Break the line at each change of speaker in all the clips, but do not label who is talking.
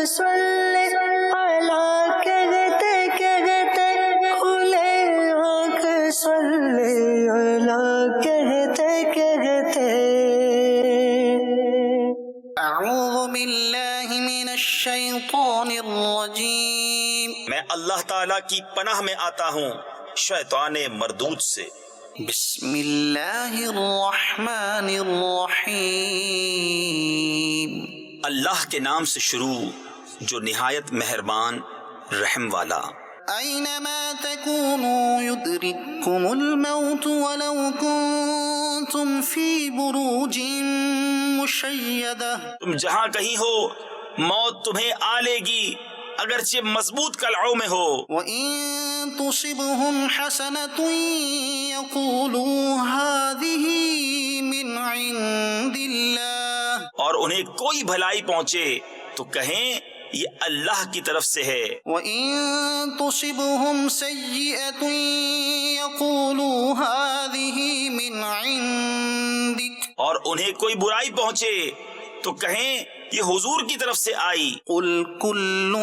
صلی علی کہتے کہتے کھلے آنکھ صلی علی کہتے کہتے.
اعوذ باللہ من الشیطان الرجیم.
میں اللہ تعالیٰ کی پناہ میں آتا ہوں شیطان مردود سے.
بسم اللہ الرحمن الرحیم.
اللہ کے نام سے شروع جو نہایت مہربان رحم والا.
اینما تکونوا یدرککم الموت ولو کنتم فی بروج مشیدہ.
تم جہاں کہیں ہو موت تمہیں آ لے گی اگرچہ مضبوط قلعوں میں ہو.
وَإِن تُصِبْهُمْ حَسَنَةٌ يَقُولُوا هَذِهِ مِنْ عِنْدِ اللَّهِ.
اور انہیں کوئی بھلائی پہنچے تو کہیں یہ اللہ کی طرف سے ہے.
وَإِن تُصِبْهُمْ سَيِّئَةٌ يَقُولُوا هَذِهِ مِنْ عِنْدِكَ.
اور انہیں کوئی برائی پہنچے تو کہیں یہ حضور کی طرف سے آئی.
قُلْ كُلٌّ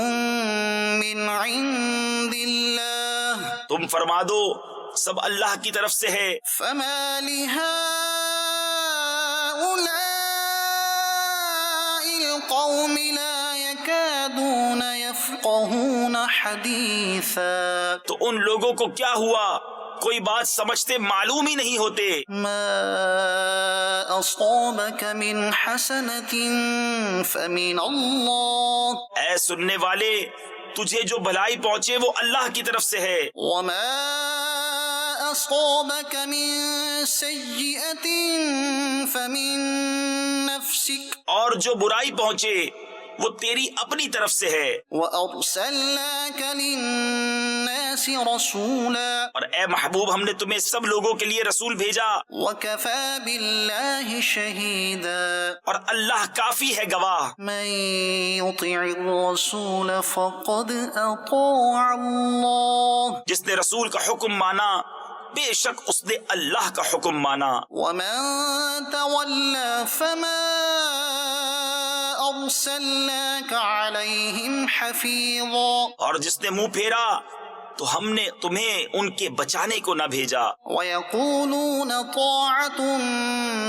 مِّنْ عِنْدِ اللَّهِ.
تم فرما دو سب اللہ کی طرف سے ہے.
فَمَا لِهَٰؤُلَاءِ الْقَوْمِ لَا يَكَادُونَ يَفْقَهُونَ حَدِيثًا.
تو ان لوگوں کو کیا ہوا کوئی بات سمجھتے معلوم ہی نہیں ہوتے.
مَا أَصَابَكَ مِنْ حَسَنَةٍ فَمِنَ اللَّهِ.
اے سننے والے تجھے جو بھلائی پہنچے وہ اللہ کی طرف سے ہے.
وَمَا أَصَابَكَ مِنْ سَيِّئَةٍ فَمِنْ نَفْسِكَ.
اور جو برائی پہنچے وہ تیری اپنی طرف سے ہے.
وَأَرْسَلْنَاكَ لِلنَّاسِ رَسُولًا.
اور اے محبوب ہم نے تمہیں سب لوگوں کے لیے رسول بھیجا.
وَكَفَى بِاللَّهِ شَهِيدًا.
اور اللہ کافی ہے گواہ.
مَن يُطِعِ الرَّسُولَ فَقَدْ أَطَاعَ اللَّهَ.
جس نے رسول کا حکم مانا بے شک اس نے اللہ کا حکم مانا.
وَمَن تَوَلَّى فَمَا أَرْسَلْنَاكَ عَلَيْهِمْ حَفِيظًا.
اور جس نے منہ پھیرا تو ہم نے تمہیں ان کے بچانے کو نہ بھیجا.
وَيَقُولُونَ طَاعَةٌ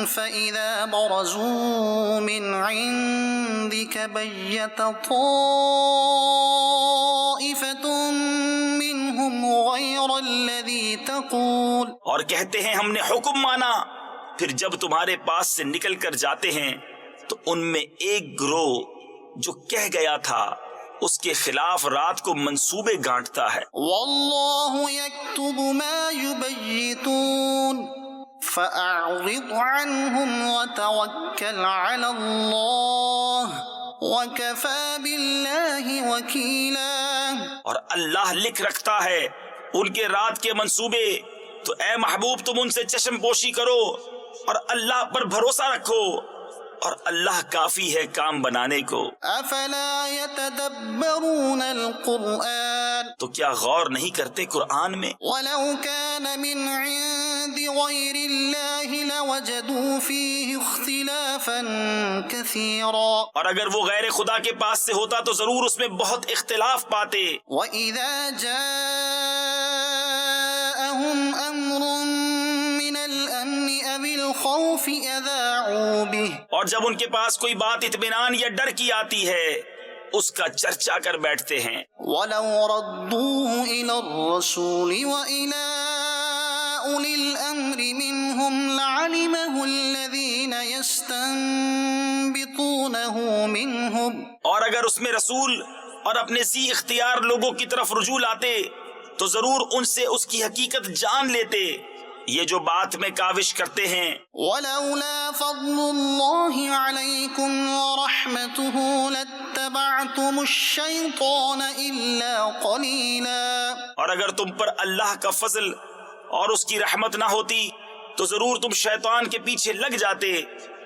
فَإِذَا بَرَزُوا مِنْ عِنْدِكَ بَيَّتَ طَائِفَةٌ مِّنْهُمْ غَيْرَ الَّذِي تَقُولُ.
اور کہتے ہیں ہم نے حکم مانا، پھر جب تمہارے پاس سے نکل کر جاتے ہیں تو ان میں ایک گروہ جو کہہ گیا تھا اس کے خلاف رات کو منصوبے گانٹتا ہے.
وَاللَّهُ يَكْتُبُ مَا يُبَيِّتُونَ فَأَعْرِضْ عَنْهُمْ وَتَوَكَّلْ عَلَى اللَّهِ وَكَفَى بِاللَّهِ وَكِيلًا.
اور اللہ لکھ رکھتا ہے ان کے رات کے منصوبے، تو اے محبوب تم ان سے چشم پوشی کرو اور اللہ پر بھروسہ رکھو، اور اللہ کافی ہے کام بنانے کو.
افلا يتدبرون القرآن.
تو کیا غور نہیں کرتے قرآن میں؟
ولو كان من عند غير الله لوجدوا فيه اختلافا كثيرا.
اور اگر وہ غیر خدا کے پاس سے ہوتا تو ضرور اس میں بہت اختلاف پاتے.
وإذا جاءهم أمر من الأمن أو الخوف أذاعوا به.
اور جب ان کے پاس کوئی بات اطمینان یا ڈر کی آتی ہے اس کا چرچا کر بیٹھتے ہیں.
ولو ردوه إلى الرسول وإلى أولي الأمر منهم لعلمه الذين يستنبطونه منهم.
اور اگر اس میں رسول اور اپنے ذی اختیار لوگوں کی طرف رجوع لاتے تو ضرور ان سے اس کی حقیقت جان لیتے. یہ جو بات میں کاوش کرتے ہیں.
ولولا فضل الله عليكم ورحمته لاتبعتم الشيطان إلا قليلا.
اور اگر تم پر اللہ کا فضل اور اس کی رحمت نہ ہوتی تو ضرور تم شیطان کے پیچھے لگ جاتے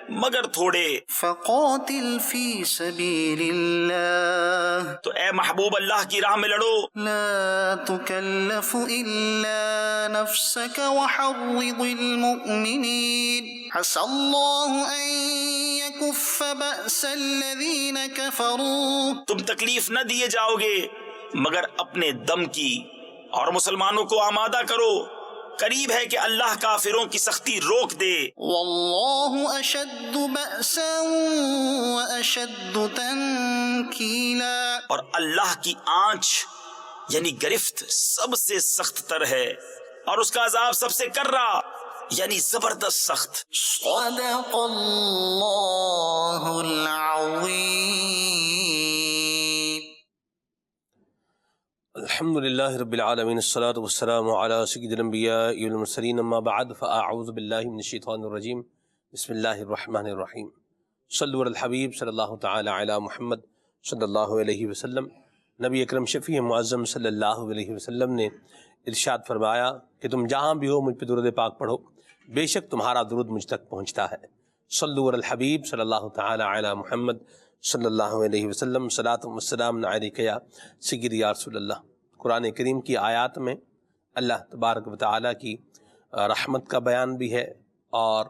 مگر تھوڑے.
فقاتل فی سبیل اللہ.
تو اے محبوب اللہ کی راہ میں لڑو.
لا تکلف الا نفسك وحرض المؤمنین. عسى الله ان ليكف بأس الذين كفروا
تم تکلیف نہ دیے جاؤ گے مگر اپنے دم کی، اور مسلمانوں کو آمادہ کرو، قریب ہے کہ اللہ کافروں کی سختی روک دے۔
والله أشد بأسا وأشد تنكيلا،
اور اللہ کی آنچ یعنی گرفت سب سے سخت تر ہے، اور اس کا عذاب سب سے کرا یعنی زبردست سخت۔
صدق اللہ العظیم۔
الحمد للہ رب العالمین، الصلاۃ والسلام علی سید الانبیاء والمرسلین، اما بعد فاعوذ باللہ من الشیطان الرجیم، بسم اللہ الرحمن الرحیم۔ صلوا علی الحبیب صلی اللہ تعالی علی محمد صلی اللہ علیہ وسلم۔ نبی اکرم شفیع معظم صلی اللہ علیہ وسلم نے ارشاد فرمایا کہ تم جہاں بھی ہو مجھ پہ درود پاک پڑھو، بے شک تمہارا درود مجھ تک پہنچتا ہے۔ صلوا علی الحبیب صلی اللہ تعالی علی محمد صلی اللہ علیہ وسلم، صلاۃ و سلام علیک یا سیدی یا رسول اللہ۔ قرآن کریم کی آیات میں اللہ تبارک و تعالیٰ کی رحمت کا بیان بھی ہے، اور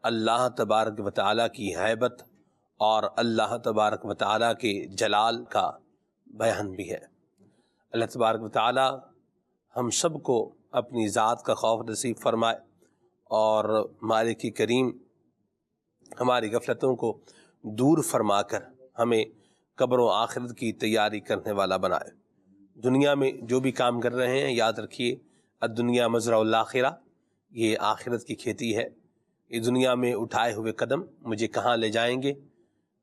اللہ تبارک و تعالیٰ کی ہیبت اور اللہ تبارک و تعالیٰ کے جلال کا بیان بھی ہے۔ اللہ تبارک و تعالیٰ ہم سب کو اپنی ذات کا خوف نصیب فرمائے، اور مالک کریم ہماری غفلتوں کو دور فرما کر ہمیں قبر و آخرت کی تیاری کرنے والا بنائے۔ دنیا میں جو بھی کام کر رہے ہیں یاد رکھیے، الدنیا مزرع الآخرہ، یہ آخرت کی کھیتی ہے۔ یہ دنیا میں اٹھائے ہوئے قدم مجھے کہاں لے جائیں گے،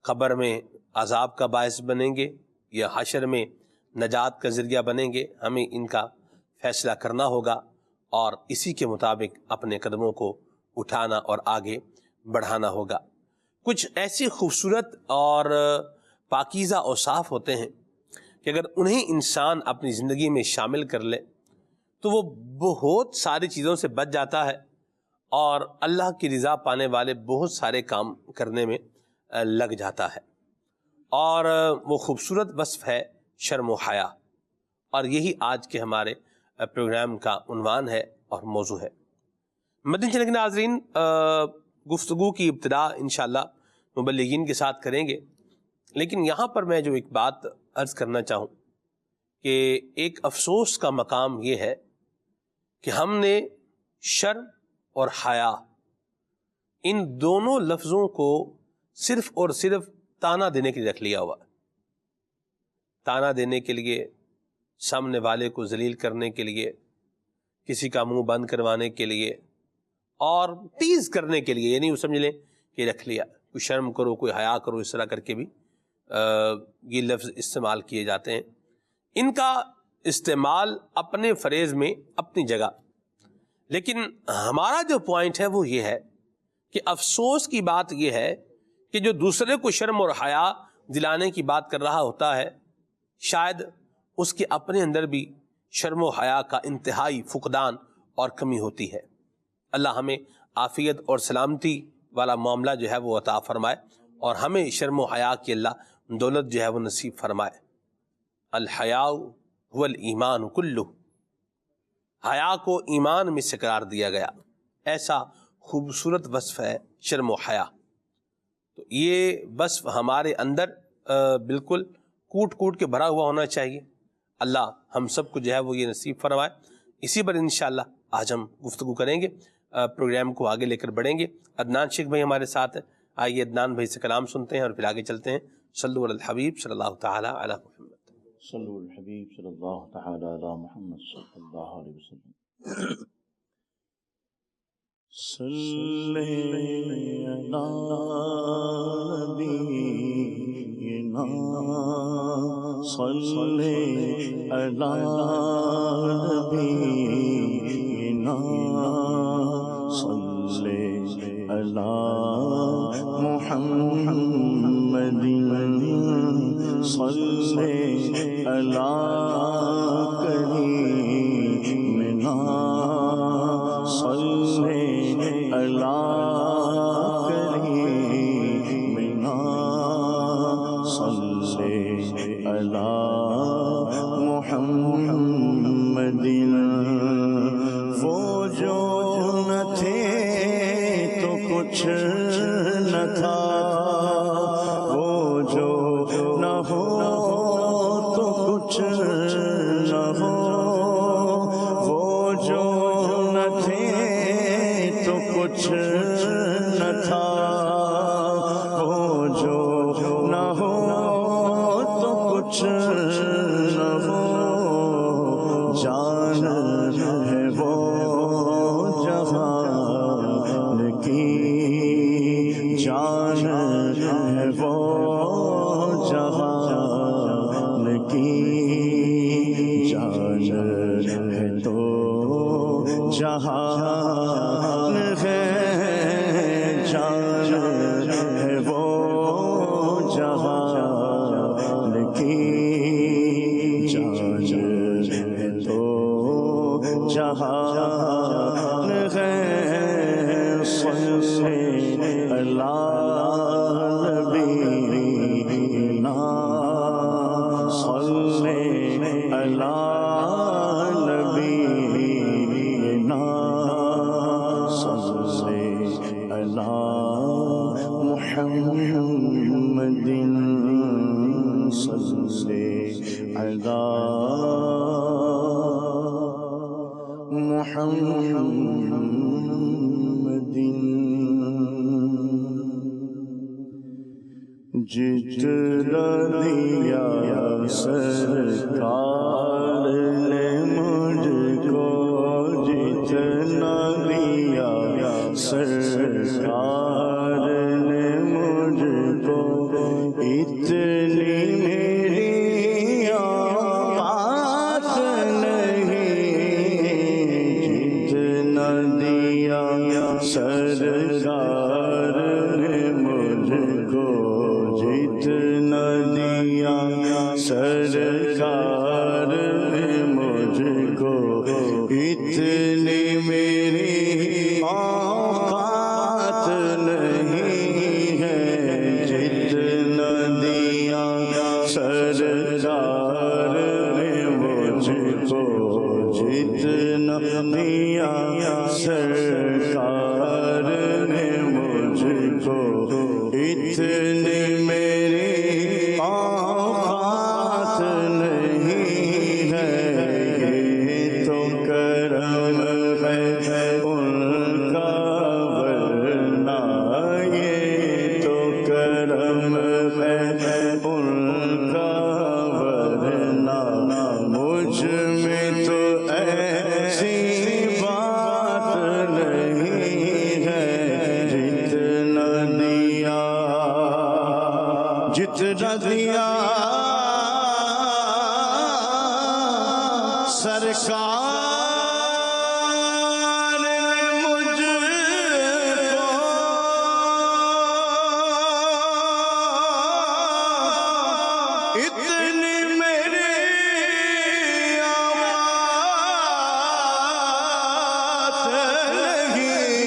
قبر میں عذاب کا باعث بنیں گے یا حشر میں نجات کا ذریعہ بنیں گے، ہمیں ان کا فیصلہ کرنا ہوگا، اور اسی کے مطابق اپنے قدموں کو اٹھانا اور آگے بڑھانا ہوگا۔ کچھ ایسے خوبصورت اور پاکیزہ اوصاف ہوتے ہیں کہ اگر انہیں انسان اپنی زندگی میں شامل کر لے تو وہ بہت ساری چیزوں سے بچ جاتا ہے، اور اللہ کی رضا پانے والے بہت سارے کام کرنے میں لگ جاتا ہے۔ اور وہ خوبصورت وصف ہے شرم و حیا، اور یہی آج کے ہمارے پروگرام کا عنوان ہے اور موضوع ہے۔ مدنی چینل کے ناظرین، گفتگو کی ابتدا انشاءاللہ مبلغین کے ساتھ کریں گے، لیکن یہاں پر میں جو ایک بات عرض کرنا چاہوں کہ ایک افسوس کا مقام یہ ہے کہ ہم نے شرم اور حیا ان دونوں لفظوں کو صرف اور صرف تانا دینے کے لیے رکھ لیا ہوا ہے۔ تانا دینے کے لیے، سامنے والے کو ذلیل کرنے کے لیے، کسی کا منہ بند کروانے کے لیے، اور تیز کرنے کے لیے، یعنی وہ سمجھ لیں کہ رکھ لیا، کوئی شرم کرو، کوئی حیا کرو، اس طرح کر کے بھی یہ لفظ استعمال کیے جاتے ہیں۔ ان کا استعمال اپنے فریض میں اپنی جگہ، لیکن ہمارا جو پوائنٹ ہے وہ یہ ہے کہ افسوس کی بات یہ ہے کہ جو دوسرے کو شرم اور حیا دلانے کی بات کر رہا ہوتا ہے، شاید اس کے اپنے اندر بھی شرم و حیا کا انتہائی فقدان اور کمی ہوتی ہے۔ اللہ ہمیں عافیت اور سلامتی والا معاملہ جو ہے وہ عطا فرمائے، اور ہمیں شرم و حیا کی اللہ دولت جو ہے وہ نصیب فرمائے۔ الحیاء هو الایمان کلہ، حیا کو ایمان میں سے قرار دیا گیا، ایسا خوبصورت وصف ہے شرم و حیا۔ تو یہ وصف ہمارے اندر بالکل کوٹ کوٹ کے بھرا ہوا ہونا چاہیے۔ اللہ ہم سب کو جو ہے وہ یہ نصیب فرمائے۔ اسی پر انشاءاللہ آج ہم گفتگو کریں گے، پروگرام کو آگے لے کر بڑھیں گے۔ عدنان شیخ بھائی ہمارے ساتھ ہیں، آئیے عدنان بھائی سے کلام سنتے ہیں اور پھر آگے چلتے ہیں۔ صلو علی الحبیب صلی اللہ تعالی علی محمد۔
صلو علی الحبیب صلی اللہ تعالی علی محمد صلی اللہ علیہ وسلم۔ صلی علی نبینا، صلی علی نبینا، صلی علی محمد، صلی علی کریمنا، صلی علی کریمنا، صلی علی محمد۔ وہ جو نہ تھے تو کچھ نہ تھا، کچھ نہ ہو، وہ جو نہ تھے تو کچھ نہ تھا، وہ جو نہ ہو تو کچھ نہ ہو، جان ہے وہ جہان کی، جان ہے وہ جہان کی، جان ہے تو جہان ہے، جان ہے وہ جہان کی، جان ہے تو جہان ہے، صلی اللہ نبینا، صلی اللہ نبینا، صلی اللہ محمد، صلی اللہ محمد۔ جتنا دیا سرکار نے مجھ کو، جتنا دیا سرکار نے مجھ کو، اتنی میری اوقات نہیں، جتنا دیا سرکار نے مجھ کو، جتنا دیا سرکار نے مجھ کو، اتنی میری اوقات نہیں ہے، جتنا دیا سرکار نے مجھ کو، جتنا دیا سرکار نے مجھ کو، اتنی میری اوقات نہیں ہے، یہ تو کرم ہے ان کا ورنہ، یہ تو کرم ہے ان کا ورنہ، مجھ میں تو ایسی بات نہیں ہے، جتنا دیا سرکار نے مجھ کو، اتنی میری اوقات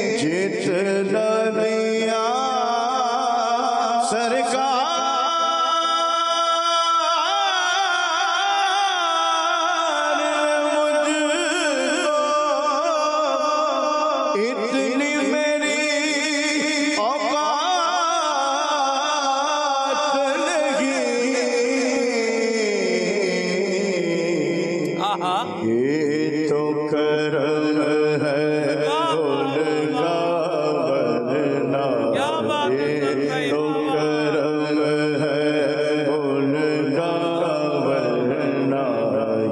نہیں، جتنا دیا سرکار اتنی میری اوقات نہیں، یہ تو کرم ہے ان کا ورنہ، یہ تو کرم ہے ان کا ورنہ،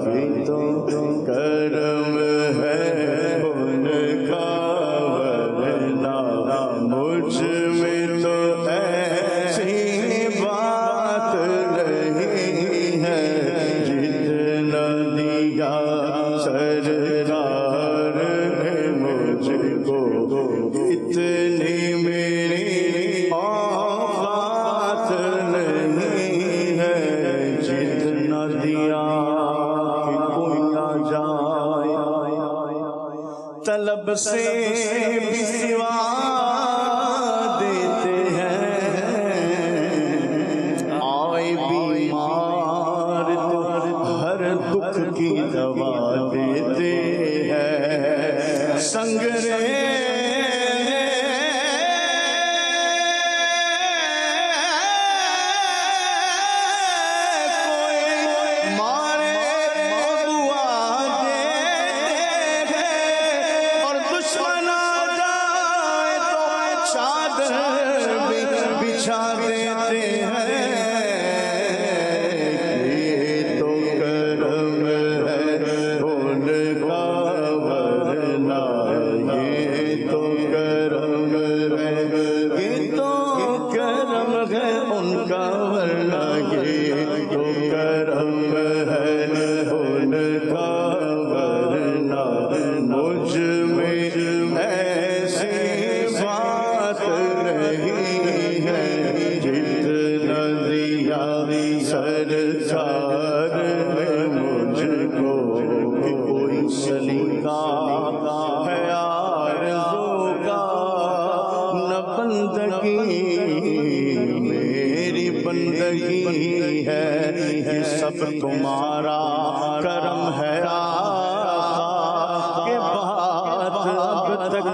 یہ تو کرم ہے ان کا ورنہ، مجھ میں تو ایسی بات نہیں ہے، جتنا دیا سرکار نے مجھ کو، اتنی میری اوقات نہیں ہے، جتنا دیا کہ کوئی آ جائے طلب سے بھی سوا دیتے ہیں، آئے بیمار تو ہر دکھ کی دوا دیتے ہیں، سنگرے بچھا دیتے ہیں یہ تو کرم ہے ان کا ورنہ یہ تو کرم ہے یہ تو کرم ہے ان کا ورنہ یہ تو کرم ہے ان کا ورنہ مجھ میں ایسی بات نہیں ہے جتنا دیا سرکار نے مجھ کو کوئی سلیقہ ہے آرزو کا نہ بندگی میری بندگی ہے یہ سب تمہارا کرم ہے آقا کہ بات اب تک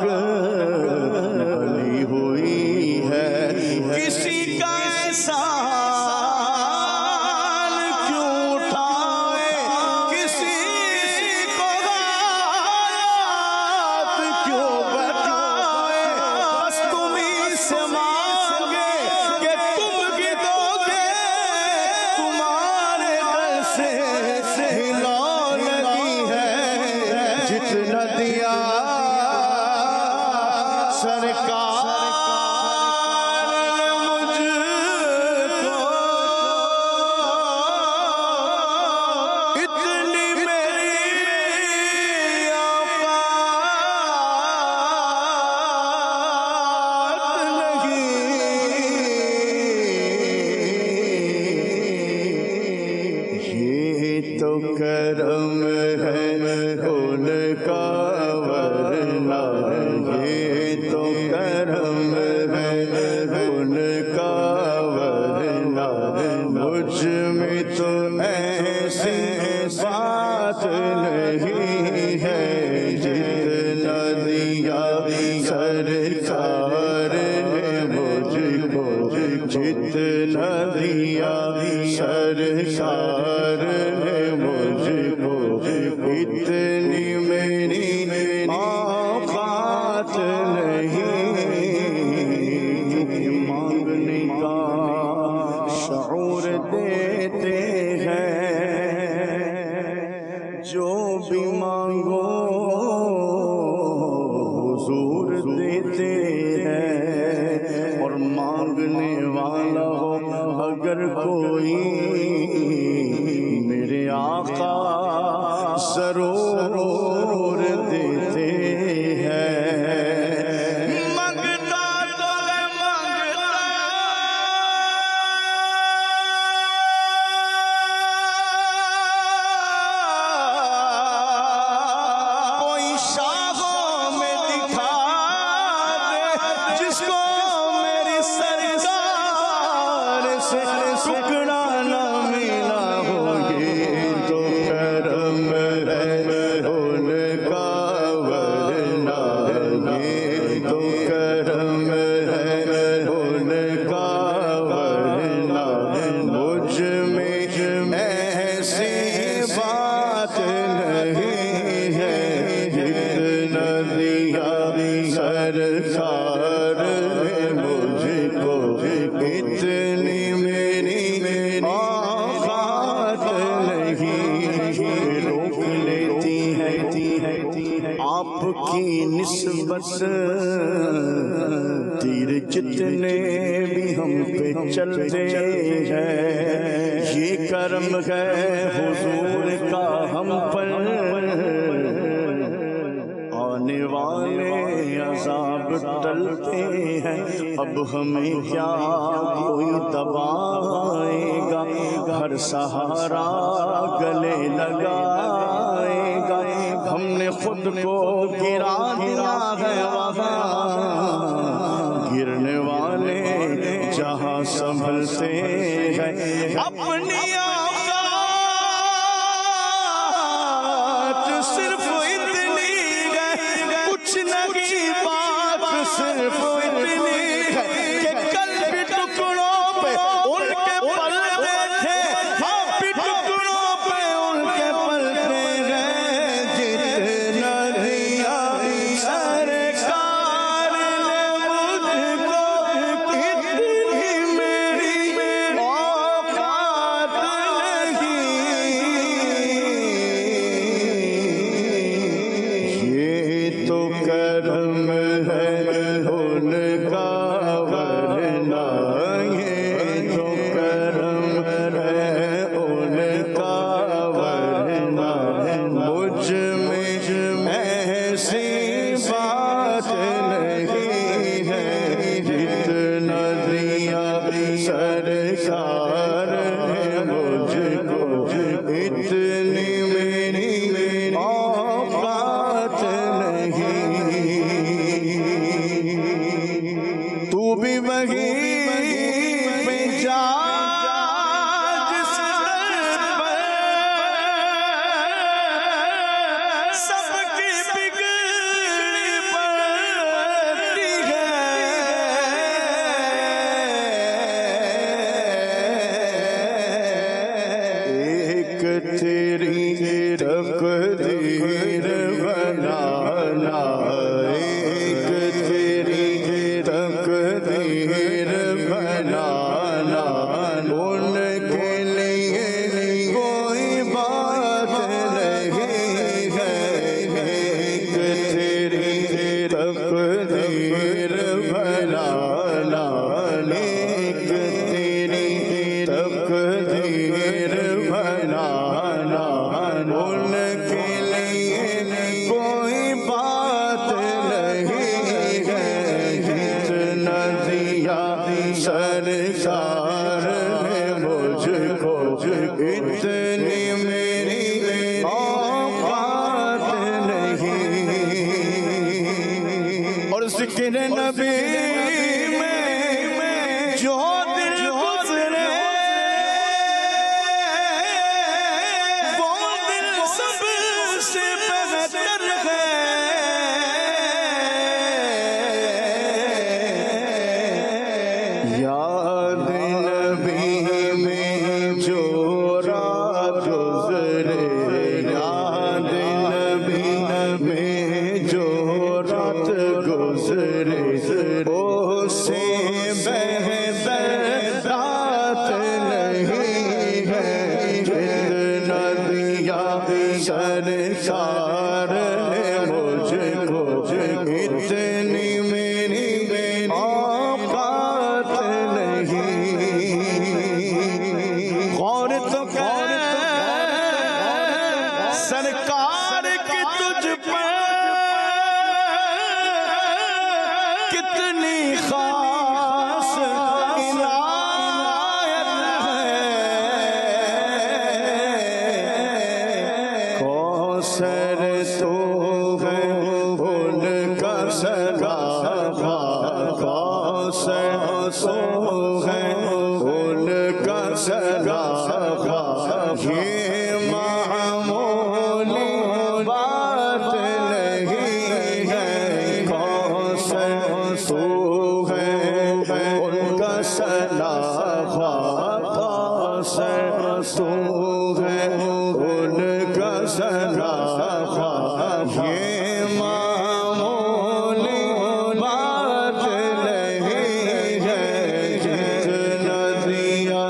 بھلی ہوئی ہے کسی کا احسان کیوں اٹھائے کسی کو غایات کیوں بتائے بس تم ہی سے مانگے کہ تم بھی دو گے تمہارے دل سے ہلا لگی ہے جتنا دیا سرکار نے مجھ کو اتنی میری اوقات نہیں یہ تو کرم ہے ان کا ورنہ یہ تو کرم ہے ان کا ورنہ مجھ میں تو ایسی بات نہیں ہے جتنا دیا سرکار نے مجھ کو جتنا دیا سرکار نے مجھ کو اتنی میری اوقات نہیں مانگنے کا شعور دیتے ہیں جو بھی مانگو حضور دیتے ہیں اور مانگنے والا ہو اگر کوئی میرے آقا ضرور دیتے ہیں مانگتا تو ہے مانگتا کوئی شاخوں میں دکھا دے جس کو میری سرکار سے ٹکڑا نہ ملا ہو یہ تو کرم ہے ان کا ورنہ یہ تو کرم ہے ان کا ورنہ مجھ میں ایسی بات نہیں ہے جتنا دیا سرکار نے مجھ کو اتنی میری اوقات نہیں روک لیتی ہے آپ کی نسبت تیر جتنے بھی ہم پہ چلتے ہیں یہ کرم ہے حضور کا ہم پر آنے والے عذاب ٹلتے ہیں اب ہمیں کیا کوئی دبائے گا ہر سہارا گلے لگائے گا ہم نے خود کو گرا دیا ہے وہاں گرنے والے جہاں سنبھلتے ہیں اپنی صرف اتنی ہے کچھ نہیں بات صرف اتنی ہے کہ کل بھی ٹکڑوں پہ ان کے پلتے تھے ہم بھی ٹکڑوں پہ ان کے پلتے گئے جتنا دیا سرکار نے مجھ کو اتنی سرکار نے مجھ کو اتنی میری اوقات نہیں، اور ذکر نبی میں جو دل گزرے وہ دل سب سے بہتر ہے۔ یاد نبی میں جو رات گزرے، یاد نبی میں جو رات گزرے، اس سے بہتر رات نہیں ہے۔ اتنا دیا سرکار نے مجھ کو، اتنی میری اوقات نہیں۔ غور تو کر سرکار کی تجھ پر کتنی خاص عنایت ہے۔ کوثر تو ہے ان کا سراغا، کوثر تو ہے ان کا سراغا، یہ معمولی بات نہیں ہے۔ کوثر تو ہے ان کا سراغا، کوثر تو ہے ان کا سراغا، یہ معمولی بات نہیں ہے۔ جتنا دیا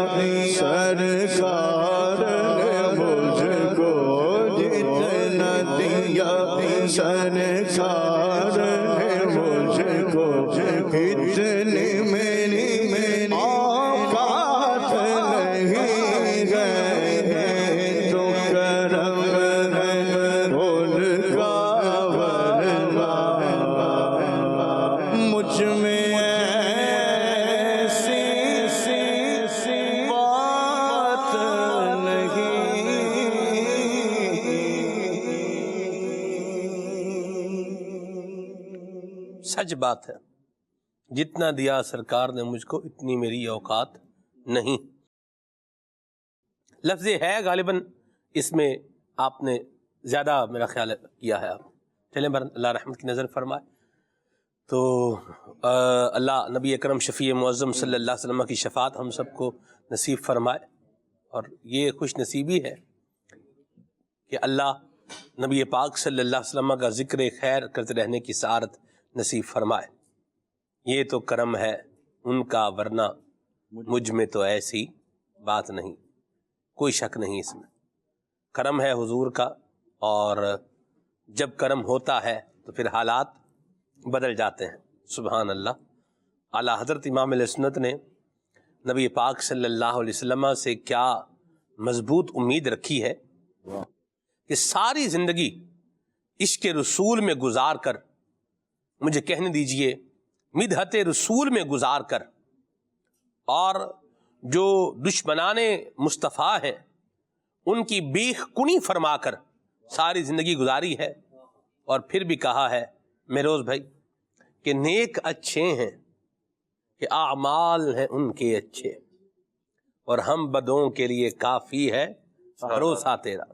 سرکار نے مجھ کو، جتنا دیا سرکار نے مجھ کو، اتنی میری اوقات نہیں ہے۔ تو کرم ہے ان کا ورنہ مجھ میں ایسی بات نہیں۔
سچ بات ہے، جتنا دیا سرکار نے مجھ کو اتنی میری اوقات نہیں۔ لفظ ہے غالباً اس میں آپ نے زیادہ میرا خیال کیا ہے۔ آپ چلیں اللہ رحمت کی نظر فرمائے تو اللہ نبی اکرم شفیع معظم صلی اللہ علیہ وسلم کی شفاعت ہم سب کو نصیب فرمائے، اور یہ خوش نصیبی ہے کہ اللہ نبی پاک صلی اللہ علیہ وسلم کا ذکر خیر کرتے رہنے کی سعادت نصیب فرمائے۔ یہ تو کرم ہے ان کا، ورنہ مجھ میں تو ایسی بات نہیں۔ کوئی شک نہیں اس میں، کرم ہے حضور کا، اور جب کرم ہوتا ہے تو پھر حالات بدل جاتے ہیں۔ سبحان اللہ۔ اعلیٰ حضرت امام علیہ سنت نے نبی پاک صلی اللہ علیہ وسلم سے کیا مضبوط امید رکھی ہے کہ ساری زندگی عشق رسول میں گزار کر، مجھے کہنے دیجئے مدحت رسول میں گزار کر، اور جو دشمنان مصطفیٰ ہیں ان کی بیخ کنی فرما کر ساری زندگی گزاری ہے، اور پھر بھی کہا ہے مہروز بھائی کہ نیک اچھے ہیں کہ اعمال ہیں ان کے اچھے، اور ہم بدوں کے لیے کافی ہے بھروسہ تیرا۔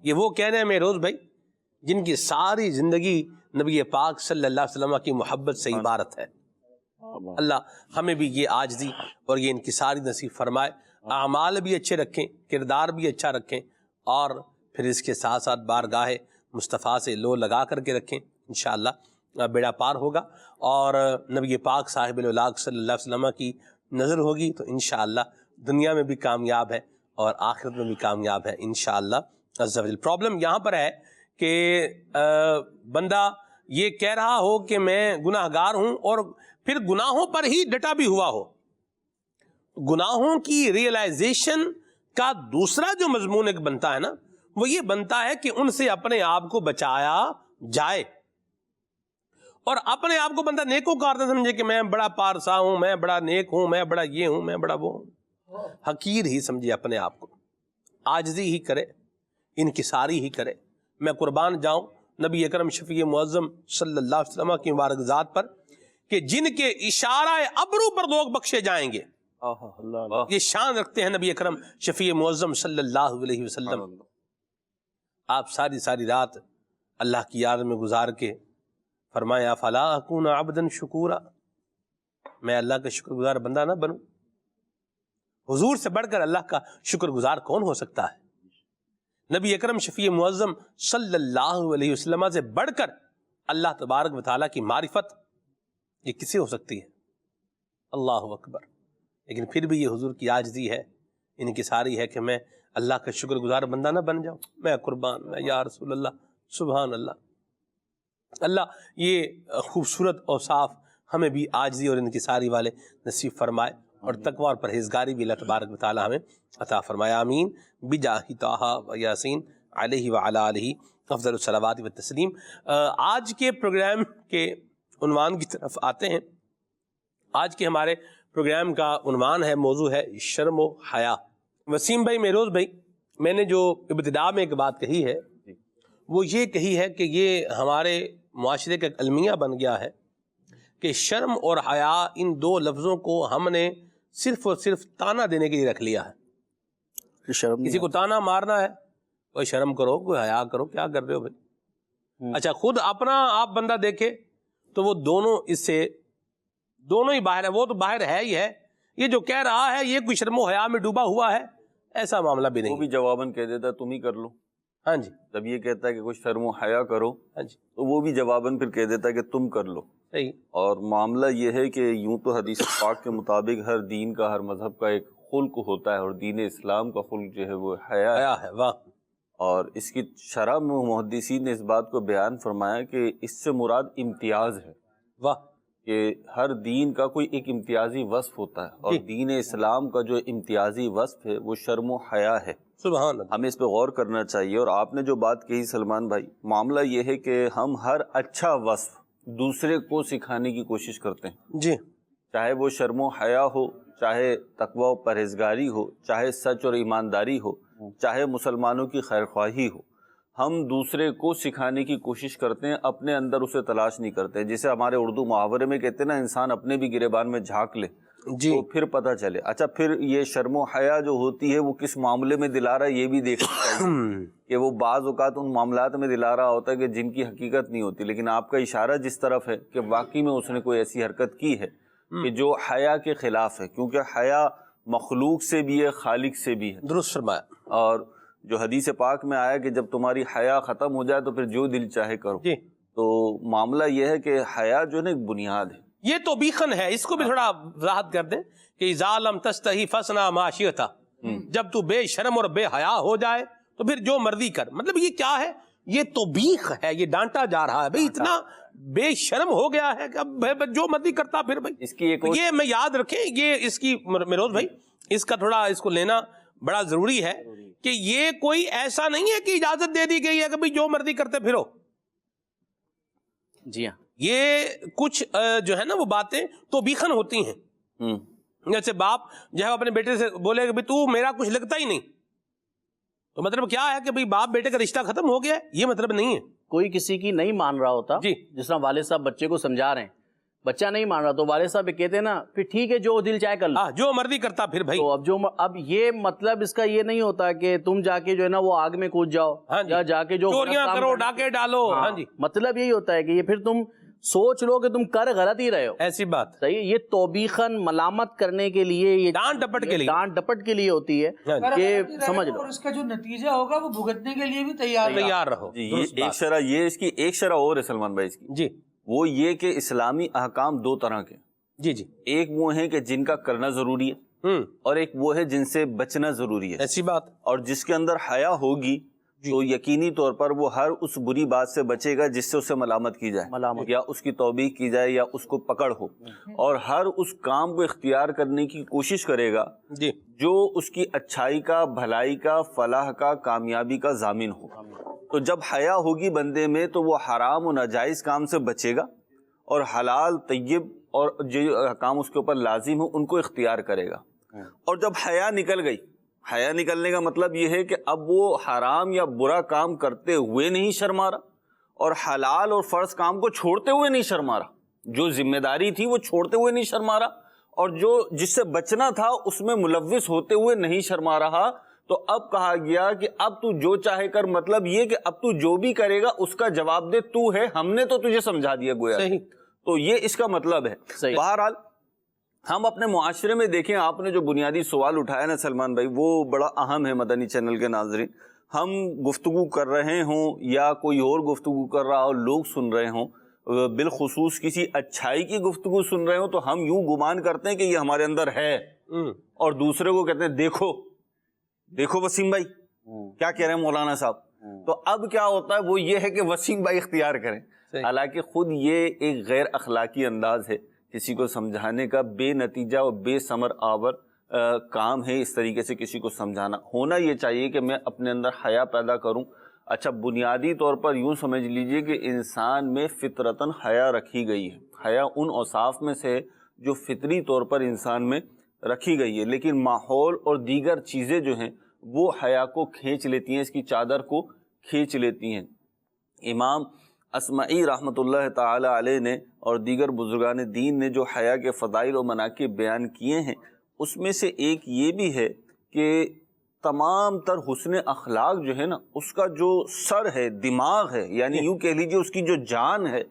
یہ وہ کہنے ہیں مہروز بھائی جن کی ساری زندگی نبی پاک صلی اللہ علیہ وسلم کی محبت سے عبارت ہے۔ اللہ ہمیں بھی یہ عاجزی اور یہ انکساری نصیب فرمائے، اعمال بھی اچھے رکھیں، کردار بھی اچھا رکھیں، اور پھر اس کے ساتھ ساتھ بارگاہ مصطفیٰ سے لو لگا کر کے رکھیں۔ انشاءاللہ بیڑا پار ہوگا، اور نبی پاک صاحب الاولاق صلی اللہ علیہ وسلم کی نظر ہوگی تو انشاءاللہ دنیا میں بھی کامیاب ہے اور آخرت میں بھی کامیاب ہے انشاءاللہ عز و جل۔ پرابلم یہاں پر ہے کہ بندہ یہ کہہ رہا ہو کہ میں گناہ گار ہوں، اور پھر گناہوں پر ہی ڈٹا بھی ہوا ہو۔ گناہوں کی ریئلائزیشن کا دوسرا جو مضمون ایک بنتا ہے نا، وہ یہ بنتا ہے کہ ان سے اپنے آپ کو بچایا جائے، اور اپنے آپ کو بندہ نیکوکار نہ سمجھے کہ میں بڑا پارسا ہوں، میں بڑا نیک ہوں، میں بڑا یہ ہوں، میں بڑا وہ ہوں. حقیر ہی سمجھے اپنے آپ کو، عاجزی ہی کرے، انکساری ہی کرے. میں قربان جاؤں نبی اکرم شفیع معظم صلی اللہ علیہ وسلم کی مبارک ذات پر کہ جن کے اشارہ ابرو پر لوگ بخشے جائیں گے. یہ شان رکھتے ہیں نبی اکرم شفیع معظم صلی اللہ علیہ وسلم. آپ ساری رات اللہ کی یاد میں گزار کے فرمایا فلا اکون عبدا شکورا، میں اللہ کا شکر گزار بندہ نہ بنوں. حضور سے بڑھ کر اللہ کا شکر گزار کون ہو سکتا ہے؟ نبی اکرم شفیع معظم صلی اللہ علیہ وسلم سے بڑھ کر اللہ تبارک و تعالیٰ کی معرفت یہ کسے ہو سکتی ہے؟ اللہ اکبر. لیکن پھر بھی یہ حضور کی عاجزی ہے، ان کی ساری ہے کہ میں اللہ کا شکر گزار بندہ نہ بن جاؤں. میں قربان، میں یا رسول اللہ، سبحان اللہ. اللہ یہ خوبصورت اوصاف ہمیں بھی عاجزی اور ان کی ساری والے نصیب فرمائے، اور تقوی اور پرہیزگاری بھی اللہ تبارک و تعالی ہمیں عطا فرمائے. آمین بجاہ طٰہٰ و یاسین علیہ وعلی آلہ افضل الصلوات والتسلیم. آج کے پروگرام کے عنوان کی طرف آتے ہیں. آج کے ہمارے پروگرام کا عنوان ہے، موضوع ہے شرم و حیا. وسیم بھائی، مہروز بھائی، میں نے جو ابتدا میں ایک بات کہی ہے وہ یہ کہی ہے کہ یہ ہمارے معاشرے کا ایک المیہ بن گیا ہے کہ شرم اور حیا ان دو لفظوں کو ہم نے صرف اور صرف تانا دینے کے لیے رکھ لیا ہے. کسی کو تانا مارنا ہے، کوئی شرم کرو، کوئی حیا کرو، کیا کر رہے ہو بھائی؟ اچھا، خود اپنا آپ بندہ دیکھے تو وہ دونوں اس سے دونوں ہی باہر ہے. وہ تو باہر ہے ہی ہے، یہ جو کہہ رہا ہے یہ کوئی شرم و حیا میں ڈوبا ہوا ہے، ایسا معاملہ بھی نہیں.
وہ بھی جواباً کہہ دیتا تم ہی کر لو.
ہاں جی.
جب یہ کہتا ہے کہ کچھ شرم و حیا کرو،
ہاں جی،
تو وہ بھی جواباً پھر کہہ دیتا ہے کہ تم کر لو.
صحیح.
اور معاملہ یہ ہے کہ یوں تو حدیث پاک کے مطابق ہر دین کا، ہر مذہب کا ایک خلق ہوتا ہے، اور دین اسلام کا خلق جو ہے وہ حیا
ہے. واہ.
اور اس کی شرح میں محدثین نے اس بات کو بیان فرمایا کہ اس سے مراد امتیاز ہے.
واہ.
کہ ہر دین کا کوئی ایک امتیازی وصف ہوتا ہے، اور دین اسلام کا جو امتیازی وصف ہے وہ شرم و حیا ہے.
سبحان اللہ.
ہمیں اس پہ غور کرنا چاہیے. اور آپ نے جو بات کہی سلمان بھائی، معاملہ یہ ہے کہ ہم ہر اچھا وصف دوسرے کو سکھانے کی کوشش کرتے ہیں،
جی،
چاہے وہ شرم و حیا ہو، چاہے تقوی و پرہیزگاری ہو، چاہے سچ اور ایمانداری ہو، چاہے مسلمانوں کی خیرخواہی ہو. ہم دوسرے کو سکھانے کی کوشش کرتے ہیں، اپنے اندر اسے تلاش نہیں کرتے. جسے ہمارے اردو محاورے میں کہتے ہیں نا، انسان اپنے بھی گریبان میں جھانک لے
جی،
تو پھر پتہ چلے. اچھا، پھر یہ شرم و حیا جو ہوتی ہے وہ کس معاملے میں دلا رہا ہے یہ بھی دیکھنا چاہیے کہ وہ بعض اوقات ان معاملات میں دلا رہا ہوتا ہے کہ جن کی حقیقت نہیں ہوتی، لیکن آپ کا اشارہ جس طرف ہے کہ واقعی میں اس نے کوئی ایسی حرکت کی ہے کہ جو حیا کے خلاف ہے. کیونکہ حیا مخلوق سے بھی ہے، خالق سے بھی ہے.
درست فرمایا.
اور جو حدیث پاک میں آیا کہ جب تمہاری حیا ختم ہو جائے تو پھر جو دل چاہے کرو.
جی.
تو معاملہ یہ ہے کہ حیا جو ہے نا ایک بنیاد ہے.
یہ تو بیخن ہے، اس کو بھی تھوڑا وضاحت کر دیں کہ اذا لم تستحی فاصنع ما شئت. جب تو بے شرم اور بے حیا ہو جائے تو پھر جو مرضی کر. مطلب یہ کیا ہے؟ یہ تو بیخ ہے، یہ ڈانٹا جا رہا ہے بھئی اتنا بے شرم ہو گیا ہے کہ اب جو مرضی کرتا پھر بھئی.
اس کی ایک
یہ میں یاد رکھیں، یہ اس کی مہروز بھائی اس کا تھوڑا اس کو لینا بڑا ضروری ہے کہ یہ کوئی ایسا نہیں ہے کہ اجازت دے دی گئی ہے کہ بھئی جو مرضی کرتے پھرو.
جی ہاں،
یہ کچھ جو ہے نا وہ باتیں تو بیخن ہوتی ہیں. جیسے باپ جو ہے اپنے بیٹے سے بولے کہ تو میرا کچھ لگتا ہی نہیں، تو مطلب کیا ہے کہ بھئی باپ بیٹے کا رشتہ ختم ہو گیا ہے؟ یہ مطلب نہیں ہے.
کوئی کسی کی نہیں مان رہا ہوتا،
جی،
جس طرح والد صاحب بچے کو سمجھا رہے ہیں، بچہ نہیں مان رہا تو والد صاحب کہتے ہیں نا پھر ٹھیک ہے جو دل چاہے کر لو،
جو مرضی کرتا پھر بھائی.
تو اب یہ مطلب اس کا یہ نہیں ہوتا کہ تم جا کے جو ہے نا وہ آگ میں کود جاؤ، یا جا کے جو
چوریاں کرو، ڈاکے ڈالو. ہاں جی،
مطلب یہی ہوتا ہے کہ یہ پھر تم سوچ لو کہ تم کر غلط ہی رہے ہو.
ایسی بات
صحیح. یہ توبیخاً ملامت کرنے کے لیے، یہ
ڈانٹ ڈپٹ کے لیے
ہوتی ہے کہ سمجھ لو،
اور اس کا جو نتیجہ ہوگا وہ بھگتنے کے لیے بھی تیار
رہو.
جی، یہ ایک شرح، یہ اس کی ایک شرح اور ہے سلمان بھائی اس کی.
جی،
وہ یہ کہ اسلامی احکام دو طرح کے.
جی جی.
ایک وہ ہیں کہ جن کا کرنا ضروری ہے، اور ایک وہ ہے جن سے بچنا ضروری ہے.
ایسی بات. اور
جس کے اندر حیا ہوگی تو یقینی طور پر وہ ہر اس بری بات سے بچے گا جس سے اسے ملامت کی جائے، یا اس کی توبیخ کی جائے، یا اس کو پکڑ ہو، اور ہر اس کام کو اختیار کرنے کی کوشش کرے گا جو اس کی اچھائی کا، بھلائی کا، فلاح کا، کامیابی کا ضامن ہو. تو جب حیا ہوگی بندے میں تو وہ حرام و ناجائز کام سے بچے گا، اور حلال طیب اور جو احکام اس کے اوپر لازم ہو ان کو اختیار کرے گا. اور جب حیا نکل گئی، حیا نکلنے کا مطلب یہ ہے کہ اب وہ حرام یا برا کام کرتے ہوئے نہیں شرما رہا اور حلال اور فرض کام کو چھوڑتے ہوئے نہیں شرما رہا، جو ذمہ داری تھی وہ چھوڑتے ہوئے نہیں شرما رہا، اور جو جس سے بچنا تھا اس میں ملوث ہوتے ہوئے نہیں شرما رہا. تو اب کہا گیا کہ اب تو جو چاہے کر، مطلب یہ کہ اب تو جو بھی کرے گا اس کا جواب دے تو ہے، ہم نے تو تجھے سمجھا دیا گویا. تو یہ اس کا مطلب ہے. بہرحال ہم اپنے معاشرے میں دیکھیں، آپ نے جو بنیادی سوال اٹھایا نا سلمان بھائی، وہ بڑا اہم ہے. مدنی چینل کے ناظرین، ہم گفتگو کر رہے ہوں یا کوئی اور گفتگو کر رہا ہو، لوگ سن رہے ہوں، بالخصوص کسی اچھائی کی گفتگو سن رہے ہوں، تو ہم یوں گمان کرتے ہیں کہ یہ ہمارے اندر ہے اور دوسرے کو کہتے ہیں دیکھو دیکھو وسیم بھائی کیا کہہ رہے ہیں مولانا صاحب. تو اب کیا ہوتا ہے وہ یہ ہے کہ وسیم بھائی اختیار کریں، حالانکہ خود یہ ایک غیر اخلاقی انداز ہے کسی کو سمجھانے کا، بے نتیجہ اور بے ثمر آور کام ہے اس طریقے سے کسی کو سمجھانا. ہونا یہ چاہیے کہ میں اپنے اندر حیا پیدا کروں. اچھا، بنیادی طور پر یوں سمجھ لیجئے کہ انسان میں فطرتاً حیا رکھی گئی ہے. حیا ان اوصاف میں سے جو فطری طور پر انسان میں رکھی گئی ہے، لیکن ماحول اور دیگر چیزیں جو ہیں وہ حیا کو کھینچ لیتی ہیں، اس کی چادر کو کھینچ لیتی ہیں. امام اصمعی رحمۃ اللہ تعالی علیہ نے اور دیگر بزرگان دین نے جو حیا کے فضائل و مناقب بیان کیے ہیں، اس میں سے ایک یہ بھی ہے کہ تمام تر حسن اخلاق جو ہے نا، اس کا جو سر ہے، دماغ ہے، یعنی یوں کہہ لیجیے اس کی جو جان ہے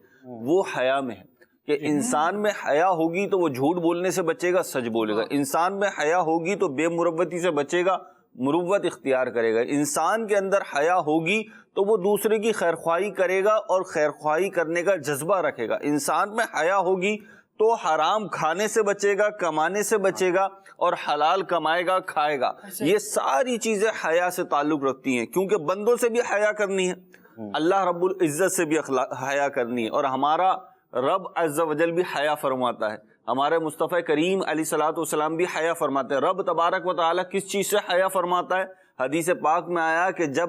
وہ حیا میں ہے. کہ انسان میں حیا ہوگی تو وہ جھوٹ بولنے سے بچے گا، سچ بولے گا. انسان میں حیا ہوگی تو بے مروتی سے بچے گا، مروت اختیار کرے گا. انسان کے اندر حیا ہوگی تو وہ دوسرے کی خیرخواہی کرے گا اور خیرخواہی کرنے کا جذبہ رکھے گا. انسان میں حیا ہوگی تو حرام کھانے سے بچے گا، کمانے سے بچے گا، اور حلال کمائے گا، کھائے گا. یہ ساری چیزیں حیا سے تعلق رکھتی ہیں، کیونکہ بندوں سے بھی حیا کرنی ہے، اللہ رب العزت سے بھی حیا کرنی ہے. اور ہمارا رب عز و جل بھی حیا فرماتا ہے، ہمارے مصطفیٰ کریم علیہ الصلوۃ والسلام بھی حیا فرماتے ہیں. رب تبارک و تعالیٰ کس چیز سے حیا فرماتا ہے؟ حدیث پاک میں آیا کہ جب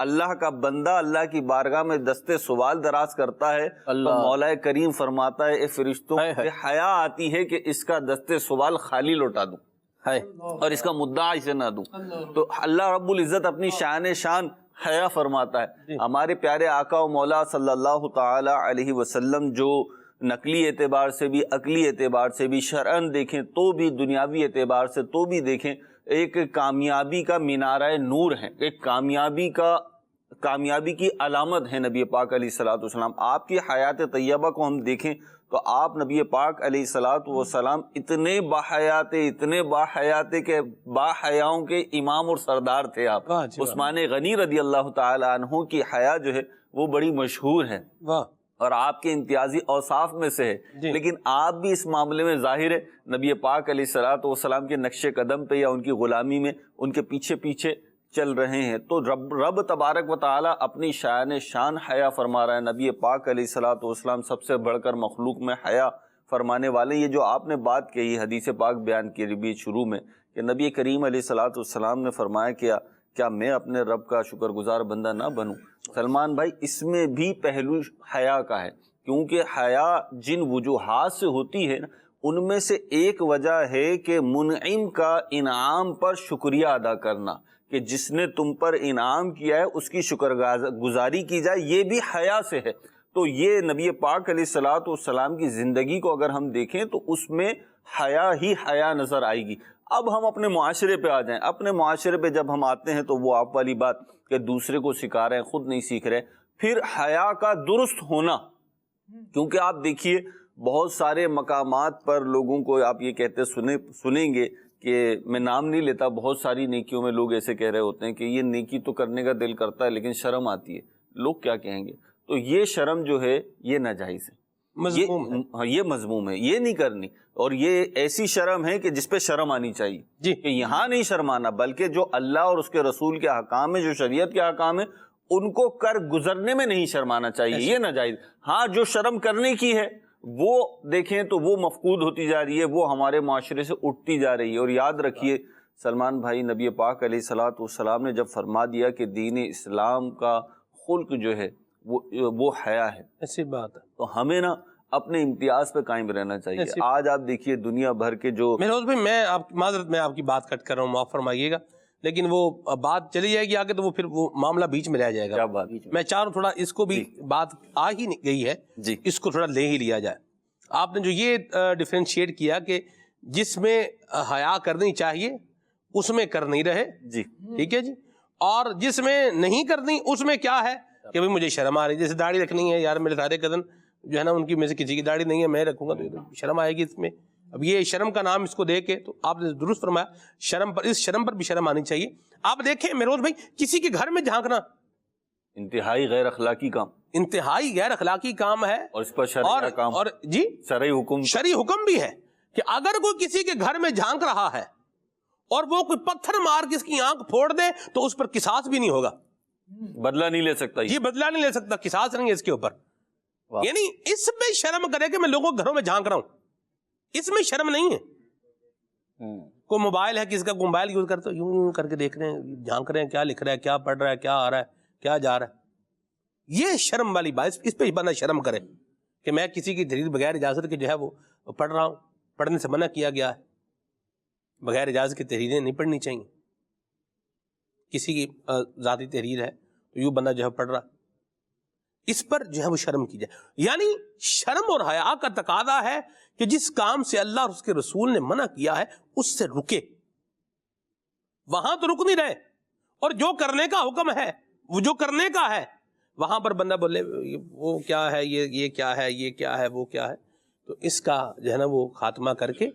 اللہ کا بندہ اللہ کی بارگاہ میں دستے سوال دراز کرتا ہے تو مولا کریم فرماتا ہے اے فرشتوں کہ حیا آتی ہے کہ اس کا دستے سوال خالی لوٹا دوں اور اس کا مدعا اسے نہ دوں. تو اللہ رب العزت اپنی شان حیا فرماتا ہے. ہمارے پیارے آقا و مولا صلی اللہ تعالی علیہ وسلم جو نقلی اعتبار سے بھی، عقلی اعتبار سے بھی، شرعاً دیکھیں تو بھی، دنیاوی اعتبار سے تو بھی دیکھیں، ایک کامیابی کا مینارہ نور ہے، ایک کامیابی کی علامت ہے نبی پاک علیہ الصلوۃ والسلام. آپ کی حیات طیبہ کو ہم دیکھیں تو آپ نبی پاک علیہ الصلوۃ والسلام اتنے باحیات کہ باحیاؤں کے امام اور سردار تھے. آپ عثمان غنی رضی اللہ تعالی عنہ کی حیا جو ہے وہ بڑی مشہور ہے اور آپ کے امتیازی اوصاف میں سے ہے. لیکن آپ بھی اس معاملے میں ظاہر ہے نبی پاک علیہ الصلوۃ والسلام کے نقش قدم پہ یا ان کی غلامی میں ان کے پیچھے پیچھے چل رہے ہیں. تو رب تبارک و تعالیٰ اپنی شان حیا فرما رہا ہے. نبی پاک علیہ الصلوۃ والسلام سب سے بڑھ کر مخلوق میں حیا فرمانے والے. یہ جو آپ نے بات کہی حدیث پاک بیان کی بھی شروع میں کہ نبی کریم علیہ الصلوۃ والسلام نے فرمایا کیا میں اپنے رب کا شکر گزار بندہ نہ بنوں؟ سلمان بھائی، اس میں بھی پہلو حیا کا ہے، کیونکہ حیا جن وجوہات سے ہوتی ہے ان میں سے ایک وجہ ہے کہ منعم کا انعام پر شکریہ ادا کرنا، کہ جس نے تم پر انعام کیا ہے اس کی شکر گزاری کی جائے، یہ بھی حیا سے ہے. تو یہ نبی پاک علیہ الصلوۃ والسلام کی زندگی کو اگر ہم دیکھیں تو اس میں حیا ہی حیا نظر آئے گی. اب ہم اپنے معاشرے پہ آ جائیں. اپنے معاشرے پہ جب ہم آتے ہیں تو وہ آپ والی بات کہ دوسرے کو سکھا رہے ہیں، خود نہیں سیکھ رہے. پھر حیا کا درست ہونا، کیونکہ آپ دیکھیے بہت سارے مقامات پر لوگوں کو آپ یہ کہتے سنیں گے کہ میں نام نہیں لیتا، بہت ساری نیکیوں میں لوگ ایسے کہہ رہے ہوتے ہیں کہ یہ نیکی تو کرنے کا دل کرتا ہے لیکن شرم آتی ہے، لوگ کیا کہیں گے. تو یہ شرم جو ہے یہ ناجائز ہے، یہ مذموم ہے، یہ نہیں کرنی. اور یہ ایسی شرم ہے کہ جس پہ شرم آنی چاہیے کہ یہاں نہیں شرمانا، بلکہ جو اللہ اور اس کے رسول کے احکام ہے، جو شریعت کے احکام ہے، ان کو کر گزرنے میں نہیں شرمانا چاہیے، یہ ناجائز. ہاں جو شرم کرنے کی ہے وہ دیکھیں تو وہ مفقود ہوتی جا رہی ہے، وہ ہمارے معاشرے سے اٹھتی جا رہی ہے. اور یاد رکھیے سلمان بھائی، نبی پاک علیہ الصلوۃ والسلام نے جب فرما دیا کہ دین اسلام کا خلق جو ہے وہ حیا ہے،
ایسی بات ہے،
تو ہمیں نا اپنے امتیاز پہ قائم رہنا چاہیے. آج آپ دیکھیے دنیا بھر کے جو
مہروز بھائی، میں معذرت میں آپ کی بات کٹ کر رہا ہوں، معاف فرمائیے گا، لیکن وہ بات چلی جائے گی آگے تو وہ پھر وہ معاملہ بیچ میں رہ جائے گا.
کیا بات؟
میں چاہ رہا ہوں تھوڑا اس کو بھی بات آ ہی گئی ہے
جی،
اس کو تھوڑا لے ہی لیا جائے. آپ نے جو یہ ڈیفرینشیٹ کیا کہ جس میں حیا کرنی چاہیے اس میں کر نہیں رہے،
جی
ٹھیک ہے جی، اور جس میں نہیں کرنی اس میں کیا ہے کہ بھئی مجھے شرم آ رہی ہے. جیسے داڑھی رکھنی ہے، یار میرے سارے کزن جو ہے نا ان کی میں سے کسی کی داڑھی نہیں ہے، میں رکھوں گا تو شرم آئے گی اس میں. اب یہ شرم کا نام اس کو دے کے، تو آپ نے درست فرمایا، شرم پر، اس شرم پر بھی شرم آنی چاہیے. آپ دیکھیں مہروز بھائی، کسی کے گھر میں جھانکنا
انتہائی غیر اخلاقی کام،
انتہائی غیر اخلاقی کام ہے،
اور اس پر شرعی کام
اور جی
شرعی حکم
بھی ہے کہ اگر کوئی کسی کے گھر میں جھانک رہا ہے اور وہ کوئی پتھر مار کے اس کی آنکھ پھوڑ دے تو اس پر قصاص بھی نہیں ہوگا،
بدلہ نہیں لے سکتا.
یہ بدلہ نہیں لے سکتا، قصاص نہیں ہے اس کے اوپر. یعنی اس میں شرم کرے کہ میں لوگوں کے گھروں میں جھانک رہا ہوں، اس میں شرم نہیں ہے. کوئی موبائل ہے، کسی کا موبائل یوز کرتے یوں کر کے دیکھ رہے ہیں، جھانک رہے ہیں کیا لکھ رہا ہے، کیا پڑھ رہا ہے، کیا آ رہا ہے، کیا جا رہا ہے. یہ شرم والی بات، اس پہ بندہ شرم کرے کہ میں کسی کی تحریر بغیر اجازت کے جو ہے وہ پڑھ رہا ہوں. پڑھنے سے منع کیا گیا ہے، بغیر اجازت کی تحریریں نہیں پڑھنی چاہیے. کسی کی ذاتی تحریر ہے تو یوں بندہ جو ہے پڑھ رہا، اس پر جو ہے وہ شرم کی جائے. یعنی شرم اور حیا کا تقاضا ہے کہ جس کام سے اللہ اور اس کے رسول نے منع کیا ہے اس سے رکے. وہاں تو رک نہیں رہے، اور جو کرنے کا حکم ہے، وہ جو کرنے کا ہے، وہاں پر بندہ بولے وہ کیا ہے، یہ کیا ہے، یہ کیا ہے، وہ کیا ہے. تو اس کا جو ہے نا وہ خاتمہ کر کے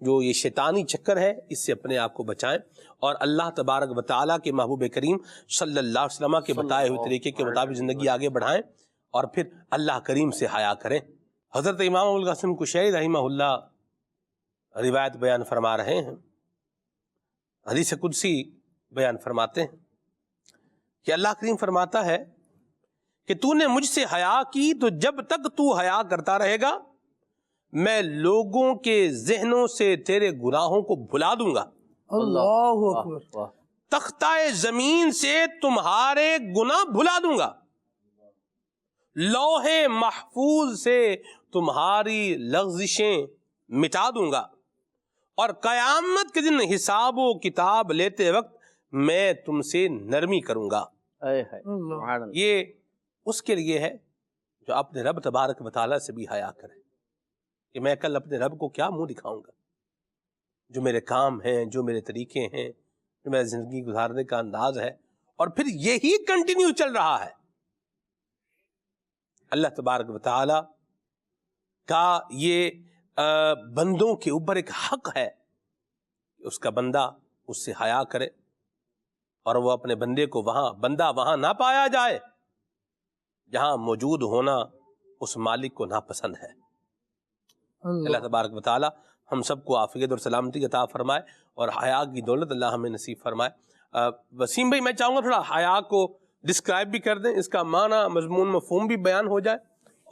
جو یہ شیطانی چکر ہے اس سے اپنے آپ کو بچائیں، اور اللہ تبارک و تعالیٰ کے محبوب کریم صلی اللہ علیہ وسلم کے بتائے ہوئے طریقے کے مطابق زندگی آگے بڑھائیں، اور پھر اللہ کریم سے حیا کریں. حضرت امام ابوالقاسم کشیری رحمہ اللہ روایت بیان فرما رہے ہیں، حدیث قدسی بیان فرماتے ہیں کہ اللہ کریم فرماتا ہے کہ تو نے مجھ سے حیا کی تو جب تک تو حیا کرتا رہے گا میں لوگوں کے ذہنوں سے تیرے گناہوں کو بھلا دوں گا.
اللہ اکبر.
تختہ زمین سے تمہارے گناہ بھلا دوں گا، لوح محفوظ سے تمہاری لغزشیں مٹا دوں گا، اور قیامت کے دن حساب و کتاب لیتے وقت میں تم سے نرمی کروں گا. یہ اس کے لیے ہے جو اپنے رب تبارک و تعالیٰ سے بھی حیا کرے کہ میں کل اپنے رب کو کیا منہ دکھاؤں گا. جو میرے کام ہیں، جو میرے طریقے ہیں، جو میرا زندگی گزارنے کا انداز ہے، اور پھر یہی کنٹینیو چل رہا ہے. اللہ تبارک و تعالی کا یہ بندوں کے اوپر ایک حق ہے کہ اس کا بندہ اس سے حیا کرے، اور وہ اپنے بندے کو بندہ وہاں نہ پایا جائے جہاں موجود ہونا اس مالک کو ناپسند ہے. اللہ تبارک و تعالی ہم سب کو عافیت اور سلامتی عطا فرمائے، اور حیا کی دولت اللہ ہمیں نصیب فرمائے. وسیم بھائی، میں چاہوں گا تھوڑا حیا کو ڈسکرائب بھی کر دیں، اس کا معنی، مضمون، مفہوم بھی بیان ہو جائے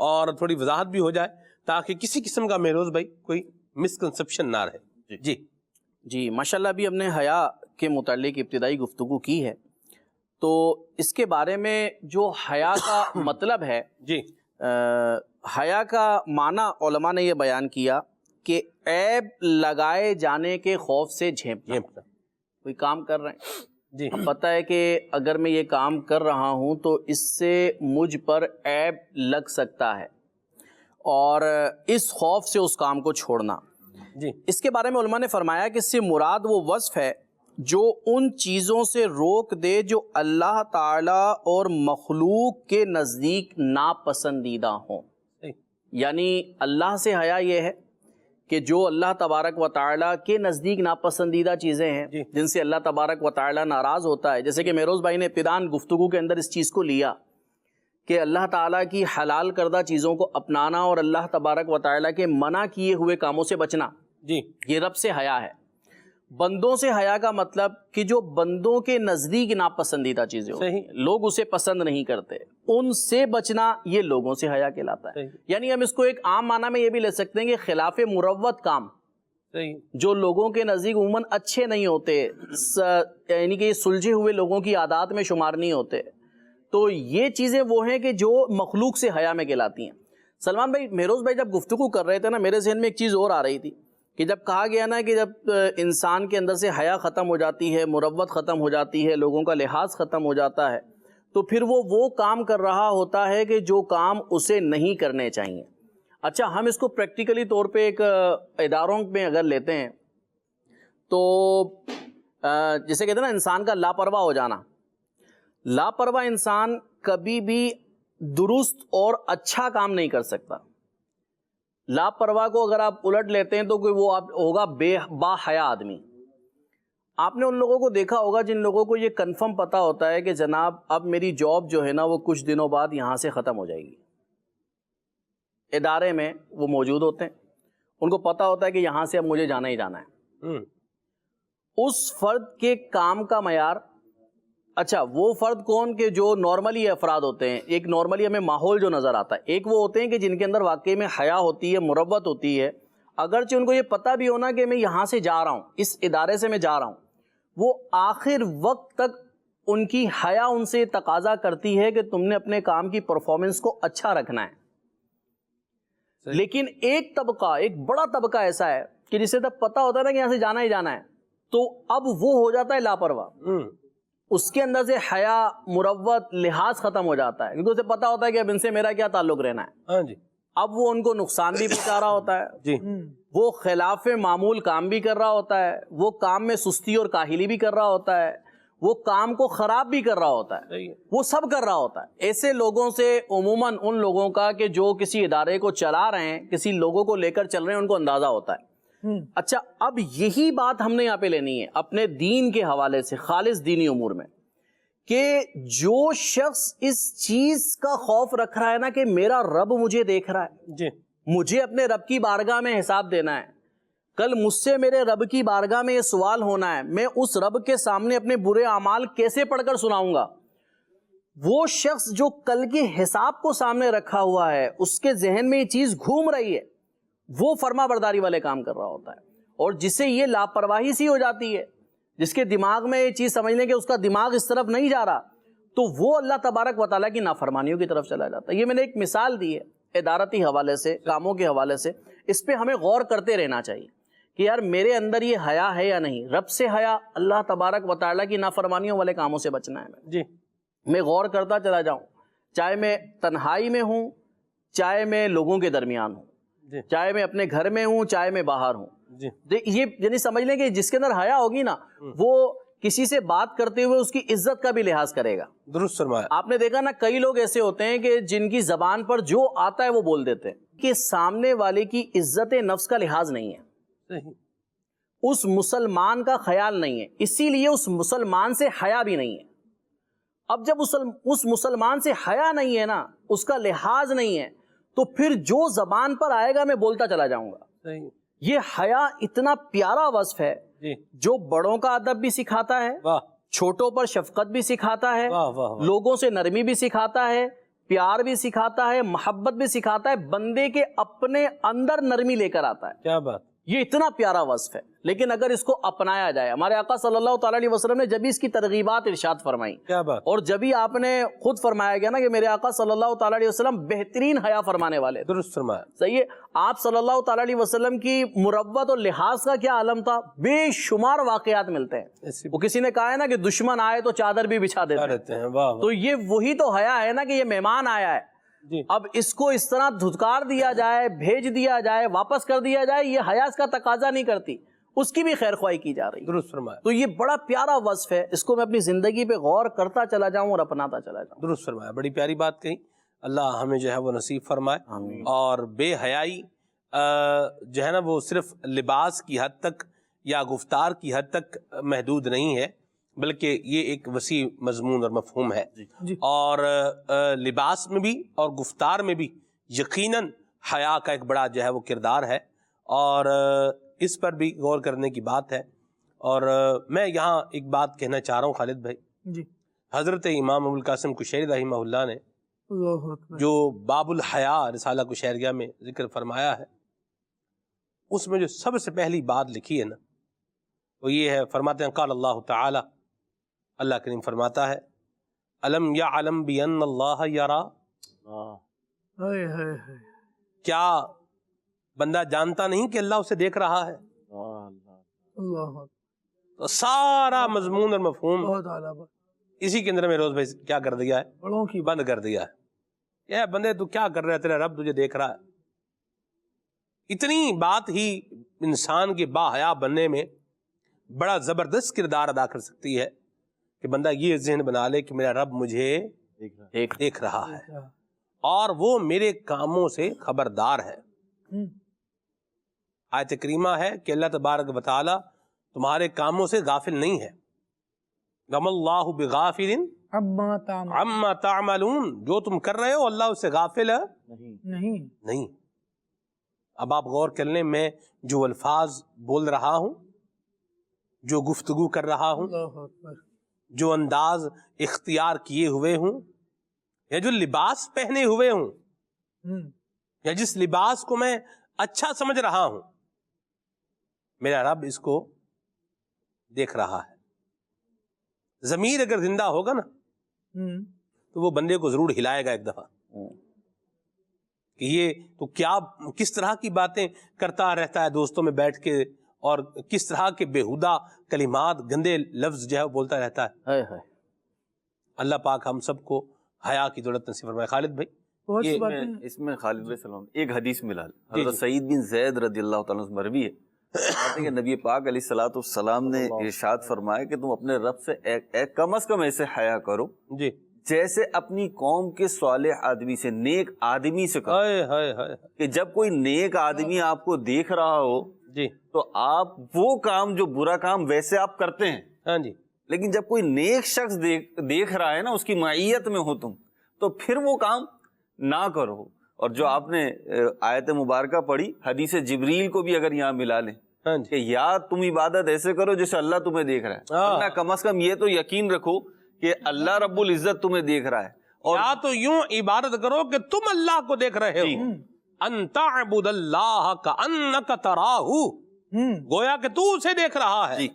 اور تھوڑی وضاحت بھی ہو جائے تاکہ کسی قسم کا مہروز بھائی کوئی مسکنسپشن نہ رہے.
جی ماشاءاللہ. ابھی ہم نے حیا کے متعلق ابتدائی گفتگو کی ہے، تو اس کے بارے میں جو حیا کا مطلب ہے،
جی
حیا کا معنی علماء نے یہ بیان کیا کہ عیب لگائے جانے کے خوف سے جھینپنا. کوئی کام کر رہے ہیں،
جی
پتہ ہے کہ اگر میں یہ کام کر رہا ہوں تو اس سے مجھ پر عیب لگ سکتا ہے، اور اس خوف سے اس کام کو چھوڑنا.
جی
اس کے بارے میں علماء نے فرمایا کہ اس سے مراد وہ وصف ہے جو ان چیزوں سے روک دے جو اللہ تعالیٰ اور مخلوق کے نزدیک ناپسندیدہ ہوں. یعنی اللہ سے حیا یہ ہے کہ جو اللہ تبارک و تعالیٰ کے نزدیک ناپسندیدہ چیزیں ہیں، جن سے اللہ تبارک و تعالیٰ ناراض ہوتا ہے، جیسے کہ مہروز بھائی نے ابتداً گفتگو کے اندر اس چیز کو لیا کہ اللہ تعالیٰ کی حلال کردہ چیزوں کو اپنانا اور اللہ تبارک و تعالیٰ کے منع کیے ہوئے کاموں سے بچنا،
جی
یہ رب سے حیا ہے. بندوں سے حیا کا مطلب کہ جو بندوں کے نزدیک ناپسندیدہ چیزیں ہوتی ہیں، لوگ اسے پسند نہیں کرتے، ان سے بچنا، یہ لوگوں سے حیا کہلاتا ہے. یعنی ہم اس کو ایک عام معنی میں یہ بھی لے سکتے ہیں کہ خلاف مروت کام جو لوگوں کے نزدیک عموماً اچھے نہیں ہوتے، یعنی کہ یہ سلجھے ہوئے لوگوں کی عادات میں شمار نہیں ہوتے، تو یہ چیزیں وہ ہیں کہ جو مخلوق سے حیا میں کہلاتی ہیں. سلمان بھائی، مہروز بھائی جب گفتگو کر رہے تھے نا، میرے ذہن میں ایک چیز اور آ رہی تھی کہ جب کہا گیا نا کہ جب انسان کے اندر سے حیا ختم ہو جاتی ہے، مروت ختم ہو جاتی ہے، لوگوں کا لحاظ ختم ہو جاتا ہے، تو پھر وہ کام کر رہا ہوتا ہے کہ جو کام اسے نہیں کرنے چاہیے۔ اچھا، ہم اس کو پریکٹیکلی طور پہ ایک اداروں میں اگر لیتے ہیں تو جسے کہتے ہیں نا انسان کا لاپرواہ ہو جانا، لاپرواہ انسان کبھی بھی درست اور اچھا کام نہیں کر سکتا۔ لاپرواہ کو اگر آپ الٹ لیتے ہیں تو وہ ہوگا با حیا آدمی۔ آپ نے ان لوگوں کو دیکھا ہوگا جن لوگوں کو یہ کنفرم پتا ہوتا ہے کہ جناب اب میری جاب جو ہے نا وہ کچھ دنوں بعد یہاں سے ختم ہو جائے گی، ادارے میں وہ موجود ہوتے ہیں، ان کو پتا ہوتا ہے کہ یہاں سے اب مجھے جانا ہی جانا ہے۔ اس فرد کے کام کا معیار، اچھا وہ فرد کون کہ جو نارملی افراد ہوتے ہیں، ایک نارملی ہمیں ماحول جو نظر آتا ہے، ایک وہ ہوتے ہیں کہ جن کے اندر واقعی میں حیا ہوتی ہے، مروت ہوتی ہے، اگرچہ ان کو یہ پتہ بھی ہونا کہ میں یہاں سے جا رہا ہوں، اس ادارے سے میں جا رہا ہوں، وہ آخر وقت تک ان کی حیا ان سے تقاضا کرتی ہے کہ تم نے اپنے کام کی پرفارمنس کو اچھا رکھنا ہے۔ لیکن ایک طبقہ، ایک بڑا طبقہ ایسا ہے کہ جسے تب پتہ ہوتا ہے نا کہ یہاں سے جانا ہی جانا ہے، تو اب وہ ہو جاتا ہے لاپرواہ، اس کے اندر سے حیا، مروت، لحاظ ختم ہو جاتا ہے، کیونکہ اسے پتا ہوتا ہے کہ اب ان سے میرا کیا تعلق رہنا ہے۔
ہاں جی،
اب وہ ان کو نقصان بھی پہنچا رہا ہوتا ہے
جی،
وہ خلاف معمول کام بھی کر رہا ہوتا ہے، وہ کام میں سستی اور کاہلی بھی کر رہا ہوتا ہے، وہ کام کو خراب بھی کر رہا ہوتا ہے، وہ سب کر رہا ہوتا ہے۔ ایسے لوگوں سے عموماً ان لوگوں کا کہ جو کسی ادارے کو چلا رہے ہیں، کسی لوگوں کو لے کر چل رہے ہیں، ان کو اندازہ ہوتا ہے۔ اچھا، اب یہی بات ہم نے یہاں پہ لینی ہے اپنے دین کے حوالے سے، خالص دینی امور میں، کہ جو شخص اس چیز کا خوف رکھ رہا ہے نا کہ میرا رب مجھے دیکھ رہا ہے،
جی،
مجھے اپنے رب کی بارگاہ میں حساب دینا ہے، کل مجھ سے میرے رب کی بارگاہ میں یہ سوال ہونا ہے، میں اس رب کے سامنے اپنے برے اعمال کیسے پڑھ کر سناؤں گا، وہ شخص جو کل کے حساب کو سامنے رکھا ہوا ہے، اس کے ذہن میں یہ چیز گھوم رہی ہے، وہ فرما برداری والے کام کر رہا ہوتا ہے۔ اور جسے یہ لاپرواہی سی ہو جاتی ہے، جس کے دماغ میں یہ چیز سمجھ لیں کہ اس کا دماغ اس طرف نہیں جا رہا، تو وہ اللہ تبارک و تعالیٰ کی نافرمانیوں کی طرف چلا جاتا ہے۔ یہ میں نے ایک مثال دی ہے ادارتی حوالے سے، کاموں کے حوالے سے، اس پہ ہمیں غور کرتے رہنا چاہیے کہ یار میرے اندر یہ حیا ہے یا نہیں، رب سے حیا، اللہ تبارک و تعالیٰ کی نافرمانیوں والے کاموں سے بچنا ہے۔
جی،
میں غور کرتا چلا جاؤں، چاہے میں تنہائی میں ہوں، چاہے میں لوگوں کے درمیان ہوں،
جی،
چاہے میں اپنے گھر میں ہوں، چاہے میں باہر ہوں،
جی،
یہ یعنی سمجھ لیں کہ جس کے اندر حیا ہوگی نا، وہ کسی سے بات کرتے ہوئے اس کی عزت کا بھی لحاظ کرے گا۔
درست فرمایا۔
آپ نے دیکھا نا کئی لوگ ایسے ہوتے ہیں کہ جن کی زبان پر جو آتا ہے وہ بول دیتے ہیں، کہ سامنے والے کی عزت نفس کا لحاظ نہیں ہے،
صحیح،
اس مسلمان کا خیال نہیں ہے، اسی لیے اس مسلمان سے حیا بھی نہیں ہے۔ اب جب اس مسلمان سے حیا نہیں ہے نا، اس کا لحاظ نہیں ہے، تو پھر جو زبان پر آئے گا میں بولتا چلا جاؤں گا۔
صحیح،
یہ حیا اتنا پیارا وصف ہے
جی،
جو بڑوں کا ادب بھی سکھاتا ہے،
واہ،
چھوٹوں پر شفقت بھی سکھاتا ہے،
واہ، واہ، واہ،
لوگوں سے نرمی بھی سکھاتا ہے، پیار بھی سکھاتا ہے، محبت بھی سکھاتا ہے، بندے کے اپنے اندر نرمی لے کر آتا ہے۔
کیا بات،
یہ اتنا پیارا وصف ہے، لیکن اگر اس کو اپنایا جائے، ہمارے آقا صلی اللہ تعالی علیہ وسلم نے جب اس کی ترغیبات ارشاد فرمائی،
کیا بات،
اور جب ہی آپ نے خود فرمایا گیا نا کہ میرے آقا صلی اللہ تعالی علیہ وسلم بہترین حیا فرمانے والے تھے،
درست فرمایا،
صحیح ہے، آپ صلی اللہ تعالی علیہ وسلم کی مروت اور لحاظ کا کیا عالم تھا، بے شمار واقعات ملتے ہیں۔
ایسی
وہ کسی نے کہا ہے نا کہ دشمن آئے تو چادر بھی بچھا دیتے ہیں،
رہتے ہیں، واہ، واہ،
تو یہ وہی تو حیا ہے نا کہ یہ مہمان آیا ہے،
جی،
اب اس کو اس طرح دھتکار دیا جائے، بھیج دیا جائے، واپس کر دیا جائے، یہ حیا اس کا تقاضا نہیں کرتی، اس کی بھی خیر خواہی کی جا رہی ہے۔
درست فرمایا،
تو یہ بڑا پیارا وصف ہے، اس کو میں اپنی زندگی پہ غور کرتا چلا جاؤں اور اپناتا چلا جاؤں۔
درست فرمایا، بڑی پیاری بات کہی، اللہ ہمیں جو ہے وہ نصیب فرمائے۔
آمین۔
اور بے حیائی جو ہے نا وہ صرف لباس کی حد تک یا گفتار کی حد تک محدود نہیں ہے، بلکہ یہ ایک وسیع مضمون اور مفہوم ہے، اور لباس میں بھی اور گفتار میں بھی یقیناً حیا کا ایک بڑا جو ہے وہ کردار ہے، اور اس پر بھی غور کرنے کی بات ہے۔ اور میں یہاں ایک بات کہنا چاہ رہا ہوں خالد بھائی،
جی،
حضرت امام ابو القاسم کشیری رحمہ اللہ نے
اللہ اکبر،
جو باب الحیا رسالہ کشیریہ میں ذکر فرمایا ہے، اس میں جو سب سے پہلی بات لکھی ہے نا وہ یہ ہے، فرماتے ہیں قال اللہ تعالی، اللہ کریم فرماتا ہے الم یعلم بان اللہ یرا،
ہائے ہائے ہائے،
کیا بندہ جانتا نہیں کہ اللہ اسے دیکھ رہا ہے؟
اللہ
تو سارا مضمون اور مفہوم
بہت اعلیٰ بات.
اسی کے اندر میں روز بھائی کیا کر دیا ہے؟
بڑوں کی
بند کر دیا ہے. اے بندے تو کیا کر رہا ہے، تیرا رب تجھے دیکھ رہا ہے. اتنی بات ہی انسان کے باحیا بننے میں بڑا زبردست کردار ادا کر سکتی ہے کہ بندہ یہ ذہن بنا لے کہ میرا رب مجھے دیکھ رہا ہے اور وہ میرے کاموں سے خبردار ہے. آیت کریمہ ہے کہ اللہ تبارک و تعالی تمہارے کاموں سے غافل نہیں ہے. غم اللہ بغافل
عما تعمل
عما تعملون، جو تم کر رہے ہو اللہ اس سے غافل ہے نہیں. اب آپ غور کر لیں، میں جو الفاظ بول رہا ہوں، جو گفتگو کر رہا ہوں،
اللہ اکبر.
جو انداز اختیار کیے ہوئے ہوں، یا جو لباس پہنے ہوئے ہوں، یا جس لباس کو میں اچھا سمجھ رہا ہوں، میرا رب اس کو دیکھ رہا ہے. ضمیر اگر زندہ ہوگا نا تو وہ بندے کو ضرور ہلائے گا ایک دفعہ کہ یہ تو کیا کس طرح کی باتیں کرتا رہتا ہے دوستوں میں بیٹھ کے، اور کس طرح کے بیہودہ کلمات، گندے لفظ جو ہے وہ بولتا رہتا ہے. اللہ پاک ہم سب کو حیا کی دولت نصیب فرمائے. خالد بھائی
بہت سی
یہ
باتیں.
اس میں خالد بھائی سلام ایک حدیث ملا حضرت سعید بن زید رضی اللہ تعالیٰ عنہ مروی ہے کہ نبی پاک علیہ الصلوۃ والسلام نے ارشاد فرمایا کہ تم اپنے رب سے کم از کم ایسے حیا کرو
جی
جیسے اپنی قوم کے صالح آدمی سے، نیک آدمی سے کرو. کہ جب کوئی نیک آدمی آپ کو دیکھ رہا ہو
جی
تو آپ وہ کام جو برا کام ویسے آپ کرتے ہیں،
ہاں جی،
لیکن جب کوئی نیک شخص دیکھ رہا ہے نا، اس کی معیت میں ہو تم، تو پھر وہ کام نہ کرو. اور جو آپ نے آیت مبارکہ پڑھی، حدیث جبریل کو بھی اگر یہاں ملا لیں
ہاں جی،
کہ یا تم عبادت ایسے کرو جیسے اللہ تمہیں دیکھ رہا ہے، ورنہ کم از کم یہ تو یقین رکھو کہ اللہ رب العزت تمہیں دیکھ رہا ہے. اور
یا تو یوں عبادت کرو کہ تم اللہ کو دیکھ رہے ہو، ان تعبد اللہ کأنک تراہ، گویا کہ تو اسے دیکھ رہا ہے.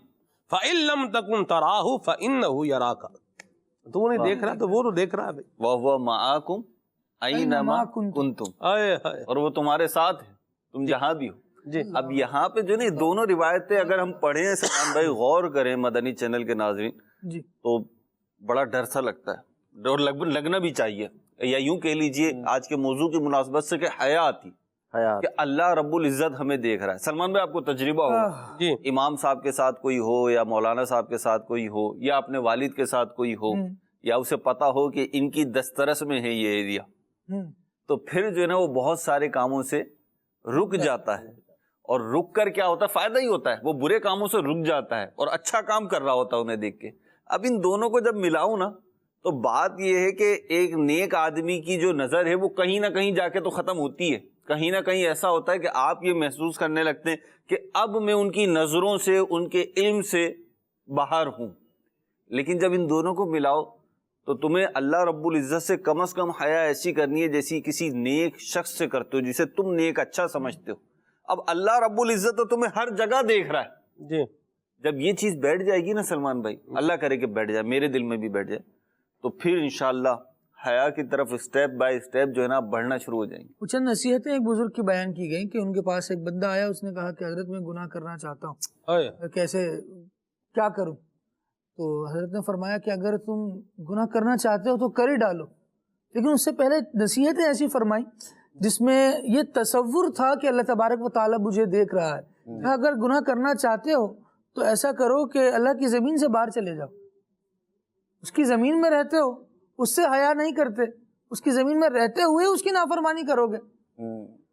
فَإِن لَمْ تَكُنْ تَرَاهُ فَإِنَّهُ يَرَاكَ، تو نہیں دیکھ رہا تو وہ تو دیکھ رہا ہے بھائی.
وَهُوَ مَعَكُمْ أَيْنَمَا كُنْتُمْ، اور وہ تمہارے ساتھ ہے تم جہاں بھی ہو.
جی
اب یہاں پہ جو نہیں دونوں روایتیں اگر ہم پڑھیں سلمان بھائی، غور کریں مدنی چینل کے ناظرین،
جی
تو بڑا ڈر سا لگتا ہے، اور لگنا بھی چاہیے، یا یوں کہہ لیجئے آج کے موضوع کی مناسبت سے کہ حیا آتی کہ اللہ رب العزت ہمیں دیکھ رہا ہے. سلمان بھائی آپ کو تجربہ ہو،
جی
امام صاحب کے ساتھ کوئی ہو، یا مولانا صاحب کے ساتھ کوئی ہو، یا اپنے والد کے ساتھ کوئی ہو، یا اسے پتا ہو کہ ان کی دسترس میں ہے یہ ایریا، تو پھر جو ہے نا وہ بہت سارے کاموں سے رک جاتا ہے. اور رک کر کیا ہوتا ہے، فائدہ ہی ہوتا ہے، وہ برے کاموں سے رک جاتا ہے اور اچھا کام کر رہا ہوتا ہے انہیں دیکھ کے. اب ان دونوں کو جب ملاؤں نا تو بات یہ ہے کہ ایک نیک آدمی کی جو نظر ہے وہ کہیں نہ کہیں جا کے تو ختم ہوتی ہے. کہیں نہ کہیں ایسا ہوتا ہے کہ آپ یہ محسوس کرنے لگتے ہیں کہ اب میں ان کی نظروں سے، ان کے علم سے باہر ہوں. لیکن جب ان دونوں کو ملاؤ تو تمہیں اللہ رب العزت سے کم از کم حیا ایسی کرنی ہے جیسی کسی نیک شخص سے کرتے ہو، جسے تم نیک اچھا سمجھتے ہو. اب اللہ رب العزت تو تمہیں ہر جگہ دیکھ رہا ہے.
جی
جب یہ چیز بیٹھ جائے گی نا سلمان بھائی، اللہ کرے کہ بیٹھ جائے، میرے دل میں بھی بیٹھ جائے، تو پھر انشاءاللہ حیا کی طرف اسٹیپ بائی اسٹیپ جو ہے نا بڑھنا شروع ہو جائیں گی.
کچھ نصیحتیں ایک بزرگ کی بیان کی گئیں کہ ان کے پاس ایک بندہ آیا، اس نے کہا کہ حضرت میں گناہ کرنا چاہتا ہوں، کیسے کیا کروں؟ تو حضرت نے فرمایا کہ اگر تم گناہ کرنا چاہتے ہو تو کر ہی ڈالو. لیکن اس سے پہلے نصیحتیں ایسی فرمائی جس میں یہ تصور تھا کہ اللہ تبارک و تعالیٰ مجھے دیکھ رہا ہے. اگر گناہ کرنا چاہتے ہو تو ایسا کرو کہ اللہ کی زمین سے باہر چلے جاؤ. اس کی زمین میں رہتے ہو، اس سے حیا نہیں کرتے، اس کی زمین میں رہتے ہوئے اس کی نافرمانی کرو گے.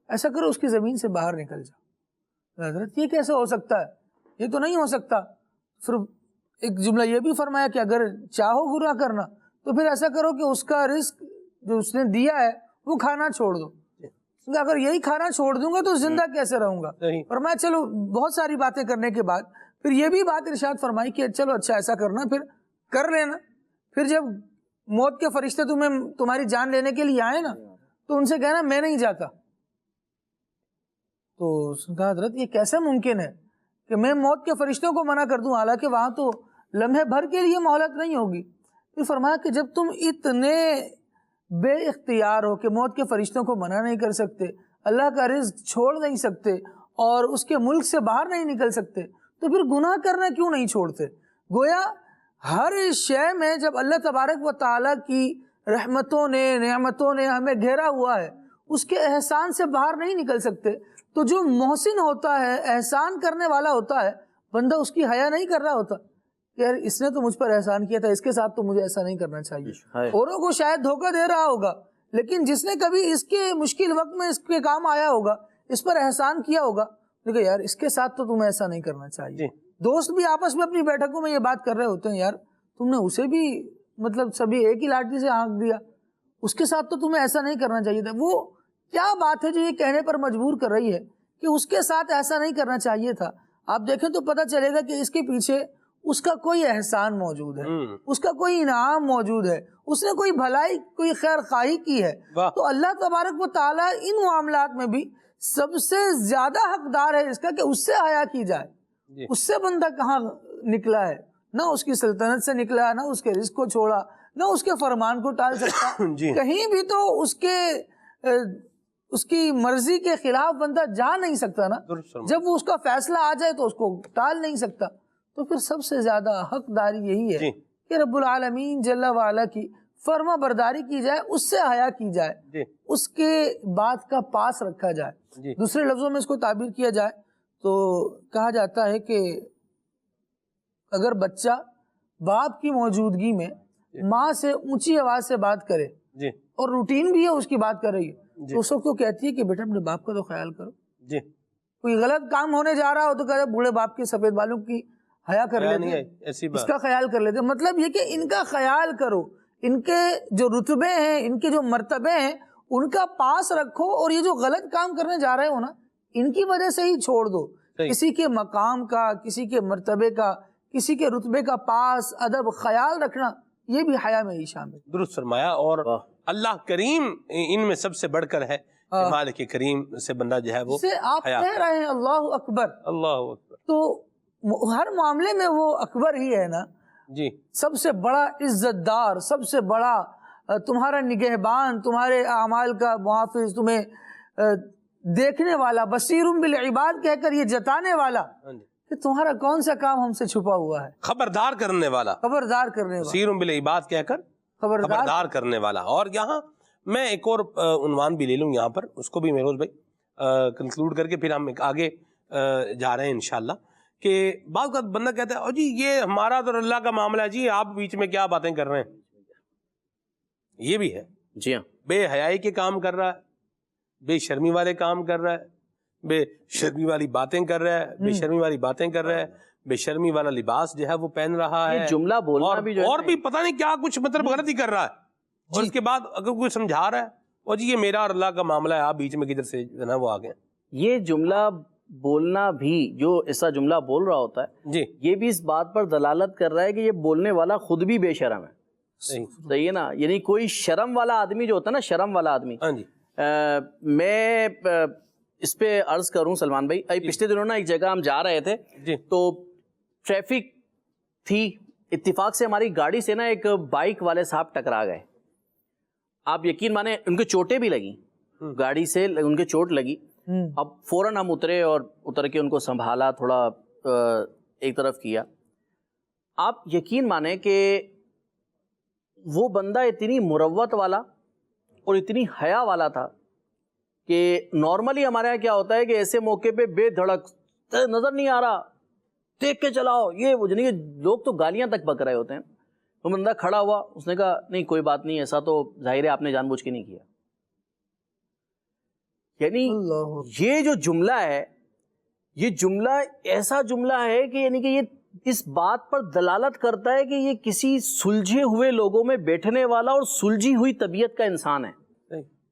ایسا کرو اس کی زمین سے باہر نکل جاؤ. حضرت یہ کیسے ہو سکتا ہے؟ یہ تو نہیں ہو سکتا. پھر ایک جملہ یہ بھی فرمایا کہ اگر چاہو گناہ کرنا تو پھر ایسا کرو کہ اس کا رزق جو اس نے دیا ہے وہ کھانا چھوڑ دو. اگر یہی کھانا چھوڑ دوں گا تو زندہ کیسے رہوں گا؟ فرمایا چلو بہت ساری باتیں کرنے کے بعد پھر یہ بھی بات ارشاد فرمائی کہ چلو اچھا ایسا کرنا، پھر کر لینا. پھر جب موت کے فرشتے تمہاری جان لینے کے لیے آئے نا تو ان سے کہنا میں نہیں جاتا. تو اس نے کہا حضرت یہ کیسے ممکن ہے کہ میں موت کے فرشتوں کو منع کر دوں، حالانکہ وہاں تو لمحے بھر کے لیے مہلت نہیں ہوگی. پھر فرمایا کہ جب تم اتنے بے اختیار ہو کہ موت کے فرشتوں کو منع نہیں کر سکتے، اللہ کا رزق چھوڑ نہیں سکتے اور اس کے ملک سے باہر نہیں نکل سکتے تو پھر گناہ کرنا کیوں نہیں چھوڑتے؟ گویا ہر شے میں جب اللہ تبارک و تعالیٰ کی رحمتوں نے نعمتوں نے ہمیں گھیرا ہوا ہے اس کے احسان سے باہر نہیں نکل سکتے. تو جو محسن ہوتا ہے احسان کرنے والا ہوتا ہے بندہ اس کی حیا نہیں کر رہا ہوتا کہ یار اس نے تو مجھ پر احسان کیا تھا اس کے ساتھ تو مجھے ایسا نہیں کرنا چاہیے. اوروں کو شاید دھوکہ دے رہا ہوگا لیکن جس نے کبھی اس کے مشکل وقت میں اس کے کام آیا ہوگا اس پر احسان کیا ہوگا دیکھو یار اس کے ساتھ تو تمہیں ایسا نہیں کرنا چاہیے. دوست بھی آپس میں اپنی بیٹھکوں میں یہ بات کر رہے ہوتے ہیں یار تم نے اسے بھی مطلب سبھی ایک ہی لاٹھی سے ہانک دیا اس کے ساتھ تو تمہیں ایسا نہیں کرنا چاہیے تھا. وہ کیا بات ہے جو یہ کہنے پر مجبور کر رہی ہے کہ اس کے ساتھ ایسا نہیں کرنا چاہیے تھا؟ آپ دیکھیں تو پتہ چلے گا کہ اس کے پیچھے اس کا کوئی احسان موجود ہے, اس کا کوئی انعام موجود ہے, اس نے کوئی بھلائی کوئی خیر خواہی کی ہے. تو اللہ تبارک و تعالیٰ ان معاملات میں بھی سب سے زیادہ حقدار ہے اس کا کہ اس سے حیا کی جائے. اس سے بندہ کہاں نکلا ہے؟ نہ اس کی سلطنت سے نکلا, نہ اس کے رزق کو چھوڑا, نہ اس کے فرمان کو ٹال سکتا. کہیں بھی تو اس کی مرضی کے خلاف بندہ جا نہیں سکتا نا. جب وہ اس کا فیصلہ آ جائے تو اس کو ٹال نہیں سکتا. تو پھر سب سے زیادہ حقداری یہی ہے کہ رب العالمین جل وعلا کی فرما برداری کی جائے, اس سے حیا کی جائے, اس کے بات کا پاس رکھا جائے. دوسرے لفظوں میں اس کو تعبیر کیا جائے تو کہا جاتا ہے کہ اگر بچہ باپ کی موجودگی میں ماں سے اونچی آواز سے بات کرے اور روٹین بھی ہے اس کی بات کر رہی ہے تو اس وقت تو کہتی ہے کہ بیٹا اپنے باپ کا تو خیال کرو. کوئی غلط کام ہونے جا رہا ہو تو کہتا ہے بوڑھے باپ کے سفید بالوں کی حیا کر لیتے ہیں, اس کا خیال کر لیتے. مطلب یہ کہ ان کا خیال کرو, ان کے جو رتبے ہیں ان کے جو مرتبے ہیں ان کا پاس رکھو اور یہ جو غلط کام کرنے جا رہے ہو نا ان کی وجہ سے ہی چھوڑ دو. کسی کے مقام کا, کسی کے مرتبے کا, کسی کے رتبے کا پاس ادب خیال رکھنا یہ بھی حیا میں ہی شامل.
درست فرمایا. اور اللہ کریم ان میں سب سے بڑھ کر ہے, مالک کریم سے بندہ جو ہے وہ
آپ کہہ رہے ہیں اللہ اکبر,
اللہ اکبر,
تو ہر معاملے میں وہ اکبر ہی ہے نا. سب سے بڑا عزت دار, سب سے بڑا تمہارا نگہبان, تمہارے اعمال کا محافظ, تمہیں دیکھنے والا, بصیر بالعباد کہہ کر یہ جتانے والا کہ تمہارا کون سا کام ہم سے چھپا ہوا ہے,
خبردار کرنے والا,
خبردار کرنے والا,
بصیر بالعباد کہہ کر خبردار کرنے والا. اور یہاں میں ایک اور عنوان بھی لے لوں یہاں پر, اس کو بھی مہروز بھائی کنکلوڈ کر کے پھر ہم آگے جا رہے ہیں انشاءاللہ. کہ بعض کا بندہ کہتا ہے جی یہ ہمارا تو اللہ کا معاملہ ہے, جی آپ بیچ میں کیا باتیں کر رہے ہیں. یہ بھی ہے,
جی ہاں,
بے حیائی کے کام کر رہا ہے, بے شرمی والے کام کر رہا ہے, بے شرمی والی باتیں کر رہا ہے, بے شرمی والی باتیں کر رہا ہے, بے شرمی والا لباس جو ہے وہ پہن رہا ہے,
جملہ بولنا بھی
اور بھی پتہ نہیں کیا کچھ مطلب غلطی کر رہا ہے. اور اس کے بعد اگر کوئی سمجھا رہا ہے اور جی یہ میرا اور اللہ کا معاملہ ہے, آپ بیچ میں کدھر سے جو ہے وہ آ گئے.
یہ جملہ بولنا بھی جو ایسا جملہ بول رہا ہوتا ہے یہ بھی اس بات پر دلالت کر رہا ہے کہ یہ بولنے والا خود بھی بے شرم ہے. صحیح ہے نا. یعنی کوئی شرم والا آدمی جو ہوتا ہے نا, شرم والا آدمی, میں اس پہ عرض کروں سلمان بھائی, پچھلے دنوں نا ایک جگہ ہم جا رہے تھے تو ٹریفک تھی, اتفاق سے ہماری گاڑی سے نا ایک بائک والے صاحب ٹکرا گئے. آپ یقین مانے ان کے چوٹیں بھی لگی, گاڑی سے ان کے چوٹ لگی. اب فوراً ہم اترے اور اتر کے ان کو سنبھالا, تھوڑا ایک طرف کیا. آپ یقین مانیں کہ وہ بندہ اتنی مروت والا اور اتنی حیا والا تھا کہ نارملی ہمارے یہاں کیا ہوتا ہے کہ ایسے موقع پہ بے دھڑک نظر نہیں آ رہا, دیکھ کے چلاؤ, یہ کہ لوگ تو گالیاں تک بک رہے ہوتے ہیں. وہ بندہ کھڑا ہوا, اس نے کہا نہیں کوئی بات نہیں, ایسا تو ظاہر ہے آپ نے جان بوجھ کے نہیں کیا. یعنی یہ جو جملہ ہے یہ جملہ ایسا جملہ ہے کہ یعنی کہ یہ اس بات پر دلالت کرتا ہے کہ یہ کسی سلجھے ہوئے لوگوں میں بیٹھنے والا اور سلجھی ہوئی طبیعت کا انسان ہے.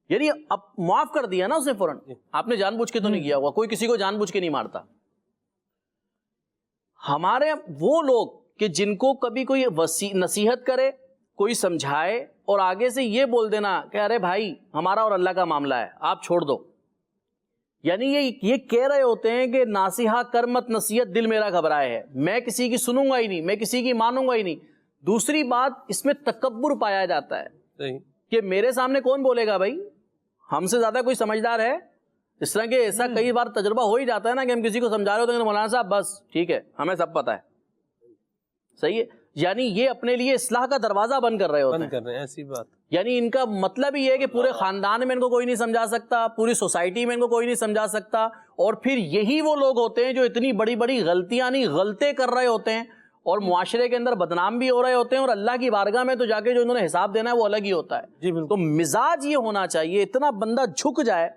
یعنی اب معاف کر دیا نا اس نے فوراً, آپ نے جان بوجھ کے تو نہیں کیا ہوا, کوئی کسی کو جان بوجھ کے نہیں مارتا. ہمارے وہ لوگ کہ جن کو کبھی کوئی نصیحت کرے, کوئی سمجھائے اور آگے سے یہ بول دینا کہ ارے بھائی ہمارا اور اللہ کا معاملہ ہے, آپ چھوڑ دو. یعنی یہ کہہ رہے ہوتے ہیں کہ ناصحہ کر مت نصیحت دل میرا گھبرائے ہے, میں کسی کی سنوں گا ہی نہیں, میں کسی کی مانوں گا ہی نہیں. دوسری بات اس میں تکبر پایا جاتا ہے کہ میرے سامنے کون بولے گا بھائی, ہم سے زیادہ کوئی سمجھدار ہے, اس طرح کے ایسا کئی بار تجربہ ہو ہی جاتا ہے نا کہ ہم کسی کو سمجھا رہے ہوتے ہیں کہ مولانا صاحب بس ٹھیک ہے ہمیں سب پتہ ہے. صحیح ہے. یعنی یہ اپنے لیے اصلاح کا دروازہ بند کر رہے ہوتے ہیں.
ایسی بات.
یعنی ان کا مطلب ہی ہے کہ پورے خاندان میں ان کو کوئی نہیں سمجھا سکتا, پوری سوسائٹی میں ان کو کوئی نہیں سمجھا سکتا, اور پھر یہی وہ لوگ ہوتے ہیں جو اتنی بڑی بڑی غلطیاں نہیں غلطے کر رہے ہوتے ہیں اور معاشرے کے اندر بدنام بھی ہو رہے ہوتے ہیں, اور اللہ کی بارگاہ میں تو جا کے جو انہوں نے حساب دینا ہے وہ الگ ہی ہوتا ہے.
جی بالکل.
تو مزاج یہ ہونا چاہیے, اتنا بندہ جھک جائے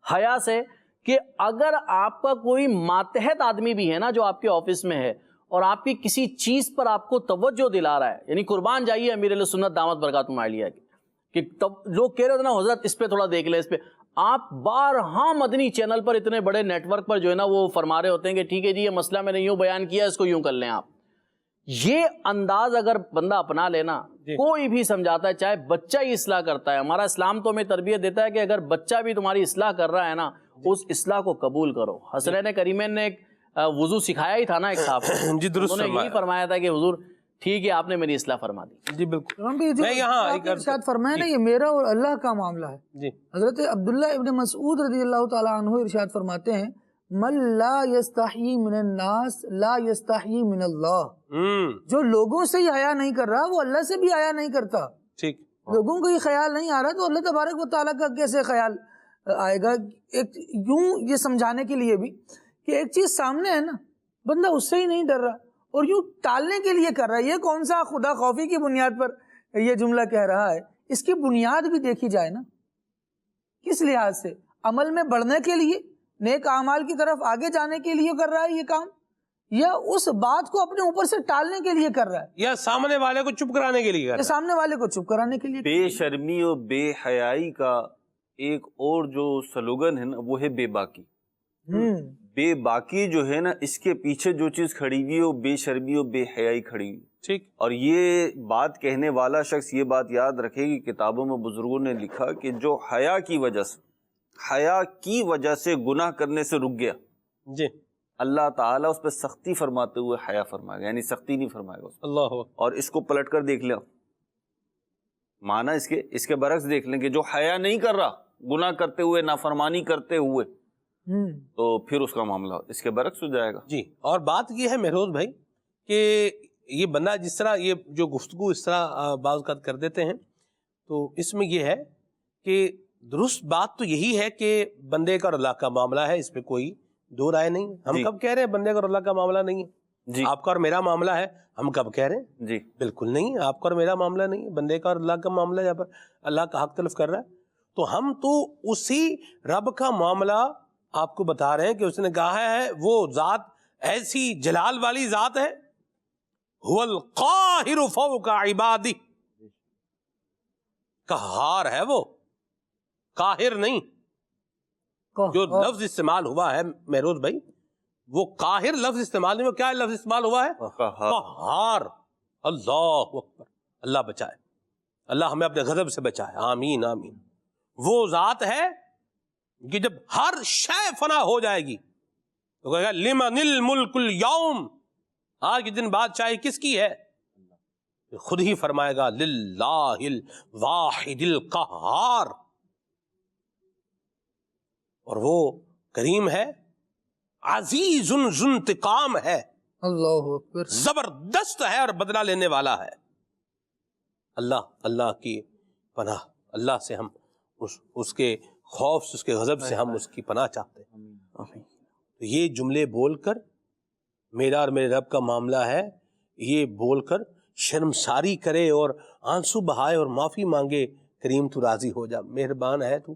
حیا سے کہ اگر آپ کا کوئی ماتحت آدمی بھی ہے نا جو آپ کے آفس میں ہے اور آپ کی کسی چیز پر آپ کو توجہ دلا رہا ہے, یعنی قربان جائیے امیر علیہ سنت دامت برکاتہم عالیہ کہ لوگ کہہ رہے ہوتے نا حضرت اس پہ تھوڑا دیکھ لیں, اس پہ آپ بارہا مدنی چینل پر اتنے بڑے نیٹ ورک پر جو ہے نا وہ فرما رہے ہوتے ہیں کہ ٹھیک ہے جی یہ مسئلہ میں نے یوں بیان کیا, اس کو یوں کر لیں آپ. یہ انداز اگر بندہ اپنا لینا, کوئی بھی سمجھاتا ہے, چاہے بچہ ہی اصلاح کرتا ہے, ہمارا اسلام تو ہمیں تربیت دیتا ہے کہ اگر بچہ بھی تمہاری اصلاح کر رہا ہے نا اس اصلاح کو قبول کرو. حسنین کریمین نے ایک وضو سکھایا ہی تھا نا ایک صاحب,
جی درست,
انہوں نے یہی فرمایا تھا کہ حضور ٹھیک ہے آپ نے میری اصلاح فرما دی.
جی بالکل.
میں یہاں ارشاد فرمایا نا یہ میرا اور اللہ کا معاملہ ہے.
جی
حضرت عبداللہ ابن مسعود رضی اللہ تعالیٰ عنہ ارشاد فرماتے ہیں من لا یستحیی من الناس لا یستحیی من اللہ. جو لوگوں سے ہی حیا نہیں کر رہا وہ اللہ سے بھی حیا نہیں کرتا.
ٹھیک.
لوگوں کو یہ خیال نہیں آ رہا تو اللہ تبارک و تعالیٰ کا کیسے خیال آئے گا. ایک یوں یہ سمجھانے کے لیے بھی کہ ایک چیز سامنے ہے نا, بندہ اس سے ہی نہیں ڈر رہا اور یوں ٹالنے کے لیے کر رہا ہے. یہ کون سا خدا خوفی کی بنیاد پر یہ جملہ کہہ رہا ہے, اس کی بنیاد بھی دیکھی جائے نا, کس لحاظ سے عمل میں بڑھنے کے لیے, نیک اعمال کی طرف آگے جانے کے لیے کر رہا ہے یہ کام, یا اس بات کو اپنے اوپر سے ٹالنے کے لیے کر رہا ہے,
یا سامنے والے کو چپ کرانے کے لیے,
یا سامنے والے کو چپ کرانے کے لیے.
بے شرمی اور بے حیائی کا ایک اور جو سلوگن ہے نا وہ ہے بے باکی. بے باکی جو ہے نا اس کے پیچھے جو چیز کھڑی ہوئی ہے وہ بے شرمی اور بے حیائی کھڑی ہوئی.
ٹھیک.
اور یہ بات کہنے والا شخص یہ بات یاد رکھے کہ کتابوں میں بزرگوں نے لکھا کہ جو حیا کی وجہ سے گناہ کرنے سے رک گیا,
جی
اللہ تعالیٰ اس پہ سختی فرماتے ہوئے حیا فرمائے گا, یعنی سختی نہیں فرمائے گا.
اللہ. اور
اس کو پلٹ کر دیکھ لیں, معنی اس کے برعکس دیکھ لیں کہ جو حیا نہیں کر رہا گناہ کرتے ہوئے نافرمانی کرتے ہوئے تو پھر اس کا معاملہ اس کے برعکس ہو جائے گا.
جی. اور بات یہ ہے مہروز بھائی کہ یہ بندہ جس طرح یہ جو گفتگو اس طرح بعض اوقات کر دیتے ہیں تو اس میں یہ ہے کہ درست بات تو یہی ہے کہ بندے کا اور اللہ کا معاملہ ہے, اس پہ کوئی دو رائے نہیں. ہم کب کہہ رہے ہیں بندے کا اور اللہ کا معاملہ نہیں ہے؟
جی
آپ کا اور میرا معاملہ ہے, ہم کب کہہ رہے ہیں؟
جی
بالکل نہیں, آپ کا اور میرا معاملہ نہیں ہے, بندے کا اور اللہ کا معاملہ. جہاں پر اللہ کا حق تلف کر رہا ہے تو ہم تو اسی رب کا معاملہ آپ کو بتا رہے ہیں کہ اس نے کہا ہے وہ ذات ایسی جلال والی ذات ہے, هو القاہر فوق عبادی, قہار ہے وہ, قاہر نہیں. جو لفظ استعمال ہوا ہے مہروز بھائی وہ قاہر لفظ استعمال نہیں, وہ کیا لفظ استعمال ہوا ہے؟ قہار. اللہ اکبر, اللہ بچائے, اللہ ہمیں اپنے غضب سے بچائے, آمین آمین. وہ ذات ہے کہ جب ہر شے فنا ہو جائے گی تو کہے گا لمن الملک اليوم, آج کے دن بادشاہی کس کی ہے؟ خود ہی فرمائے گا للہ الواحد القہار. اور وہ کریم ہے, عزیز ذو انتقام ہے,
اللہ اکبر,
زبردست ہے اور بدلہ لینے والا ہے. اللہ کی پناہ, اللہ سے ہم اس کے خوف سے, اس کے غضب سے ہم اس کی پناہ چاہتے ہیں. تو یہ جملے بول کر میرا اور میرے رب کا معاملہ ہے, یہ بول کر شرمساری کرے اور آنسو بہائے اور معافی مانگے, کریم تو راضی ہو جا, مہربان ہے تو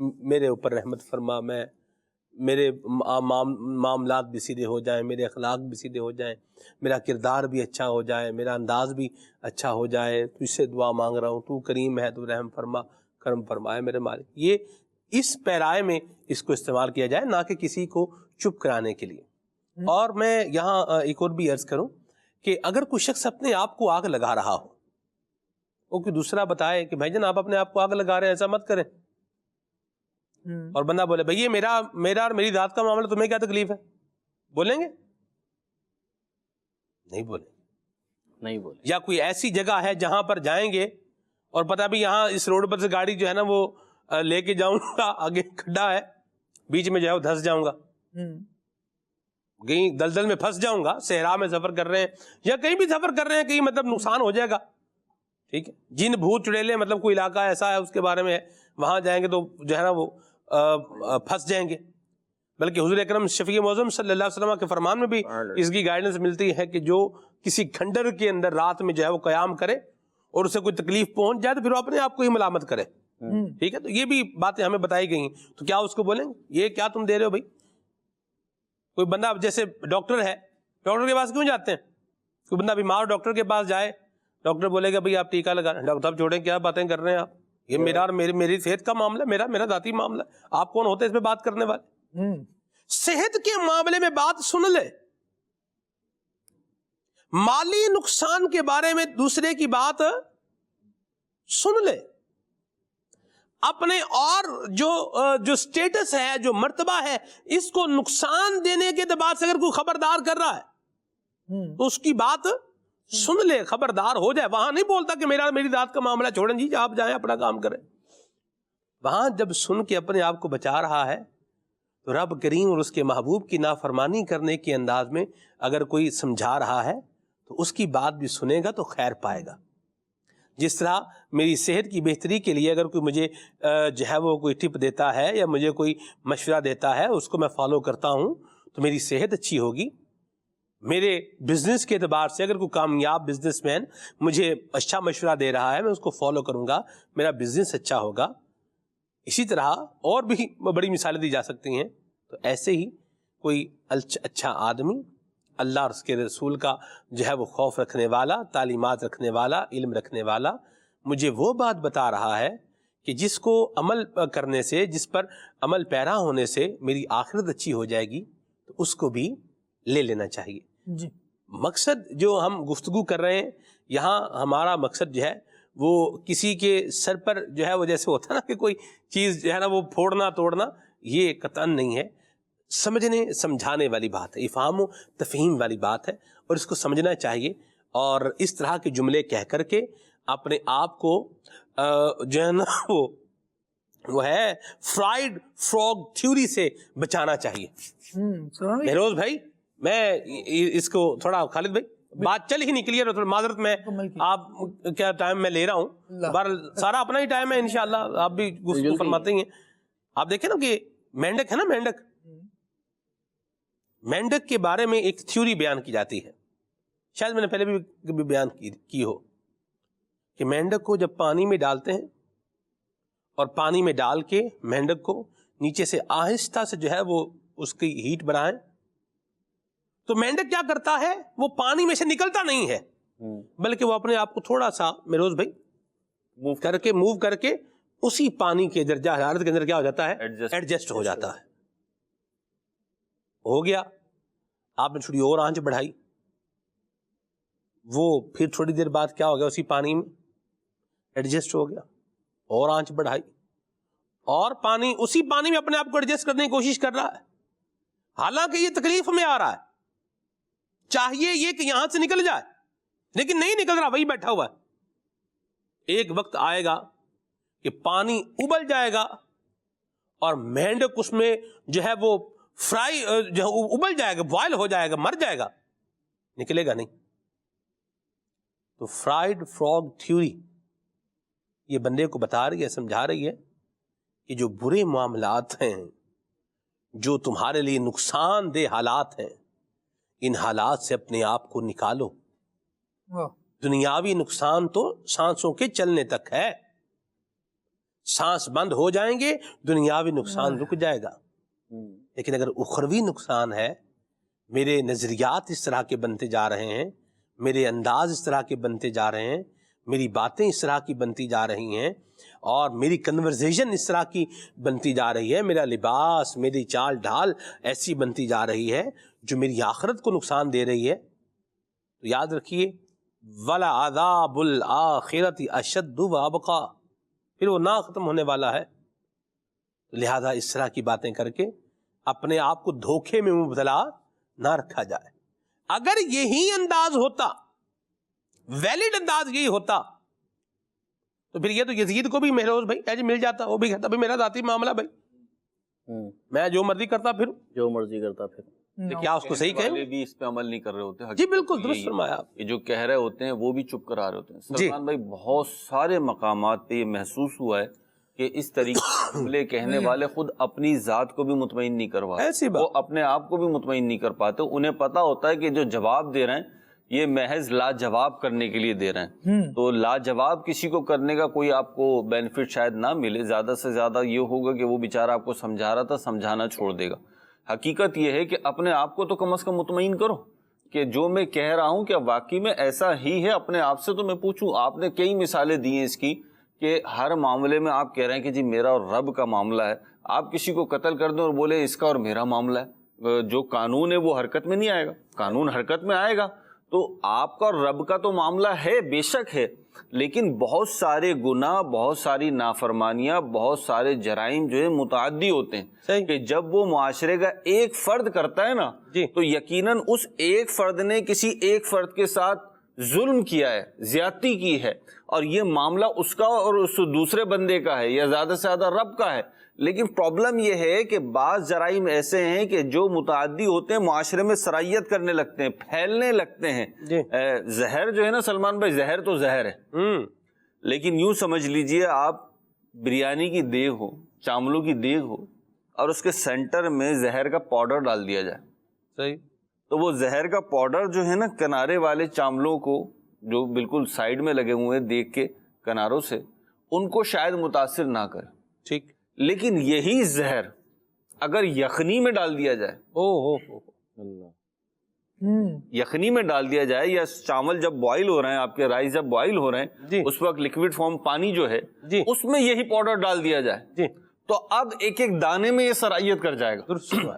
میرے اوپر رحمت فرما, میں میرے معاملات بھی سیدھے ہو جائیں, میرے اخلاق بھی سیدھے ہو جائیں, میرا کردار بھی اچھا ہو جائے, میرا انداز بھی اچھا ہو جائے. تو اس سے دعا مانگ رہا ہوں, تو کریم ہے, تو رحم فرما, کرم فرمائے میرے مالک. یہ اس پیرائے میں اس کو استعمال کیا جائے, نہ کہ کسی کو چپ کرانے کے لیے. اور میں یہاں ایک اور بھی عرض کروں کہ اگر کوئی شخص اپنے آپ کو آگ لگا رہا ہو, وہ کوئی دوسرا بتائے کہ بھائی جان آپ اپنے آپ کو آگ لگا رہے ہیں, ایسا مت کریں, اور بندہ بولے بھئی یہ میرا اور میری ذات کا معاملہ, تمہیں کیا تکلیف ہے, بولیں گے؟ نہیں بولیں. یا کوئی ایسی جگہ ہے جہاں پر جائیں گے اور پتہ بھی یہاں اس روڈ پر سے گاڑی جو ہے نا وہ لے کے جاؤں گا, آگے کھڈا ہے, بیچ میں جو ہے وہ دھس جاؤں گا، کہیں دلدل میں پھنس جاؤں گا، صحرا میں سفر کر رہے ہیں یا کہیں بھی سفر کر رہے ہیں، کہیں مطلب نقصان ہو جائے گا، ٹھیک ہے، جن بھوت چڑیلے مطلب کوئی علاقہ ایسا ہے اس کے بارے میں ہے، وہاں جائیں گے تو جو ہے نا وہ پھنس جائیں گے. بلکہ حضور اکرم شفیع معظم صلی اللہ علیہ وسلم کے فرمان میں بھی اس کی گائیڈنس ملتی ہے کہ جو کسی کھنڈر کے اندر رات میں جو ہے وہ قیام کرے اور اسے کوئی تکلیف پہنچ جائے تو پھر وہ اپنے آپ کو ہی ملامت کرے، ٹھیک ہے. تو یہ بھی باتیں ہمیں بتائی گئی ہیں. تو کیا اس کو بولیں گے یہ کیا تم دے رہے ہو بھائی؟ کوئی بندہ جیسے ڈاکٹر ہے، ڈاکٹر کے پاس کیوں جاتے ہیں؟ کوئی بندہ بیمار ڈاکٹر کے پاس جائے، ڈاکٹر بولے گا بھائی آپ ٹیکہ لگا، ڈاکٹر صاحب چھوڑیں کیا باتیں کر رہے ہیں آپ، یہ میرا اور میری صحت کا معاملہ، میرا ذاتی معاملہ، آپ کون ہوتے ہیں اس پہ بات کرنے والے؟ صحت کے معاملے میں بات سن لے، مالی نقصان کے بارے میں دوسرے کی بات سن لے، اپنے اور جو سٹیٹس ہے، جو مرتبہ ہے، اس کو نقصان دینے کے اعتبار سے اگر کوئی خبردار کر رہا ہے تو اس کی بات سن لے، خبردار ہو جائے. وہاں نہیں بولتا کہ میری ذات کا معاملہ چھوڑیں جی آپ جائیں اپنا کام کریں. وہاں جب سن کے اپنے آپ کو بچا رہا ہے تو رب کریم اور اس کے محبوب کی نافرمانی کرنے کے انداز میں اگر کوئی سمجھا رہا ہے تو اس کی بات بھی سنے گا تو خیر پائے گا. جس طرح میری صحت کی بہتری کے لیے اگر کوئی مجھے جو ہے وہ کوئی ٹپ دیتا ہے یا مجھے کوئی مشورہ دیتا ہے، اس کو میں فالو کرتا ہوں تو میری صحت اچھی ہوگی. میرے بزنس کے اعتبار سے اگر کوئی کامیاب بزنس مین مجھے اچھا مشورہ دے رہا ہے، میں اس کو فالو کروں گا، میرا بزنس اچھا ہوگا. اسی طرح اور بھی بڑی مثالیں دی جا سکتی ہیں. تو ایسے ہی کوئی اچھا آدمی، اللہ اور اس کے رسول کا جو ہے وہ خوف رکھنے والا، تعلیمات رکھنے والا، علم رکھنے والا، مجھے وہ بات بتا رہا ہے کہ جس کو عمل کرنے سے، جس پر عمل پیرا ہونے سے میری آخرت اچھی ہو جائے گی، تو اس کو بھی لے لینا چاہیے.
جی
مقصد جو ہم گفتگو کر رہے ہیں یہاں، ہمارا مقصد جو ہے وہ کسی کے سر پر جو ہے وہ جیسے ہوتا ہے نا کہ کوئی چیز جو ہے نا وہ پھوڑنا توڑنا، یہ قطعاً نہیں ہے. سمجھنے سمجھانے والی بات ہے، افہام و تفہیم والی بات ہے، اور اس کو سمجھنا چاہیے. اور اس طرح کے جملے کہہ کر کے اپنے آپ کو جو ہے نا وہ ہے فرائڈ فراگ تھیوری سے بچانا چاہیے. بہروز بھائی، میں اس کو تھوڑا، خالد بھائی بات چل ہی نہیں کلیئر ہے، تھوڑا معذرت میں آپ کیا ٹائم میں لے رہا ہوں، بہرحال سارا اپنا ہی ٹائم ہے انشاءاللہ، آپ بھی گفتگو فرماتے ہی ہیں. آپ دیکھیں نا کہ مینڈک ہے نا، مینڈک کے بارے میں ایک تھیوری بیان کی جاتی ہے، شاید میں نے پہلے بھی کبھی بیان کی ہو، کہ مینڈک کو جب پانی میں ڈالتے ہیں اور پانی میں ڈال کے مینڈک کو نیچے سے آہستہ سے جو ہے وہ اس کی ہیٹ بڑھائیں تو مینڈک کیا کرتا ہے، وہ پانی میں سے نکلتا نہیں ہے، بلکہ وہ اپنے آپ کو تھوڑا سا میروز بھائی موو کر کے اسی پانی کے درجہ حرارت کے اندر کیا ہو جاتا ہے، ایڈجسٹ ہو جاتا ہے. ہو گیا، آپ نے تھوڑی اور آنچ بڑھائی، وہ پھر تھوڑی دیر بعد کیا ہو گیا، اسی پانی میں ایڈجسٹ ہو گیا. اور آنچ بڑھائی، اور پانی اسی پانی میں اپنے آپ کو ایڈجسٹ کرنے کی کوشش کر رہا ہے، حالانکہ یہ تکلیف میں آ رہا ہے، چاہیے یہ کہ یہاں سے نکل جائے، لیکن نہیں نکل رہا، وہی بیٹھا ہوا ہے. ایک وقت آئے گا کہ پانی ابل جائے گا اور مینڈک اس میں جو ہے وہ فرائی جو ابل جائے گا، بوائل ہو جائے گا، مر جائے گا، نکلے گا نہیں. تو فرائڈ فراگ تھیوری یہ بندے کو بتا رہی ہے، سمجھا رہی ہے کہ جو برے معاملات ہیں، جو تمہارے لیے نقصان دہ حالات ہیں، ان حالات سے اپنے آپ کو نکالو. دنیاوی نقصان تو سانسوں کے چلنے تک ہے، سانس بند ہو جائیں گے دنیاوی نقصان رک جائے گا. لیکن اگر اخروی نقصان ہے، میرے نظریات اس طرح کے بنتے جا رہے ہیں، میرے انداز اس طرح کے بنتے جا رہے ہیں، میری باتیں اس طرح کی بنتی جا رہی ہیں، اور میری کنورزیشن اس طرح کی بنتی جا رہی ہے، میرا لباس، میری چال ڈھال ایسی بنتی جا رہی ہے جو میری آخرت کو نقصان دے رہی ہے، تو یاد رکھیے وَلَعَذَابُ الْآخِرَةِ أَشَدُّ وَأَبْقَىٰ، پھر وہ نہ ختم ہونے والا ہے. لہذا اس طرح کی باتیں کر کے اپنے آپ کو دھوکے میں مبتلا نہ رکھا جائے. اگر یہی انداز ہوتا، ویلڈ انداز یہی ہوتا، تو پھر یہ تو یزید کو بھی مہروز بھائی ایج مل جاتا، وہ بھی کہتا بھائی میرا ذاتی معاملہ بھائی، میں جو مرضی کرتا پھر
جو مرضی کرتا پھر.
کیا اس کو صحیح کہیں؟
والے بھی اس پہ عمل نہیں کر رہے ہوتے.
جی بالکل درست فرمایا آپ.
یہ جو کہہ رہے ہوتے ہیں وہ بھی چپ کرا رہے ہوتے ہیں. سلمان بھائی بہت سارے مقامات پہ یہ محسوس ہوا ہے کہ اس طریقے سے جملے کہنے والے خود اپنی ذات کو بھی مطمئن نہیں کروا، وہ اپنے آپ کو بھی مطمئن نہیں کر پاتے. انہیں پتا ہوتا ہے کہ جو جواب دے رہے ہیں یہ محض لاجواب کرنے کے لیے دے رہے ہیں. تو لاجواب کسی کو کرنے کا کوئی آپ کو بینیفٹ شاید نہ ملے، زیادہ سے زیادہ یہ ہوگا کہ وہ بیچارہ آپ کو سمجھا رہا تھا سمجھانا چھوڑ دے گا. حقیقت یہ ہے کہ اپنے آپ کو تو کم از کم مطمئن کرو کہ جو میں کہہ رہا ہوں کیا واقعی میں ایسا ہی ہے. اپنے آپ سے تو میں پوچھوں. آپ نے کئی مثالیں دی ہیں اس کی کہ ہر معاملے میں آپ کہہ رہے ہیں کہ جی میرا اور رب کا معاملہ ہے. آپ کسی کو قتل کر دیں اور بولے اس کا اور میرا معاملہ ہے. جو قانون ہے وہ حرکت میں نہیں آئے گا، قانون حرکت میں آئے گا. تو آپ کا اور رب کا تو معاملہ ہے، بے شک ہے، لیکن بہت سارے گناہ، بہت ساری نافرمانیاں، بہت سارے جرائم جو ہے متعدی ہوتے ہیں کہ جب وہ معاشرے کا ایک فرد کرتا ہے نا تو یقیناً اس ایک فرد نے کسی ایک فرد کے ساتھ ظلم کیا ہے، زیادتی کی ہے، اور یہ معاملہ اس کا اور اس دوسرے بندے کا ہے یا زیادہ سے زیادہ رب کا ہے. لیکن پرابلم یہ ہے کہ بعض جرائم ایسے ہیں کہ جو متعدی ہوتے ہیں معاشرے میں سرائیت کرنے لگتے ہیں، پھیلنے لگتے ہیں. زہر جو ہے نا سلمان بھائی، زہر تو زہر ہے، لیکن یوں سمجھ لیجئے آپ بریانی کی دیگ ہو، چاولوں کی دیگ ہو، اور اس کے سینٹر میں زہر کا پاؤڈر ڈال دیا جائے،
صحیح،
تو وہ زہر کا پاؤڈر جو ہے نا کنارے والے چاولوں کو جو بالکل سائیڈ میں لگے ہوئے ہیں دیگ کے کناروں سے، ان کو شاید متاثر نہ کرے.
ٹھیک،
لیکن یہی زہر اگر یخنی میں ڈال دیا جائے، یخنی میں ڈال دیا جائے، یا چاول جب بوائل ہو رہے ہیں، آپ کے رائس جب بوائل ہو رہے ہیں اس وقت لیکوڈ فارم پانی جو ہے اس میں یہی پاؤڈر ڈال دیا جائے تو اب ایک ایک دانے میں یہ سرائیت کر جائے گا.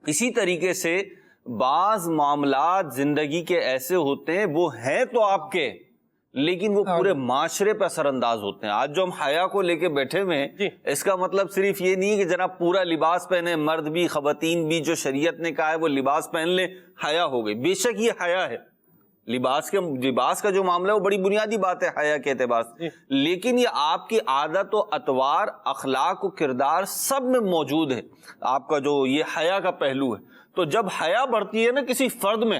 اسی طریقے سے بعض معاملات زندگی کے ایسے ہوتے ہیں وہ ہیں تو آپ کے، لیکن وہ پورے معاشرے پہ اثر انداز ہوتے ہیں. آج جو ہم حیا کو لے کے بیٹھے ہوئے ہیں اس کا مطلب صرف یہ نہیں ہے کہ جناب پورا لباس پہنے، مرد بھی خواتین بھی، جو شریعت نے کہا ہے وہ لباس پہن لیں، حیا ہو گئی. بے شک یہ حیا ہے، لباس کا جو معاملہ ہے وہ بڑی بنیادی بات ہے حیا کے اعتبار سے، لیکن یہ آپ کی عادت و اطوار، اخلاق و کردار سب میں موجود ہے آپ کا جو یہ حیا کا پہلو ہے. تو جب حیا بڑھتی ہے نا کسی فرد میں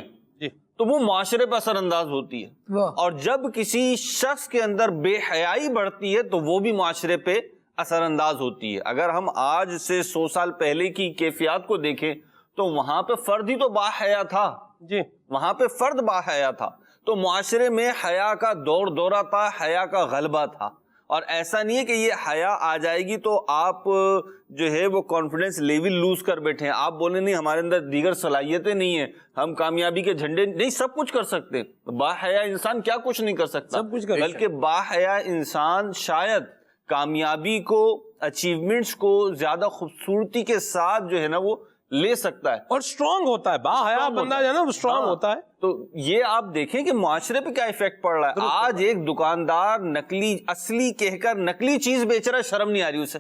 تو وہ معاشرے پہ اثر انداز ہوتی ہے، اور جب کسی شخص کے اندر بے حیائی بڑھتی ہے تو وہ بھی معاشرے پہ اثر انداز ہوتی ہے. اگر ہم آج سے 100 سال پہلے کی کیفیات کو دیکھیں تو وہاں پہ فرد ہی تو با حیا تھا، وہاں پہ فرد با حیا تھا، تو معاشرے میں حیا کا دور دورہ تھا، حیا کا غلبہ تھا. اور ایسا نہیں ہے کہ یہ حیا آ جائے گی تو آپ جو ہے وہ کانفیڈنس لیول لوز کر بیٹھے ہیں، آپ بولیں نہیں ہمارے اندر دیگر صلاحیتیں نہیں ہیں، ہم کامیابی کے جھنڈے نہیں، سب کچھ کر سکتے. با حیا انسان کیا کچھ نہیں کر سکتا،
سب کچھ کر،
بلکہ با حیا انسان شاید کامیابی کو، اچیومنٹس کو زیادہ خوبصورتی کے ساتھ جو ہے نا وہ لے سکتا ہے
اور سٹرونگ ہوتا ہے. با حیا بندہ جو ہے نا وہ سٹرونگ ہوتا ہے.
تو یہ آپ دیکھیں کہ معاشرے پہ کیا ایفیکٹ پڑ رہا ہے. آج ایک دکاندار نکلی اصلی کہہ کر نکلی چیز بیچ رہا ہے، شرم نہیں آ رہی اسے.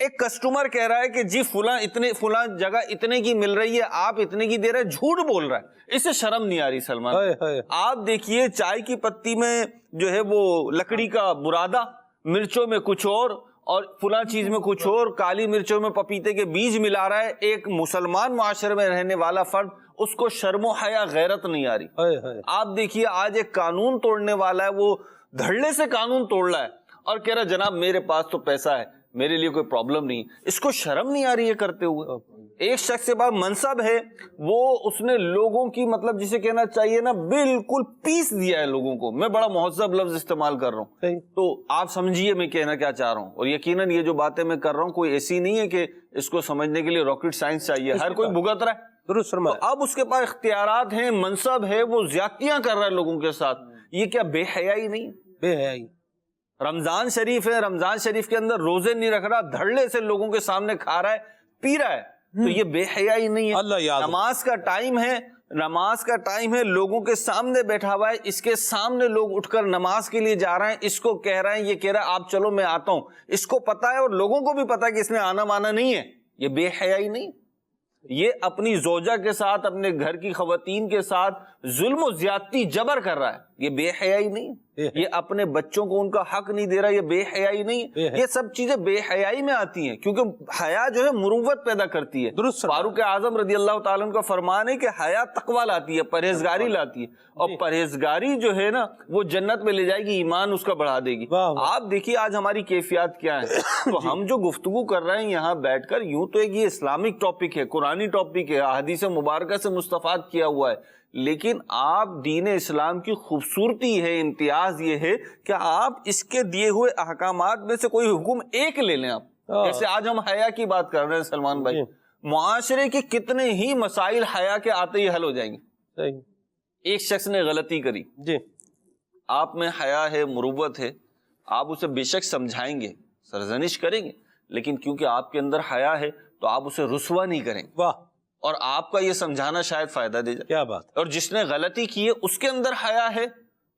ایک کسٹمر کہہ رہا ہے کہ جی فلاں جگہ اتنے کی مل رہی ہے، آپ اتنے کی دے رہے، جھوٹ بول رہا ہے، اسے شرم نہیں آ رہی. سلمان آپ دیکھیے چائے کی پتی میں جو ہے وہ لکڑی کا برادہ، مرچوں میں کچھ اور فلاں چیز میں کچھ اور، کالی مرچوں میں پپیتے کے بیج ملا رہا ہے. ایک مسلمان معاشرے میں رہنے والا فرد، اس کو شرم و حیا غیرت نہیں آ رہی. آپ دیکھیے آج ایک قانون توڑنے والا ہے، وہ دھڑلے سے قانون توڑ رہا ہے اور کہہ رہا جناب میرے پاس تو پیسہ ہے، میرے لیے کوئی پرابلم نہیں. اس کو شرم نہیں آ رہی ہے کرتے ہوئے. ایک شخص کے پاس منصب ہے، وہ اس نے لوگوں کی مطلب جسے کہنا چاہیے نا بالکل پیس دیا ہے لوگوں کو. میں بڑا مہذب لفظ استعمال کر رہا ہوں تو آپ سمجھیے میں کہنا کیا چاہ رہا ہوں. اور یقیناً یہ جو باتیں میں کر رہا ہوں کوئی ایسی نہیں ہے کہ اس کو سمجھنے کے لیے راکٹ سائنس چاہیے، ہر کوئی بھگت رہا ہے.
درست فرمایا.
اب اس کے پاس اختیارات ہیں، منصب ہے، وہ زیادتیاں کر رہا ہے لوگوں کے ساتھ. یہ کیا بے حیائی نہیں؟
بے حیائی.
رمضان شریف ہے، رمضان شریف کے اندر روزے نہیں رکھ رہا، دھڑلے سے لوگوں کے سامنے کھا رہا ہے، پی رہا ہے، تو یہ بے حیائی نہیں ہے.
اللہ یاد.
نماز کا ٹائم ہے، نماز کا ٹائم ہے، لوگوں کے سامنے بیٹھا ہوا ہے، اس کے سامنے لوگ اٹھ کر نماز کے لیے جا رہے ہیں، اس کو کہہ رہے ہیں، یہ کہہ رہا ہے آپ چلو میں آتا ہوں. اس کو پتا ہے اور لوگوں کو بھی پتا ہے کہ اس نے آنا مانا نہیں ہے. یہ بے حیائی نہیں؟ یہ اپنی زوجہ کے ساتھ، اپنے گھر کی خواتین کے ساتھ ظلم و زیادتی جبر کر رہا ہے. یہ بے حیائی نہیں؟ یہ اپنے بچوں کو ان کا حق نہیں دے رہا، یہ بے حیائی نہیں ہے، یہ سب چیزیں بے حیائی میں آتی ہیں، کیونکہ حیا جو ہے مروت پیدا کرتی ہے۔
درست
فاروق اعظم رضی اللہ تعالیٰ عنہ کا فرمان ہے کہ حیا تقویٰ لاتی ہے، پرہیزگاری لاتی ہے، اور پرہیزگاری جو ہے نا وہ جنت میں لے جائے گی، ایمان اس کا بڑھا دے گی۔ آپ دیکھیے آج ہماری کیفیات کیا ہے، تو ہم جو گفتگو کر رہے ہیں یہاں بیٹھ کر، یوں تو ایک یہ اسلامک ٹاپک ہے، قرآنی ٹاپک ہے، احادیث مبارکہ سے مستفاد کیا ہوا ہے، لیکن آپ دین اسلام کی خوبصورتی ہے، امتیاز یہ ہے کہ آپ اس کے دیے ہوئے احکامات میں سے کوئی حکم ایک لے لیں۔ آپ جیسے آج ہم حیا کی بات کر رہے ہیں سلمان بھائی، معاشرے کے کتنے ہی مسائل حیا کے آتے ہی حل ہو جائیں گے۔ ایک شخص نے غلطی کری،
جی
آپ میں حیا ہے، مروت ہے، آپ اسے بے شک سمجھائیں گے، سرزنش کریں گے، لیکن کیونکہ آپ کے اندر حیا ہے تو آپ اسے رسوا نہیں کریں گے،
واہ،
اور آپ کا یہ سمجھانا شاید فائدہ دے جائے۔
کیا بات۔
اور جس نے غلطی کی ہے اس کے اندر حیا ہے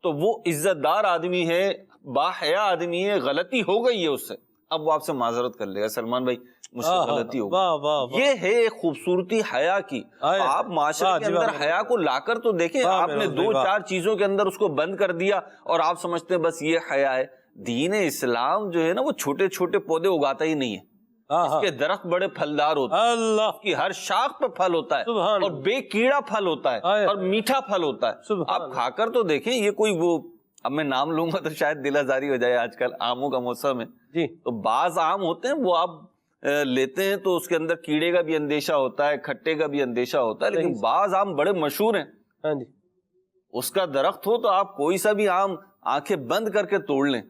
تو وہ عزت دار آدمی ہے، با حیا آدمی ہے، غلطی ہو گئی ہے اس سے، اب وہ آپ سے معذرت کر لے گا، سلمان بھائی مجھ سے غلطی ہو گئی۔ یہ ہے ایک خوبصورتی حیا کی۔ آپ معاشرے کے اندر حیا کو لا کر تو دیکھیں، آپ نے دو چار چیزوں کے اندر اس کو بند کر دیا اور آپ سمجھتے ہیں بس یہ حیا ہے۔ دین اسلام جو ہے نا وہ چھوٹے چھوٹے پودے اگاتا ہی نہیں ہے، اس کے درخت بڑے پھلدار ہوتے ہیں،
اللہ
کی ہر شاخ پہ پھل ہوتا ہے اور بے کیڑا پھل ہوتا ہے اور میٹھا پھل ہوتا ہے۔ آپ کھا کر تو دیکھیں، یہ کوئی وہ، اب میں نام لوں گا تو شاید دل آزاری ہو جائے، آج کل آموں کا موسم ہے، تو بعض آم ہوتے ہیں وہ آپ لیتے ہیں تو اس کے اندر کیڑے کا بھی اندیشہ ہوتا ہے، کھٹے کا بھی اندیشہ ہوتا ہے، لیکن بعض آم بڑے مشہور ہیں، اس کا درخت ہو تو آپ کوئی سا بھی آم آنکھیں بند کر کے توڑ لیں،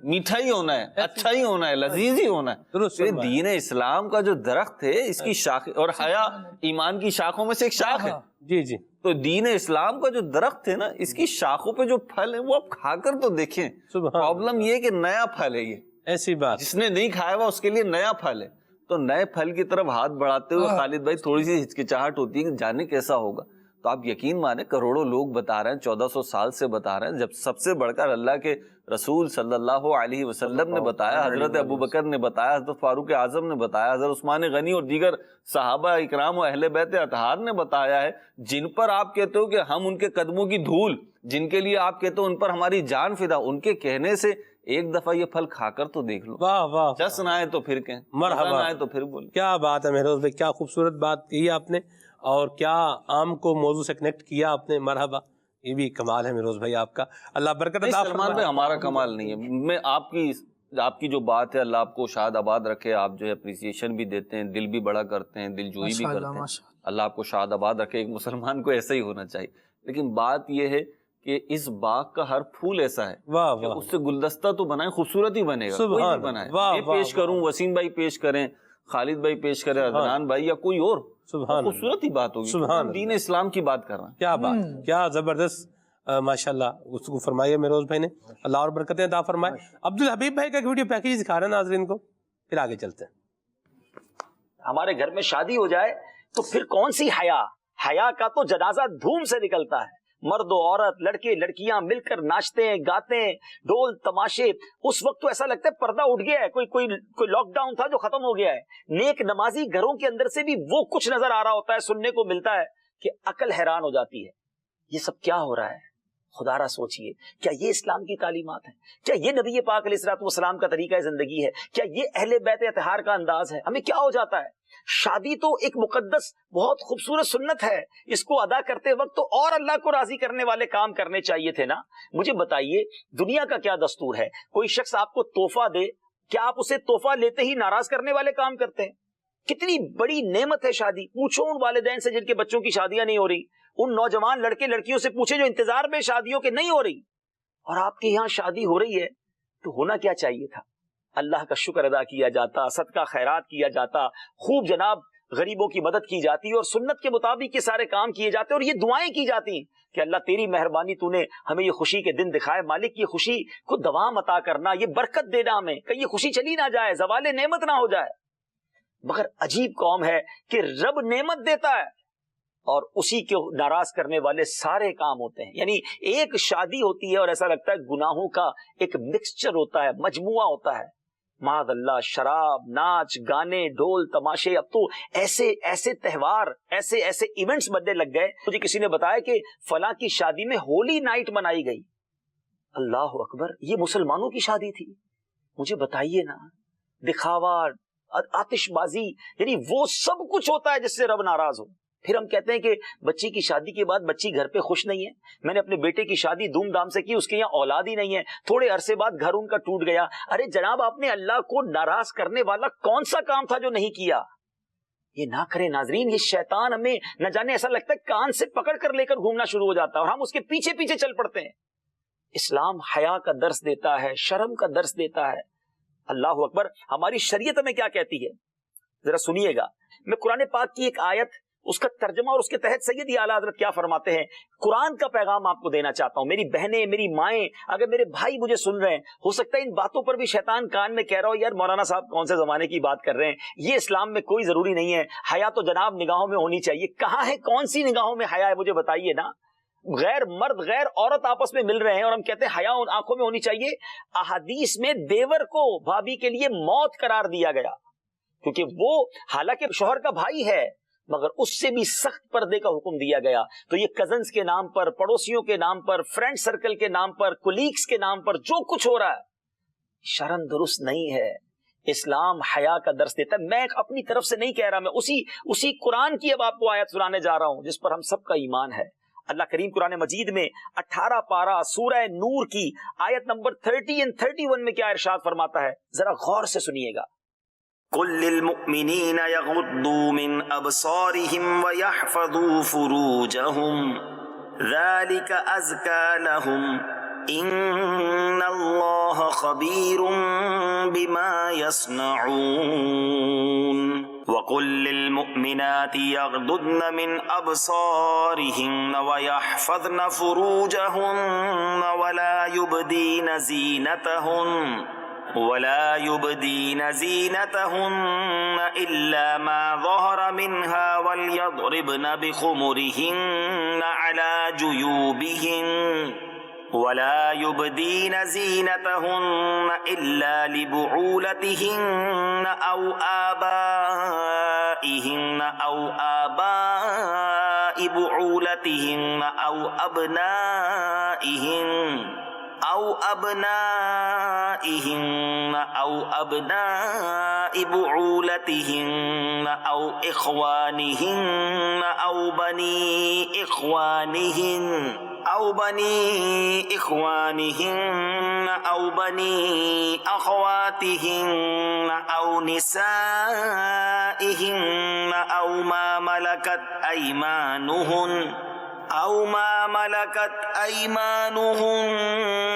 میٹھا ہی ہونا ہے، اچھا ہی ہونا ہے، لذیذ ہی ہونا ہے۔ دین اسلام کا جو درخت ہے اس کی شاخ، اور حیا ایمان کی شاخوں میں سے ایک شاخ ہے،
جی جی،
تو دین اسلام کا جو درخت ہے نا اس کی شاخوں پہ جو پھل ہے وہ آپ کھا کر تو دیکھیں۔ پرابلم یہ ہے کہ نیا پھل ہے، یہ
ایسی بات،
جس نے نہیں کھایا ہوا اس کے لیے نیا پھل ہے، تو نئے پھل کی طرف ہاتھ بڑھاتے ہوئے خالد بھائی تھوڑی سی ہچکچاہٹ ہوتی ہے کہ جانے کیسا ہوگا، تو آپ یقین مانیں کروڑوں لوگ بتا رہے ہیں، 1400 سال سے بتا رہے ہیں، جب سب سے بڑھ کر اللہ کے رسول صلی اللہ علیہ وسلم نے بتایا، حضرت ابو بکر نے بتایا، حضرت فاروق اعظم نے بتایا، حضرت عثمان غنی اور دیگر صحابہ اکرام و اہل بیت اطہار نے بتایا ہے، جن پر آپ کہتے ہو کہ ہم ان کے قدموں کی دھول، جن کے لیے آپ کہتے ہو ان پر ہماری جان فدا، ان کے کہنے سے ایک دفعہ یہ پھل کھا کر تو دیکھ لو،
واہ واہ،
جس نہ آئے تو پھر کہیں، مرحبا آئے تو پھر بولیں۔
کیا بات ہے مہروز بھائی، کیا خوبصورت بات کی آپ نے، اور کیا آم کو موضوع سے کنیکٹ کیا آپ نے، مرحبا، یہ بھی کمال ہے مہروز بھائی آپ کا، اللہ برکت عطا فرمائے۔
سلمان بھائی ہمارا کمال نہیں ہے، میں آپ کی جو بات ہے، اللہ آپ کو شاد آباد رکھے، آپ جو ہے اپریسیشن بھی دیتے ہیں، دل بھی بڑا کرتے ہیں، دل جوئی بھی کرتے ہیں، اللہ آپ کو شاد آباد رکھے، ایک مسلمان کو ایسا ہی ہونا چاہیے، لیکن بات یہ ہے کہ اس باغ کا ہر پھول ایسا ہے کہ اس سے گلدستہ تو بنائے، خوبصورت ہی بنے گا، کوئی نہیں بنائے، میں پیش کروں، وسیم بھائی پیش کریں، خالد بھائی پیش کریں، عدنان بھائی یا کوئی اور، خوبصورت ہی بات ہوگی، ہم دین اسلام کی بات کر رہے ہیں۔
کیا بات، کیا زبردست، ماشاءاللہ گفتگو فرمائی ہے مہروز بھائی نے، اللہ اور برکتیں عطا فرمائے۔ عبدالحبیب بھائی کا ایک ویڈیو پیکیج دکھا رہے ہیں ناظرین کو، پھر آگے چلتے ہیں۔
ہمارے گھر میں شادی ہو جائے تو پھر کون سی حیا، حیا کا تو جنازہ دھوم سے نکلتا ہے، مرد و عورت، لڑکے لڑکیاں مل کر ناچتے ہیں، گاتے ہیں، ڈول تماشے، اس وقت تو ایسا لگتا ہے پردہ اٹھ گیا ہے، کوئی لاک ڈاؤن تھا جو ختم ہو گیا ہے۔ نیک نمازی گھروں کے اندر سے بھی وہ کچھ نظر آ رہا ہوتا ہے، سننے کو ملتا ہے کہ عقل حیران ہو جاتی ہے، یہ سب کیا ہو رہا ہے؟ خدا را سوچئے، کیا یہ اسلام کی تعلیمات ہیں؟ کیا یہ نبی پاک علیہ الصلوۃ والسلام کا طریقہ زندگی ہے؟ کیا یہ اہل بیت اطہار کا انداز ہے؟ ہمیں کیا ہو جاتا ہے؟ شادی تو ایک مقدس بہت خوبصورت سنت ہے، اس کو ادا کرتے وقت تو اور اللہ کو راضی کرنے والے کام کرنے چاہیے تھے نا۔ مجھے بتائیے دنیا کا کیا دستور ہے؟ کوئی شخص آپ کو تحفہ دے، کیا آپ اسے تحفہ لیتے ہی ناراض کرنے والے کام کرتے ہیں؟ کتنی بڑی نعمت ہے شادی، پوچھو ان والدین سے جن کے بچوں کی شادیاں نہیں ہو رہی، ان نوجوان لڑکے لڑکیوں سے پوچھے جو انتظار میں شادیوں کے نہیں ہو رہی، اور آپ کے یہاں شادی ہو رہی ہے تو ہونا کیا چاہیے تھا؟ اللہ کا شکر ادا کیا جاتا، صدقہ خیرات کیا جاتا، خوب جناب غریبوں کی مدد کی جاتی اور سنت کے مطابق یہ سارے کام کیے جاتے، اور یہ دعائیں کی جاتی کہ اللہ تیری مہربانی، تو نے ہمیں یہ خوشی کے دن دکھائے، مالک یہ خوشی کو دوام عطا کرنا، یہ برکت دینا ہمیں، کہ یہ خوشی چلی نہ جائے، زوال نعمت نہ ہو جائے۔ مگر عجیب قوم ہے کہ رب نعمت دیتا ہے اور اسی کے ناراض کرنے والے سارے کام ہوتے ہیں۔ یعنی ایک شادی ہوتی ہے اور ایسا لگتا ہے گناہوں کا ایک مکسچر ہوتا ہے، مجموعہ ہوتا ہے، معاذ اللہ، شراب، ناچ گانے، ڈھول تماشے، اب تو ایسے ایسے تہوار، ایسے ایسے ایونٹس بننے لگ گئے۔ مجھے کسی نے بتایا کہ فلاں کی شادی میں ہولی نائٹ منائی گئی۔ اللہ اکبر، یہ مسلمانوں کی شادی تھی؟ مجھے بتائیے نا، دکھاوا، آتش بازی، یعنی وہ سب کچھ ہوتا ہے جس سے رب ناراض ہو. پھر ہم کہتے ہیں کہ بچی کی شادی کے بعد بچی گھر پہ خوش نہیں ہے. میں نے اپنے بیٹے کی شادی دھوم دھام سے کی، اس کے یہاں اولاد ہی نہیں ہے، تھوڑے عرصے بعد گھر ان کا ٹوٹ گیا. ارے جناب، آپ نے اللہ کو ناراض کرنے والا کون سا کام تھا جو نہیں کیا؟ یہ نہ کریں ناظرین. یہ شیطان ہمیں نہ جانے ایسا لگتا ہے کان سے پکڑ کر لے کر گھومنا شروع ہو جاتا ہے اور ہم اس کے پیچھے پیچھے چل پڑتے ہیں. اسلام حیا کا درس دیتا ہے، شرم کا درس دیتا ہے. اللہ اکبر. ہماری شریعت ہمیں کیا کہتی ہے ذرا سنیے گا. میں قرآن پاک کی ایک آیت، اس کا ترجمہ اور اس کے تحت سیدی اعلیٰ حضرت کیا فرماتے ہیں، قرآن کا پیغام آپ کو دینا چاہتا ہوں. میری بہنیں، میری مائیں، اگر میرے بھائی مجھے سن رہے ہیں، ہو سکتا ہے ان باتوں پر بھی شیطان کان میں کہہ رہا ہو یار مولانا صاحب کون سے زمانے کی بات کر رہے ہیں، یہ اسلام میں کوئی ضروری نہیں ہے. حیا تو جناب نگاہوں میں ہونی چاہیے. کہاں ہے، کون سی نگاہوں میں حیا ہے مجھے بتائیے نا. غیر مرد غیر عورت آپس میں مل رہے ہیں اور ہم کہتے ہیں حیا آنکھوں میں ہونی چاہیے. احادیث میں دیور کو بھابھی کے لیے موت قرار دیا گیا، کیونکہ وہ حالانکہ شوہر کا بھائی ہے مگر اس سے بھی سخت پردے کا حکم دیا گیا. تو یہ کزنز کے نام پر، پڑوسیوں کے نام پر، فرینڈ سرکل کے نام پر، کولیگز کے نام پر جو کچھ ہو رہا ہے شرم درست نہیں ہے. اسلام حیا کا درس دیتا ہے. میں اپنی طرف سے نہیں کہہ رہا، میں اسی قرآن کی اب آپ کو آیت سنانے جا رہا ہوں جس پر ہم سب کا ایمان ہے. اللہ کریم قرآن مجید میں 18 پارہ سورہ نور کی آیت نمبر 30 اور 31 میں کیا ارشاد فرماتا ہے، ذرا غور سے سنیے گا.
قل للمؤمنین یغضوا من ابصارهم ویحفظوا فروجهم ذلك ازکى لهم ان اللہ خبیر بما یصنعون. وقل للمؤمنات يغضضن من أبصارهن ويحفظن فروجهن ولا يبدين زينتهن إلا ما ظهر منها وليضربن بخمرهن على جيوبهن ولا يبدين زينتهن إلا لبعولتهن أو آبائهن أو آباء بعولتهن أو أبنائهن أو بعولتهن أو إخوانهن أو بني إخوانهن أو بني أخواتهن أو نسائهن أو ما ملكت أيمانهن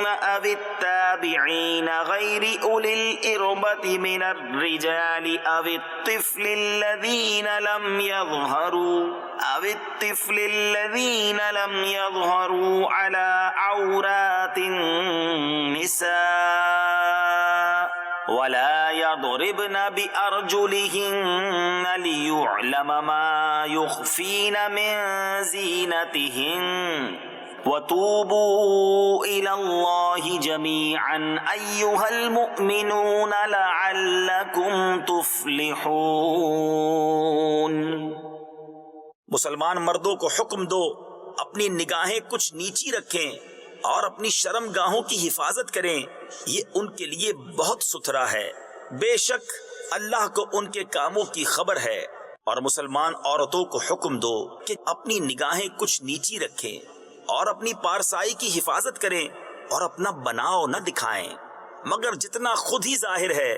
أو التابعين غير أولي الإربة من الرجال أو الطفل الذين لم يظهروا على عورات النساء ولا يضربن بأرجلهن ليعلم ما يخفين من زينتهن وتوبوا إلى الله جميعا أيها المؤمنون لعلكم تفلحون. مسلمان مردوں کو حکم دو اپنی نگاہیں کچھ نیچی رکھیں اور اپنی شرم گاہوں کی حفاظت کریں، یہ ان کے لیے بہت ستھرا ہے. بے شک اللہ کو ان کے کاموں کی خبر ہے. اور مسلمان عورتوں کو حکم دو کہ اپنی نگاہیں کچھ نیچی رکھیں اور اپنی پارسائی کی حفاظت کریں اور اپنا بناؤ نہ دکھائیں مگر جتنا خود ہی ظاہر ہے،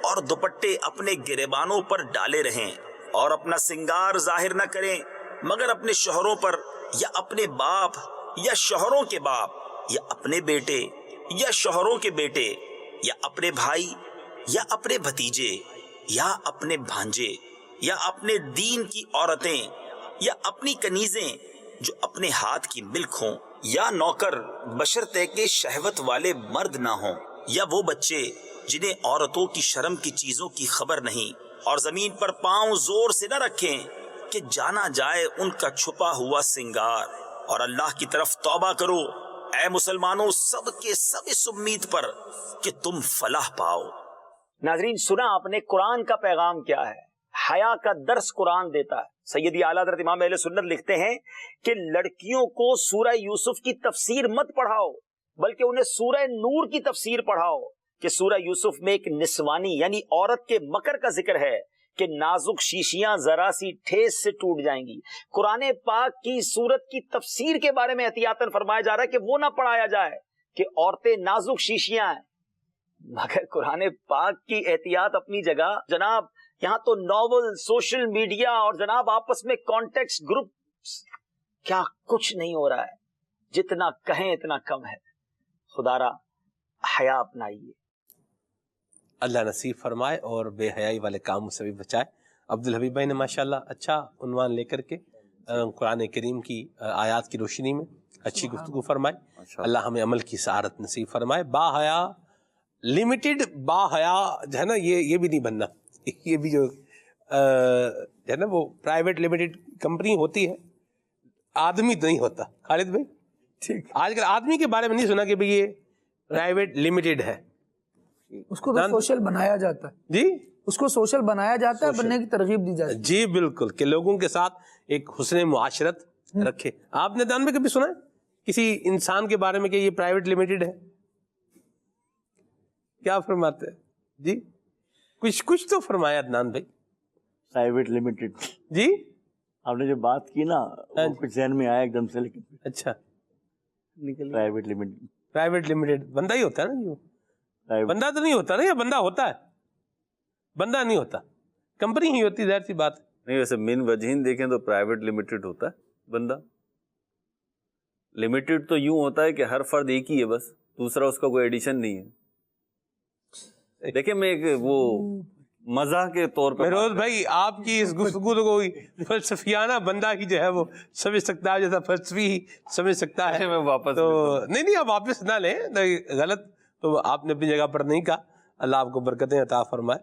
اور دوپٹے اپنے گریبانوں پر ڈالے رہیں اور اپنا سنگار ظاہر نہ کریں مگر اپنے شوہروں پر یا اپنے باپ یا شوہروں کے باپ یا اپنے بیٹے یا شوہروں کے بیٹے یا اپنے بھائی یا اپنے بھتیجے یا اپنے بھانجے یا اپنے دین کی عورتیں یا اپنی کنیزیں جو اپنے ہاتھ کی ملک ہوں یا نوکر بشرطے کے شہوت والے مرد نہ ہوں یا وہ بچے جنہیں عورتوں کی شرم کی چیزوں کی خبر نہیں. اور زمین پر پاؤں زور سے نہ رکھیں کہ جانا جائے ان کا چھپا ہوا سنگار. اور اللہ کی طرف توبہ کرو اے مسلمانوں سب کے سب اس امید پر کہ تم فلاح پاؤ.
ناظرین سنا آپ نے قرآن کا پیغام کیا ہے، حیا کا درس قرآن دیتا ہے. سیدی اعلیٰ حضرت امام اہل سنت لکھتے ہیں کہ لڑکیوں کو سورہ یوسف کی تفسیر مت پڑھاؤ، بلکہ انہیں سورہ نور کی تفسیر پڑھاؤ کہ سورہ یوسف میں ایک نسوانی یعنی عورت کے مکر کا ذکر ہے کہ نازک شیشیاں ذرا سی ٹھیس سے ٹوٹ جائیں گی. قرآن پاک کی سورت کی تفسیر کے بارے میں احتیاطاً فرمایا جا رہا ہے کہ وہ نہ پڑھایا جائے کہ عورتیں نازک شیشیاں ہیں. مگر قرآن پاک کی احتیاط اپنی جگہ جناب. یہاں تو ناول، سوشل میڈیا اور جناب آپس میں کانٹیکٹ گروپ، کیا کچھ نہیں ہو رہا ہے. جتنا کہیں اتنا کم ہے. خدا را حیا اپنائیے.
اللہ نصیب فرمائے اور بے حیائی والے کاموں سے بھی بچائے. عبدالحبیب بھائی نے ماشاءاللہ اچھا عنوان لے کر کے قرآن کریم کی آیات کی روشنی میں اچھی گفتگو فرمائے. اللہ ہمیں عمل کی سعادت نصیب فرمائے. با حیا لمیٹڈ، با حیا جو ہے نا یہ بھی نہیں بننا. یہ بھی جو ہے نا وہ پرائیویٹ لمیٹڈ کمپنی ہوتی ہے، آدمی تو نہیں ہوتا. خالد بھائی ٹھیک، آج کل آدمی کے بارے میں نہیں سنا کہ بھئی یہ پرائیویٹ لمیٹڈ ہے.
اس کو تو سوشل بنایا جاتا ہے. جی اس کو سوشل بنایا جاتا ہے، بننے کی ترغیب دی جاتی ہے.
جی بالکل، کہ لوگوں کے ساتھ ایک حسن معاشرت رکھے. آپ نے دان میں کبھی سنا ہے کسی انسان کے بارے میں کہ یہ پرائیویٹ لمیٹڈ ہے؟ کیا فرماتے ہیں جی؟ کچھ تو فرمایا عدنان بھائی.
پرائیویٹ لمیٹڈ
جی
آپ نے جو بات کی نا وہ کچھ ذہن میں آیا ایک دم سے، لیکن
اچھا
پرائیویٹ لمیٹڈ،
پرائیویٹ لمیٹڈ بندہ ہی ہوتا ہے نا. یہ بندہ تو نہیں ہوتا نا، یا بندہ ہوتا ہے؟ بندہ نہیں ہوتا، کمپنی ہی ہوتی، ظاہر سی بات ہے.
نہیں ویسے من وجہین دیکھیں تو پرائیویٹ لمیٹڈ ہوتا ہے بندہ. لمیٹڈ تو یوں ہوتا ہے کہ ہر فرد ایک ہی ہے بس، دوسرا اس کا کوئی ایڈیشن نہیں ہے. دیکھیں میں ایک وہ مزاح کے طور پہ
مہروز بھائی آپ کی اس گفتگو کو کوئی فلسفیانہ بندہ ہی جو ہے وہ سمجھ سکتا ہے، جیسا فلسفی ہی سمجھ سکتا ہے.
میں واپس
تو نہیں آپ واپس نہ لیں، غلط تو آپ نے اپنی جگہ پر نہیں کہا. اللہ آپ کو برکتیں عطا فرمائے.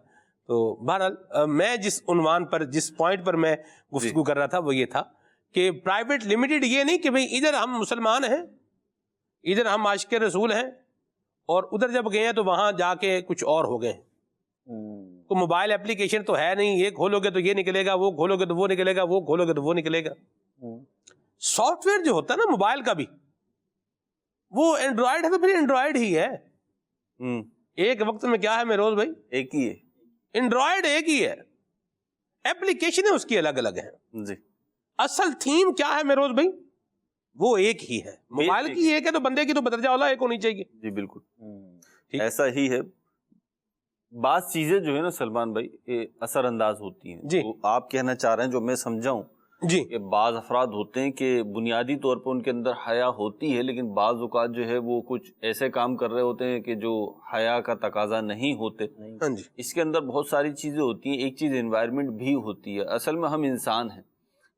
تو بہرحال میں جس عنوان پر، جس پوائنٹ پر میں گفتگو کر رہا تھا وہ یہ تھا کہ پرائیویٹ لمیٹڈ یہ نہیں کہ بھئی ادھر ہم مسلمان ہیں، ادھر ہم عاشق رسول ہیں، اور ادھر جب گئے ہیں تو وہاں جا کے کچھ اور ہو گئے ہیں. تو موبائل اپلیکیشن تو ہے نہیں، یہ کھولو گے تو یہ نکلے گا، وہ کھولو گے تو وہ نکلے گا، وہ کھولو گے تو وہ نکلے گا. سافٹ ویئر جو ہوتا ہے نا موبائل کا بھی، وہ اینڈرائڈ ہے تو پھر اینڈرائڈ ہی ہے. ایک وقت میں کیا ہے مہروز بھائی؟
ایک ہی ہے.
اینڈرائڈ ایک ہی ہے، ایپلیکیشنیں اس کی الگ الگ ہیں.
جی
اصل تھیم کیا ہے مہروز بھائی؟ وہ ایک ہی ہے. موبائل کی ایک ہے تو بندے کی تو بدرجہ اولا ایک ہونی چاہیے.
جی بالکل ایسا ہی ہے. بعض چیزیں جو ہے نا سلمان بھائی یہ اثر انداز ہوتی ہیں.
جی
آپ کہنا چاہ رہے ہیں جو میں سمجھاؤں
جی
کہ بعض افراد ہوتے ہیں کہ بنیادی طور پر ان کے اندر حیا ہوتی ہے، لیکن بعض اوقات جو ہے وہ کچھ ایسے کام کر رہے ہوتے ہیں کہ جو حیا کا تقاضا نہیں ہوتے.
ہاں جی.
اس کے اندر بہت ساری چیزیں ہوتی ہیں. ایک چیز انوائرمنٹ بھی ہوتی ہے. اصل میں ہم انسان ہیں،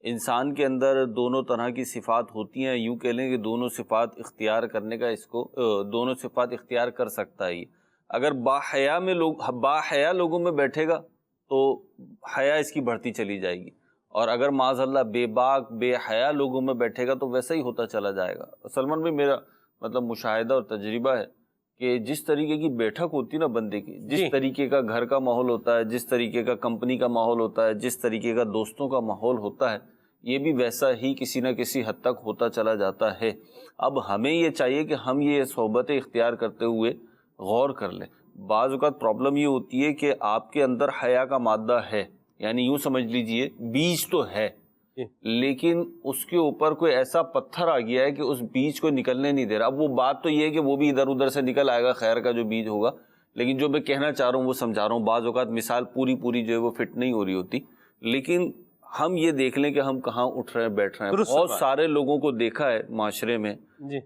انسان کے اندر دونوں طرح کی صفات ہوتی ہیں. یوں کہہ لیں کہ دونوں صفات اختیار کرنے کا اس کو دونوں صفات اختیار کر سکتا ہے. اگر باحیا لوگوں میں بیٹھے گا تو حیا اس کی بڑھتی چلی جائے گی، اور اگر معاذ اللہ بے باک بے حیا لوگوں میں بیٹھے گا تو ویسا ہی ہوتا چلا جائے گا. سلمان بھائی میرا مطلب مشاہدہ اور تجربہ ہے کہ جس طریقے کی بیٹھک ہوتی ہے نا بندے کی، جس طریقے کا گھر کا ماحول ہوتا ہے، جس طریقے کا کمپنی کا ماحول ہوتا ہے، جس طریقے کا دوستوں کا ماحول ہوتا ہے، یہ بھی ویسا ہی کسی نہ کسی حد تک ہوتا چلا جاتا ہے. اب ہمیں یہ چاہیے کہ ہم یہ صحبتیں اختیار کرتے ہوئے غور کر لیں. بعض اوقات پرابلم یہ ہوتی ہے کہ آپ کے اندر حیا کا مادہ ہے، یعنی یوں سمجھ لیجئے بیج تو ہے، لیکن اس کے اوپر کوئی ایسا پتھر آ گیا ہے کہ اس بیج کو نکلنے نہیں دے رہا. اب وہ بات تو یہ ہے کہ وہ بھی ادھر ادھر سے نکل آئے گا، خیر کا جو بیج ہوگا. لیکن جو میں کہنا چاہ رہا ہوں وہ سمجھا رہا ہوں. بعض اوقات مثال پوری جو ہے وہ فٹ نہیں ہو رہی ہوتی، لیکن ہم یہ دیکھ لیں کہ ہم کہاں اٹھ رہے ہیں بیٹھ رہے ہیں. بہت سارے لوگوں کو دیکھا ہے معاشرے میں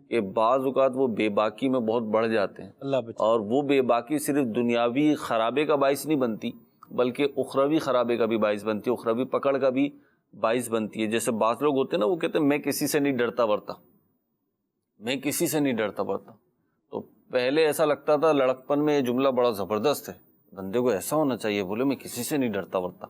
کہ بعض اوقات وہ بے باکی میں بہت بڑھ جاتے ہیں، اور وہ بے باکی صرف دنیاوی خرابے کا باعث نہیں بنتی بلکہ اخروی خرابے کا بھی باعث بنتی ہے، اخروی پکڑ کا بھی باعث بنتی ہے. جیسے بعض لوگ ہوتے ہیں نا، وہ کہتے ہیں میں کسی سے نہیں ڈرتا ورتا، میں کسی سے نہیں ڈرتا ورتا. تو پہلے ایسا لگتا تھا لڑکپن میں یہ جملہ بڑا زبردست ہے، بندے کو ایسا ہونا چاہیے بولے میں کسی سے نہیں ڈرتا ورتا.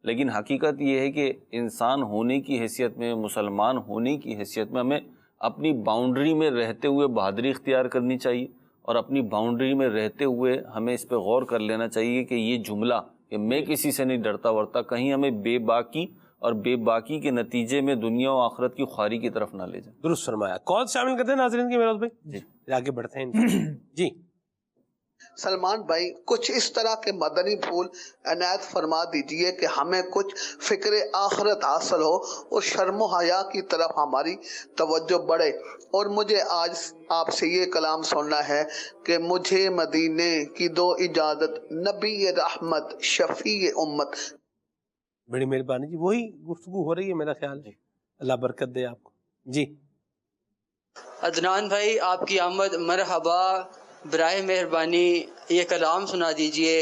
لیکن حقیقت یہ ہے کہ انسان ہونے کی حیثیت میں، مسلمان ہونے کی حیثیت میں ہمیں اپنی باؤنڈری میں رہتے ہوئے بہادری اختیار کرنی چاہیے، اور اپنی باؤنڈری میں رہتے ہوئے ہمیں اس پہ غور کر لینا چاہیے کہ یہ جملہ کہ میں کسی سے نہیں ڈرتا ورتا کہیں ہمیں بے باکی اور بے باکی کے نتیجے میں دنیا و آخرت کی خواری کی طرف نہ لے جائیں.
درست فرمایا. کال شامل کرتے ہیں ناظرین کے میراث بھائی. جی آگے بڑھتے ہیں. جی
سلمان بھائی کچھ اس طرح کے مدنی پھول عنایت فرما دیجئے کہ ہمیں کچھ فکر آخرت حاصل ہو اور شرم و حیا کی طرف ہماری توجہ بڑھے. اور مجھے آج آپ سے یہ کلام سننا ہے کہ مجھے مدینے کی دو اجازت نبی رحمت شفیع امت.
بڑی مہربانی جی. وہی گفتگو ہو رہی ہے میرا خیال ہے. اللہ برکت دے آپ کو. جی
عدنان بھائی آپ کی آمد مرحبا. برائے مہربانی یہ کلام سنا دیجئے.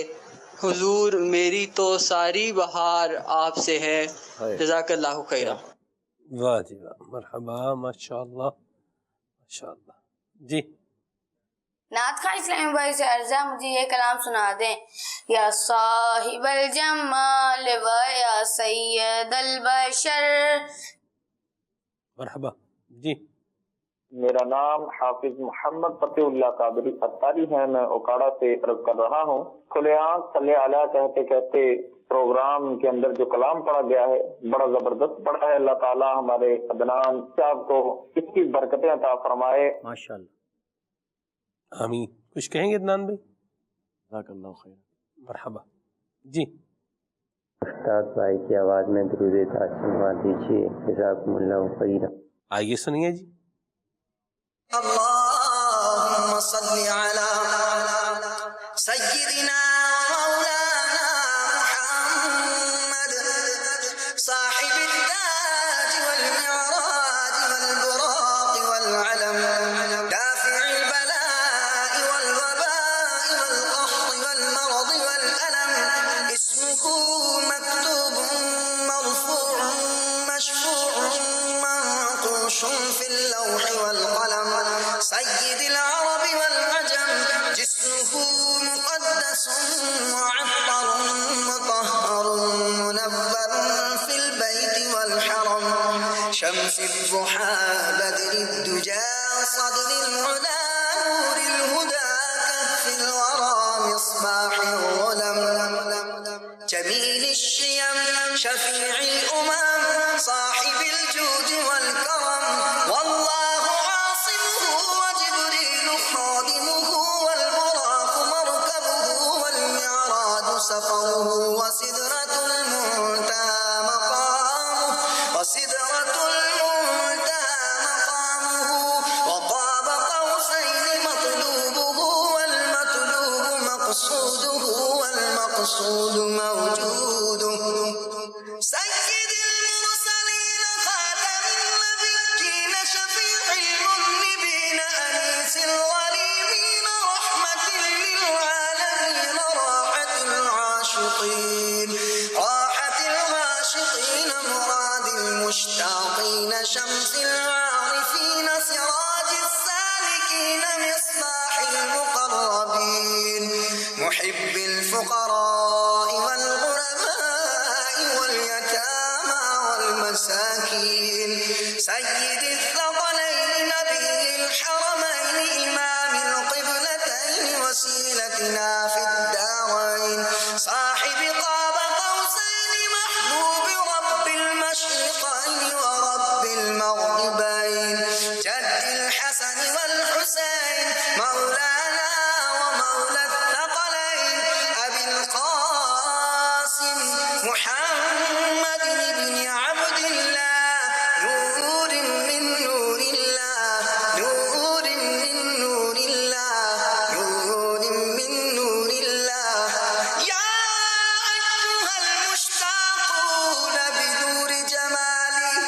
حضور میری تو ساری بہار آپ سے ہے. جزاک اللہ خیرہ.
واہ جی واہ. مرحبا. ماشاء اللہ ماشاء اللہ. جی
نعت خواہ اسلامی بھائی سے عرض ہے مجھے یہ کلام سنا دیں. یا صاحب الجمال و یا سید البشر.
مرحبا. جی
میرا نام حافظ محمد فتح اللہ قادری اتاری ہے. میں اوکاڑا سے عرض کر رہا ہوں. کھلے آنکھ صلی علیہ کہتے کہتے پروگرام کے اندر جو کلام پڑھا گیا ہے بڑا زبردست پڑھا ہے. اللہ تعالی ہمارے عدنان صاحب کو اس کی برکتیں عطا فرمائے.
ماشاءاللہ. آمین. کچھ کہیں گے عدنان بھائی؟
جزاک اللہ خیر.
مرحبا. جی
استاد بھائی کی آواز میں درود تاج سنوا دیجیے. جزاکم اللہ خیر.
آئیے سنیے جی.
اللهم صل على سيدنا مولانا محمد صاحب التاج والمعراج والبراق والعلم دافع البلاء والوباء والقحط والمرض والألم. اسمه مكتوب مرفوع مشفوع منقوش في اللوح والقلم. سيد العرب والعجم جسمه مقدس معطر مطهر منور في البيت والحرم. شمس الضحى بدر الدجى صدر العلا نور الهدى كهف الورى مصباح الظلم. جميل الشيم شفيع الأمم صاحب الجود والكرم. والله عاصمه وجبريل خادمه والبراق مركبه والمعراج سفره وسدرة المنتهى مقامه وسدرة المنتهى مقامه. وقاب قوسين مطلوبه والمطلوب مقصوده والمقصود موجوده. سيد المرسلين خاتم النبيين شفيع المذنبين أنيس الغريبين رحمة للعالمين راحة العاشقين راحة العاشقين مراد المشتاقين شمس العارفين سراج السالكين مصباح المقربين محب الفقراء والغرباء واليتامى والمساكين. سيد الثقلين نبي الحرمين إمام القبلتين وسيلتنا في الدارين. صاحب قاب قوسين محبوب رب المشرقين ورب المغربين. جد الحسن والحسين مولانا ومولى الثقلين أبي القاسم محمد بن عبد الله نور من نور الله نور من نور الله نور من نور الله. يا أيها المشتاقون بنور جماله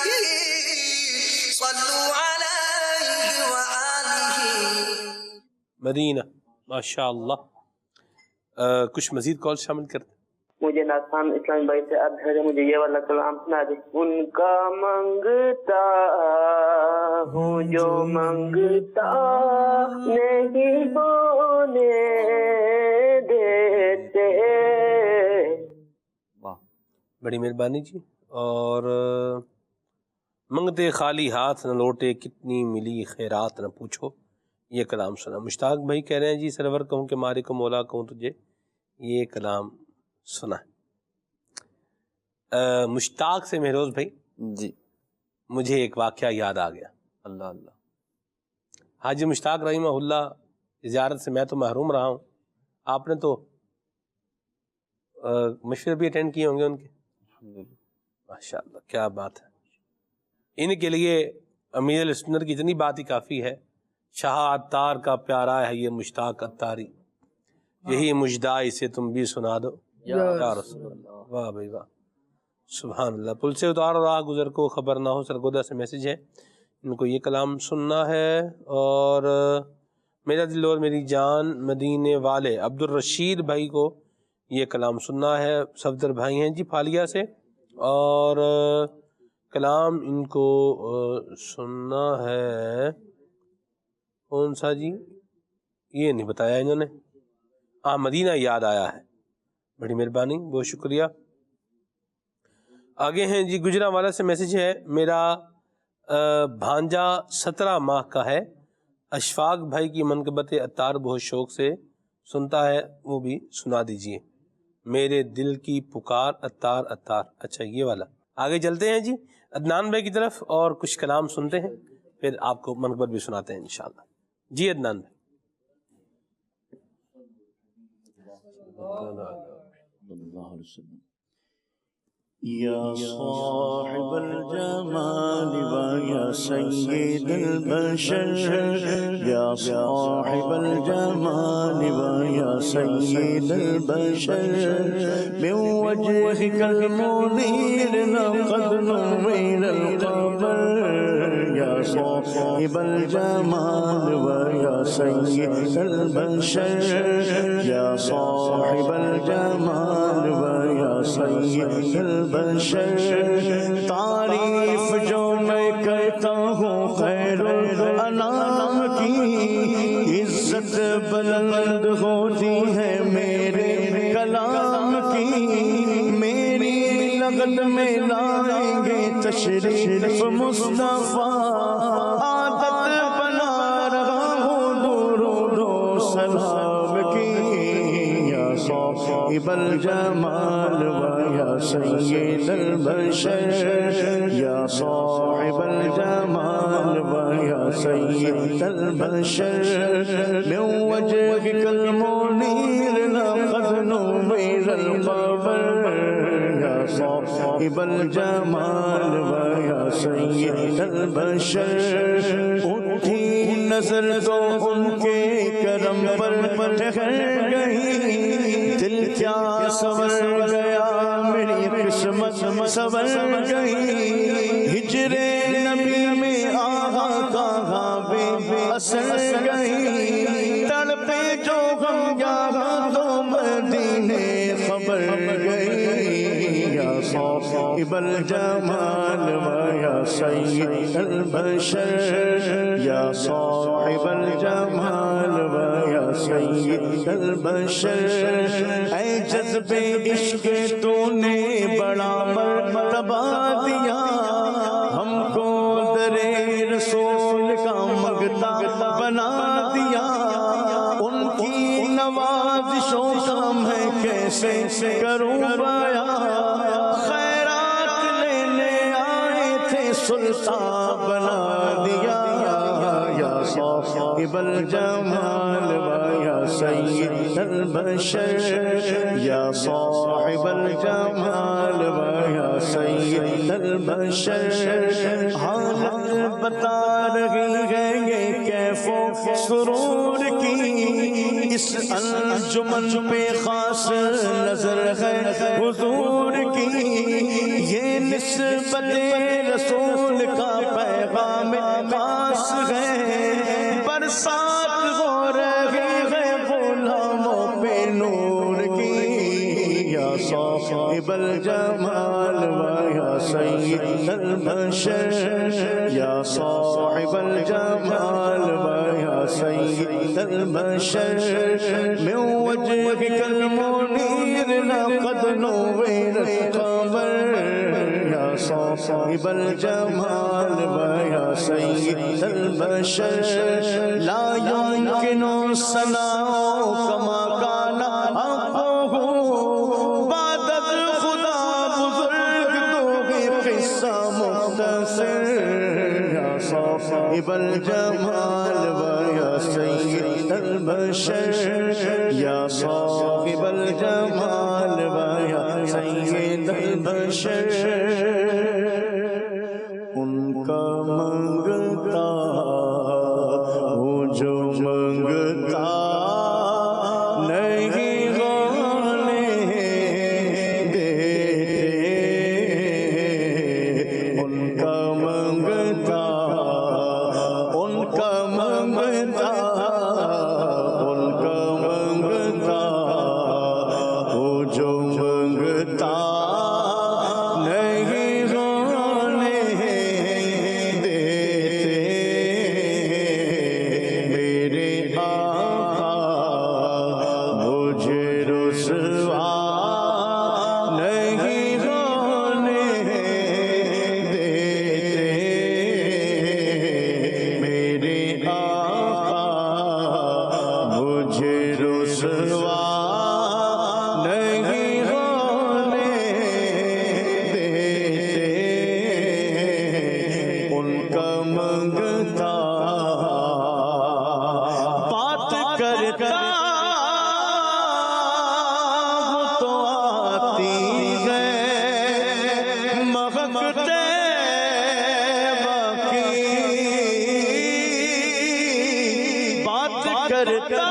صلوا عليه وآله.
مدینہ. ماشاء اللہ. کچھ مزید کال شامل کرتے.
مجھے ناظران اسلامی بھائی سے عرض ہے مجھے یہ والا کلام سنا دے. ان کا منگتا ہوں جو منگتا نہیں ہونے دیتے.
بڑی مہربانی جی. اور منگتے خالی ہاتھ نہ لوٹے کتنی ملی خیرات نہ پوچھو. یہ کلام سنا. مشتاق بھائی کہہ رہے ہیں جی سرور کہوں کہ مالک و مولا کہوں تجھے. یہ کلام سنا ہے. مشتاق سے مہروز بھائی
جی
مجھے ایک واقعہ یاد آ گیا.
اللہ اللہ.
حاجی مشتاق رحمہ اللہ زیارت سے میں تو محروم رہا ہوں, آپ نے تو مشورے بھی اٹینڈ کیے ہوں گے ان کے. ماشاء اللہ کیا بات ہے. ان کے لیے امیر السنت کی اتنی بات ہی کافی ہے. شاہ عطار کا پیارا ہے یہ مشتاق عطاری, یہی مجدہ اسے تم بھی سنا دو یا رسول اللہ. واہ بھائی واہ, سبحان اللہ. پل سے اتار راہ گزر کو خبر نہ ہو, سرگودا سے میسج ہے. ان کو یہ کلام سننا ہے. اور میرا دل اور میری جان مدینے والے عبد الرشید بھائی کو یہ کلام سننا ہے. صفدر بھائی ہیں جی پھالیا سے, اور کلام ان کو سننا ہے. کون سا جی یہ نہیں بتایا انہوں نے. مدینہ یاد آیا ہے, بڑی مہربانی, بہت شکریہ. آگے ہیں جی گجرانوالہ سے میسج ہے. میرا بھانجا 17 ماہ کا ہے. اشفاق بھائی کی منقبت عطار بہت شوق سے سنتا ہے, وہ بھی سنا دیجئے. میرے دل کی پکار عطار عطار. اچھا یہ والا. آگے چلتے ہیں جی عدنان بھائی کی طرف اور کچھ کلام سنتے ہیں, پھر آپ کو منقبت بھی سناتے ہیں انشاءاللہ. جی عدنان بھائی.
یا صاحب الجمال و یا سید البشر, یا صاحب الجمال و یا سید البشر, من وجهك المنیر لقد نویر القبر, یا صاحب الجمال و یا سید البشر, یا صاحب الجمال و یا سید البشر. تعریف جو میں کرتا ہوں خیر الانام کی, عزت بلند ہوتی ہے میرے کلام کی. میری لغت میں لائیں گے تشریف مصطفیٰ, عادت بنا رہا ہوں درود و سلام کی. یا صاحب الجمال و یا سید البشر, یا صاحب الجمال و یا سید البشر, من وجهك المنیر لقد نویر القبر, یا صاحب الجمال و یا سید البشر. اٹھی نظر تو ان کے کرم پر ٹھہر گئی, دل کیا سنور گیا میری قسمت سنور گئی. ہجر نبی میں آغا کہاں بے اثر گئی, تڑپے جو ہم یہاں تو مدینے خبر گئی. یا صاحب الجمال و یا سید البشر, یا صاحب الجمال و یا سید البشر. اے جذبے عشق تو نے بڑا مرتبہ دیا, ہم کو درے رسول کا مگتا بنا دیا. ان کی نوازشوں کا میں کیسے کروں بیان, خیرات لینے آئے تھے سلطان بنا دیا. یا صاحب الجمال و یا سید البشر, یا صاحب الجمال و یا سید البشر. حالت بتا رہی ہے یہ کیف و سرور کی, اس انجمن پہ خاص نظر ہے حضور کی. یہ نسبت رسول کا پیغام خاص ہے, برسات ہو رہی ہے غلاموں پہ نور کی. یا صاحب الجمال و یا سید البشر, یا صاحب الجمال و یا سید البشر. من وجهك المنیر لقد نویر القبر, یا صاحب الجمال و یا سید البشر. لا يمكن ثناء كما كان حقه, بعد خدا بزرگ
صاحب الجمال ویا سید البشر یا صاحب الجمال ویا سید البشر ان کا منگتا وہ جو منگتا نہیں ہونے دیتے ان کا منگتا ان کا منگتا ان کا منگتا وہ جو منگتا نہیں ہونے دیتے میرے آقا مجھے رسوا نہیں ہونے دیتے میرے آقا مجھے رسوا نہیں ہونے دیتے ان کا منگتا بات کرتا ہوں تو آتی ہے مہکتے باقی بات کرتا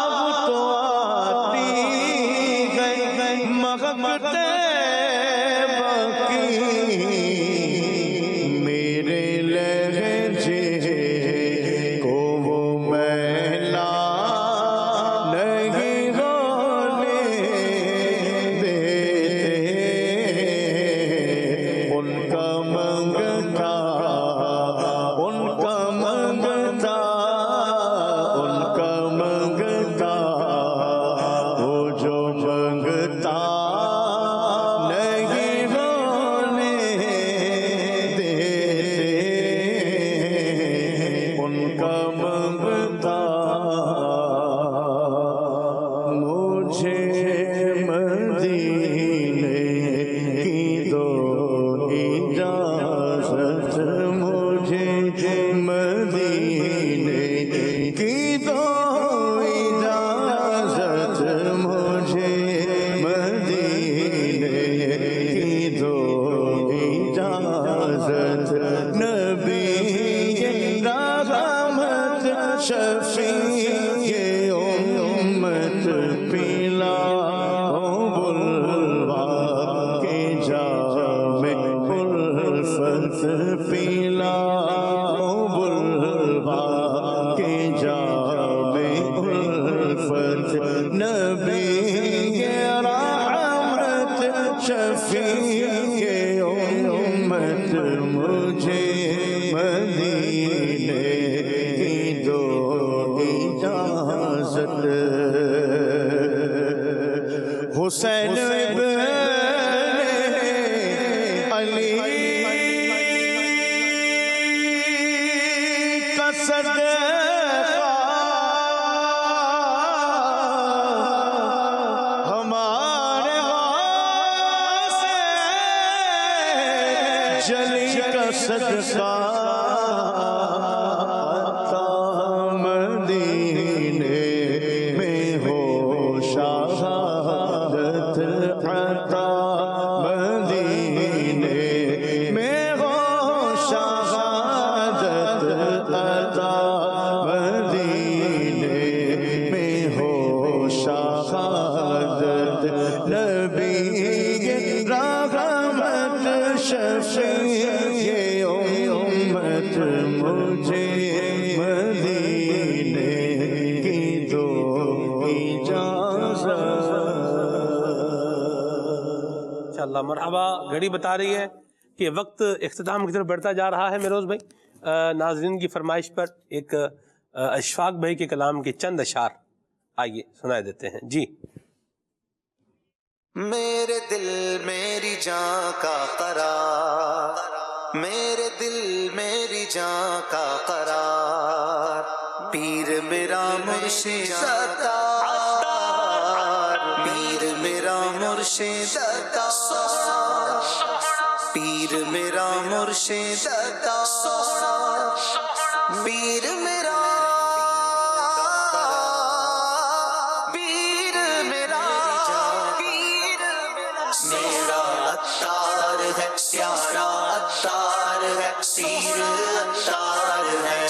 ہوں تو آتی ہے مہکتے باقی میرے لہجے کو وہ میلا نہیں ہونے دیتے ان کا منگتا ان کا منگتا ان کا منگتا وہ جو منگتا نہیں ہونے دیتے ان کا منگتا مجھے مدینے کی دو اجازت مجھے مدینے کی دو اجازت مجھے مدینے کی دو اجازت نبی رحمت شفیع امت پلا بلوا کے جام الفت پلا بلوا کے جام الفت نبی رحمت شفیع امت مجھے مدینے کی دو اجازت حسین ابن علی کا صدقہ ہمارے واسطے جلی کا صدقہ مدینے میں ہو شہادت عطا مدینے میں ہو شہادت عطا مدینے میں ہو شہادت نبی رحمت شفیع امت مجھے مدینے کی دو اجازت
انشاءاللہ مرحبا. گھڑی بتا رہی ہے کہ وقت اختتام کی طرف بڑھتا جا رہا ہے میروز بھائی. ناظرین کی فرمائش پر ایک اشفاق بھائی کے کلام کے چند اشعار آئیے سنائے دیتے ہیں. جی.
میرے دل میری جان کا قرار، میرے دل میری جان کا قرار، پیر میرا مرشد ستار، پیر میرا مرشد ستار، پیر میرا مرشد عطار پیر میرا میرا عطار ہے پیارا عطار ہے پیر عطار ہے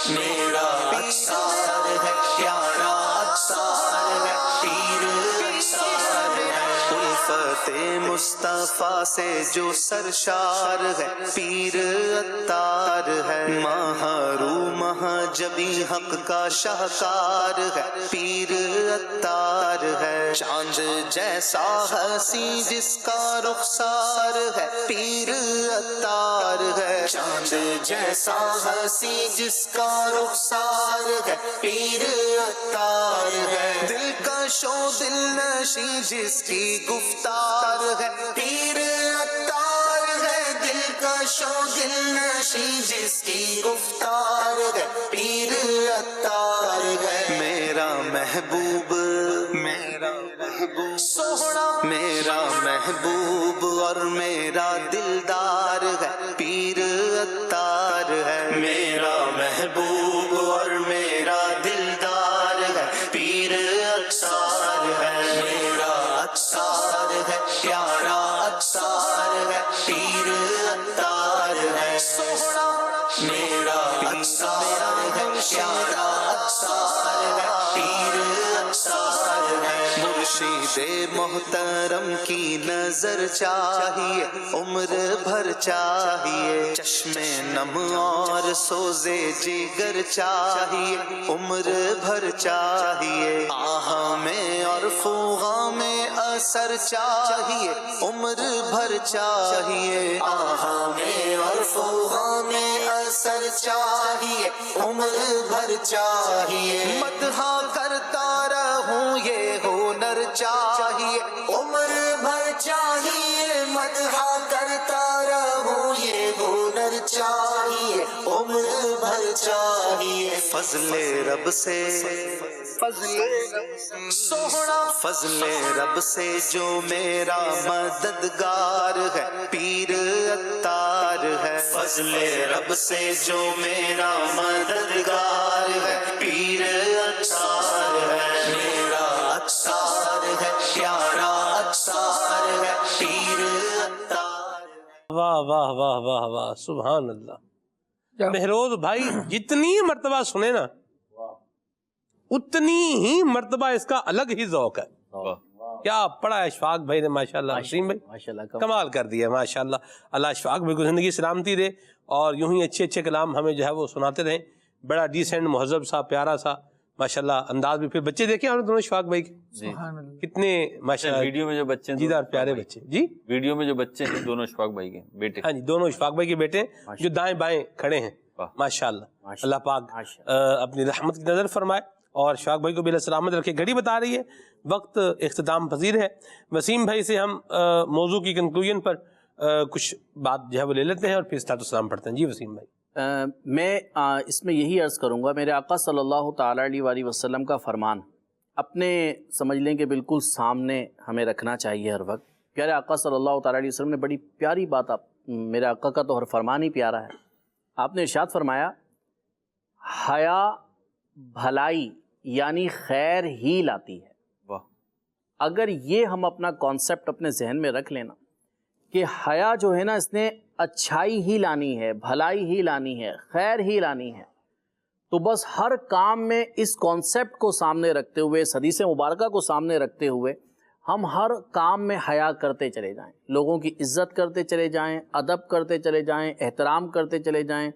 میرا عطار ہے پیارا عطار ہے پیر عطار ہے الفت مصطفیٰ سے جو سرشار ہے پیر عطار ہے جبی حق کا شاہکار ہے پیر عطار ہے چاند جیسا ہنسی جس کا رخسار ہے پیر عطار ہے چاند جیسا ہنسی جس کا رخسار ہے پیر عطار ہے دل کش و دل نشی جس کی گفتار ہے پیر عطار ہے دل کش و دل نشی جس کی گفتار ہے پیر عطار ہے میرا محبوب سوہنا میرا محبوب اور میرا دلدار ہے پیر عطار ہے میرا محبوب اور میرا دلدار ہے پیر عطار ہے میرا عطار ہے پیارا عطار ہے پیر عطار ہے سوہنا میرا عطار ہے پیارا عطار ہے پیر عطار ہے مرشد محترم کی نظر چاہیے عمر بھر چاہیے چشم نم اور سوزے جگر چاہیے عمر بھر چاہیے آہ میں اور فوغاں میں اثر چاہیے عمر بھر چاہیے آہ میں اور فوغاں میں اثر چاہیے عمر بھر چاہیے مدح کرتا رہوں یہ ہنر چاہیے عمر بھر چاہیے مدح کرتا رہوں یہ ہنر چاہیے عمر بھر چاہیے فضل رب سے فضل رب سے جو میرا مددگار ہے پیر عطار ہے فضل رب سے جو میرا مددگار ہے پیر عطار ہے میرا عطار ہے پیارا عطار ہے پیر عطار
واہ واہ واہ واہ واہ سبحان اللہ مہروز بھائی جتنی مرتبہ سنے نا اتنی ہی مرتبہ اس کا الگ ہی ذوق ہے کیا پڑھا ہے اشفاق بھائی نے ماشاءاللہ حسین بھائی کمال کر دیا ماشاءاللہ اللہ اشفاق بھائی کو زندگی سلامتی دے اور یوں ہی اچھے اچھے کلام ہمیں جو ہے وہ سناتے رہیں بڑا ڈیسنٹ مہذب سا پیارا سا ماشاءاللہ انداز بھی پھر بچے دیکھیں آپ نے دونوں اشفاق بھائی کے کتنے ماشاءاللہ
ویڈیو میں جو بچے ہیں
جیدار پیارے بچے جی
ویڈیو میں جو بچے ہیں دونوں اشفاق بھائی کے بیٹے
ہاں جی دونوں اشفاق بھائی کے بیٹے جو دائیں بائیں کھڑے ہیں ماشاءاللہ اللہ پاک اپنی رحمت کی نظر فرمائے اور اشفاق بھائی کو بھی اللہ سلامت رکھے. گھڑی بتا رہی ہے وقت اختتام پذیر ہے. وسیم بھائی سے ہم موضوع کی کنکلوژن پر کچھ بات جو ہے وہ لے لیتے ہیں اور پھر صلاۃ السلام پڑھتے ہیں. جی وسیم بھائی.
میں اس میں یہی عرض کروں گا میرے آقا صلی اللہ تعالیٰ علیہ وآلہ وسلم کا فرمان اپنے سمجھ لیں کہ بالکل سامنے ہمیں رکھنا چاہیے ہر وقت. پیارے آقا صلی اللہ تعالیٰ علیہ وسلم نے بڑی پیاری بات میرے آقا کا تو ہر فرمان ہی پیارا ہے. آپ نے ارشاد فرمایا حیا بھلائی یعنی خیر ہی لاتی ہے. اگر یہ ہم اپنا کانسیپٹ اپنے ذہن میں رکھ لینا کہ حیا جو ہے نا اس نے اچھائی ہی لانی ہے, بھلائی ہی لانی ہے, خیر ہی لانی ہے, تو بس ہر کام میں اس کانسیپٹ کو سامنے رکھتے ہوئے, اس حدیث مبارکہ کو سامنے رکھتے ہوئے ہم ہر کام میں حیا کرتے چلے جائیں, لوگوں کی عزت کرتے چلے جائیں, ادب کرتے چلے جائیں, احترام کرتے چلے جائیں,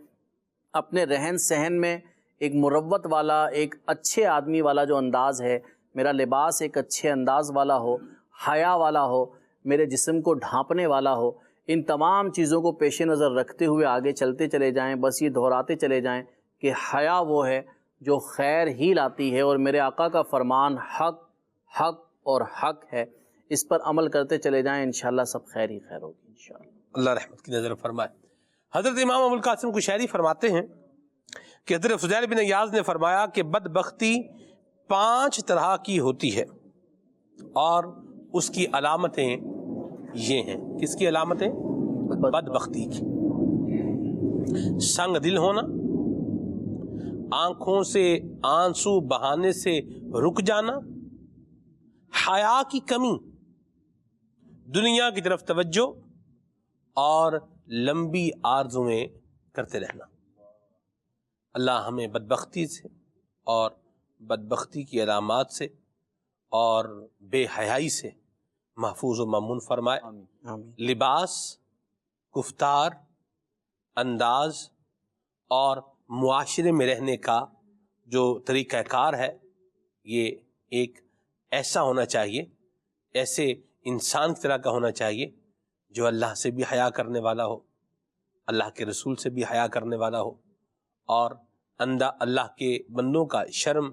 اپنے رہن سہن میں ایک مروت والا, ایک اچھے آدمی والا جو انداز ہے, میرا لباس ایک اچھے انداز والا ہو, حیا والا ہو, میرے جسم کو ڈھانپنے والا ہو. ان تمام چیزوں کو پیش نظر رکھتے ہوئے آگے چلتے چلے جائیں, بس یہ دہراتے چلے جائیں کہ حیا وہ ہے جو خیر ہی لاتی ہے, اور میرے آقا کا فرمان حق حق اور حق ہے, اس پر عمل کرتے چلے جائیں, انشاءاللہ سب خیر ہی خیر ہوگی انشاءاللہ.
اللہ رحمت کی نظر فرمائے. حضرت امام ابو القاسم کشیری فرماتے ہیں کہ حضرت فضیل بن ایاض نے فرمایا کہ بدبختی 5 طرح کی ہوتی ہے اور اس کی علامتیں یہ ہیں. کس کی علامتیں؟ بدبختی کی. سنگ دل ہونا، آنکھوں سے آنسو بہانے سے رک جانا، حیا کی کمی، دنیا کی طرف توجہ اور لمبی آرزویں کرتے رہنا. اللہ ہمیں بدبختی سے اور بدبختی کی علامات سے اور بے حیائی سے محفوظ و مامون فرمائے. لباس، گفتار، انداز اور معاشرے میں رہنے کا جو طریقہ کار ہے، یہ ایک ایسا ہونا چاہیے، ایسے انسان کی طرح کا ہونا چاہیے جو اللہ سے بھی حیا کرنے والا ہو، اللہ کے رسول سے بھی حیا کرنے والا ہو، اور اللہ کے بندوں کا شرم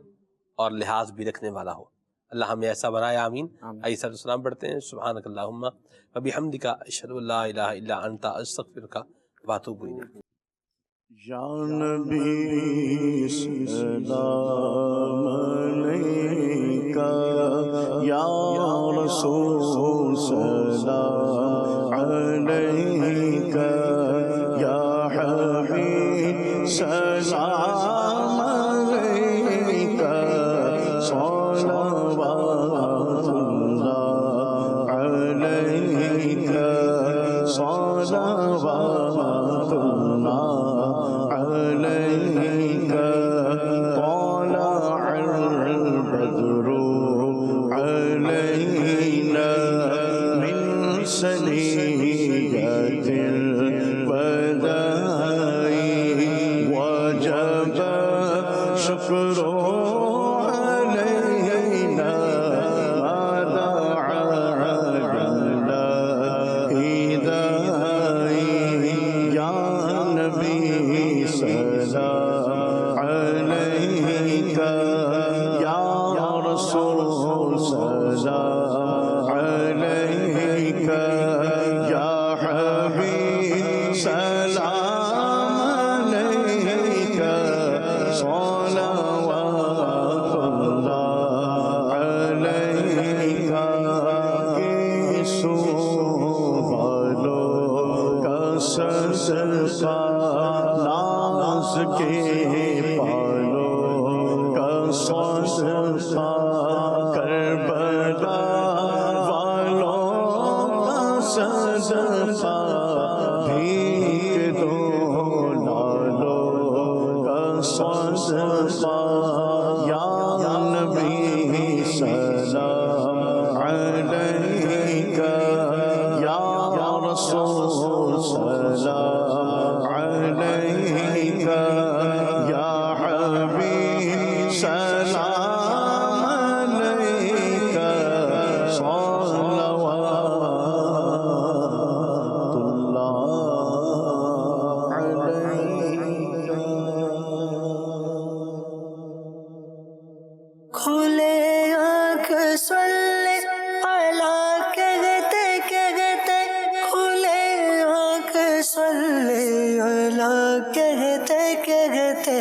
اور لحاظ بھی رکھنے والا ہو. اللہ ہمیں ایسا بنائے. آمین. آئیے صلی اللہ السلام پڑھتے ہیں. سبحانک اللہم وبحمدک اشہد ان لا الہ الا انت استغفرک واتوب الیک.
یا نبی سلام علیکہ، یا رسول سلام علیکہ، یا حبیب سلام علیکہ، صلوات اللہ علیکہ، صلوات اللہ علیکہ. طلع البدر علینا من ثنیۃ الوداع، وجب شکر علینا ما دعا الہی. یا نبی سلام علیکہ، یا رسول سلام علیکہ، یا حبیب سلام علیکہ، صلوات اللہ علیکہ. کیسو والوں کا صدقہ، ناز کے پالوں کا صدقہ، کربلا والوں کا صدقہ، بھیک دو لالوں کا صدقہ. یا نبی سلام علیکہ، یا رسول سلام علیکہ، یا حبیب سلام علیکہ، صلوات اللہ علیکہ.
کھلے آنکھ صلی اللہ کہتے کہتے، کھلے آنکھ صلی اللہ کہتے کہتے.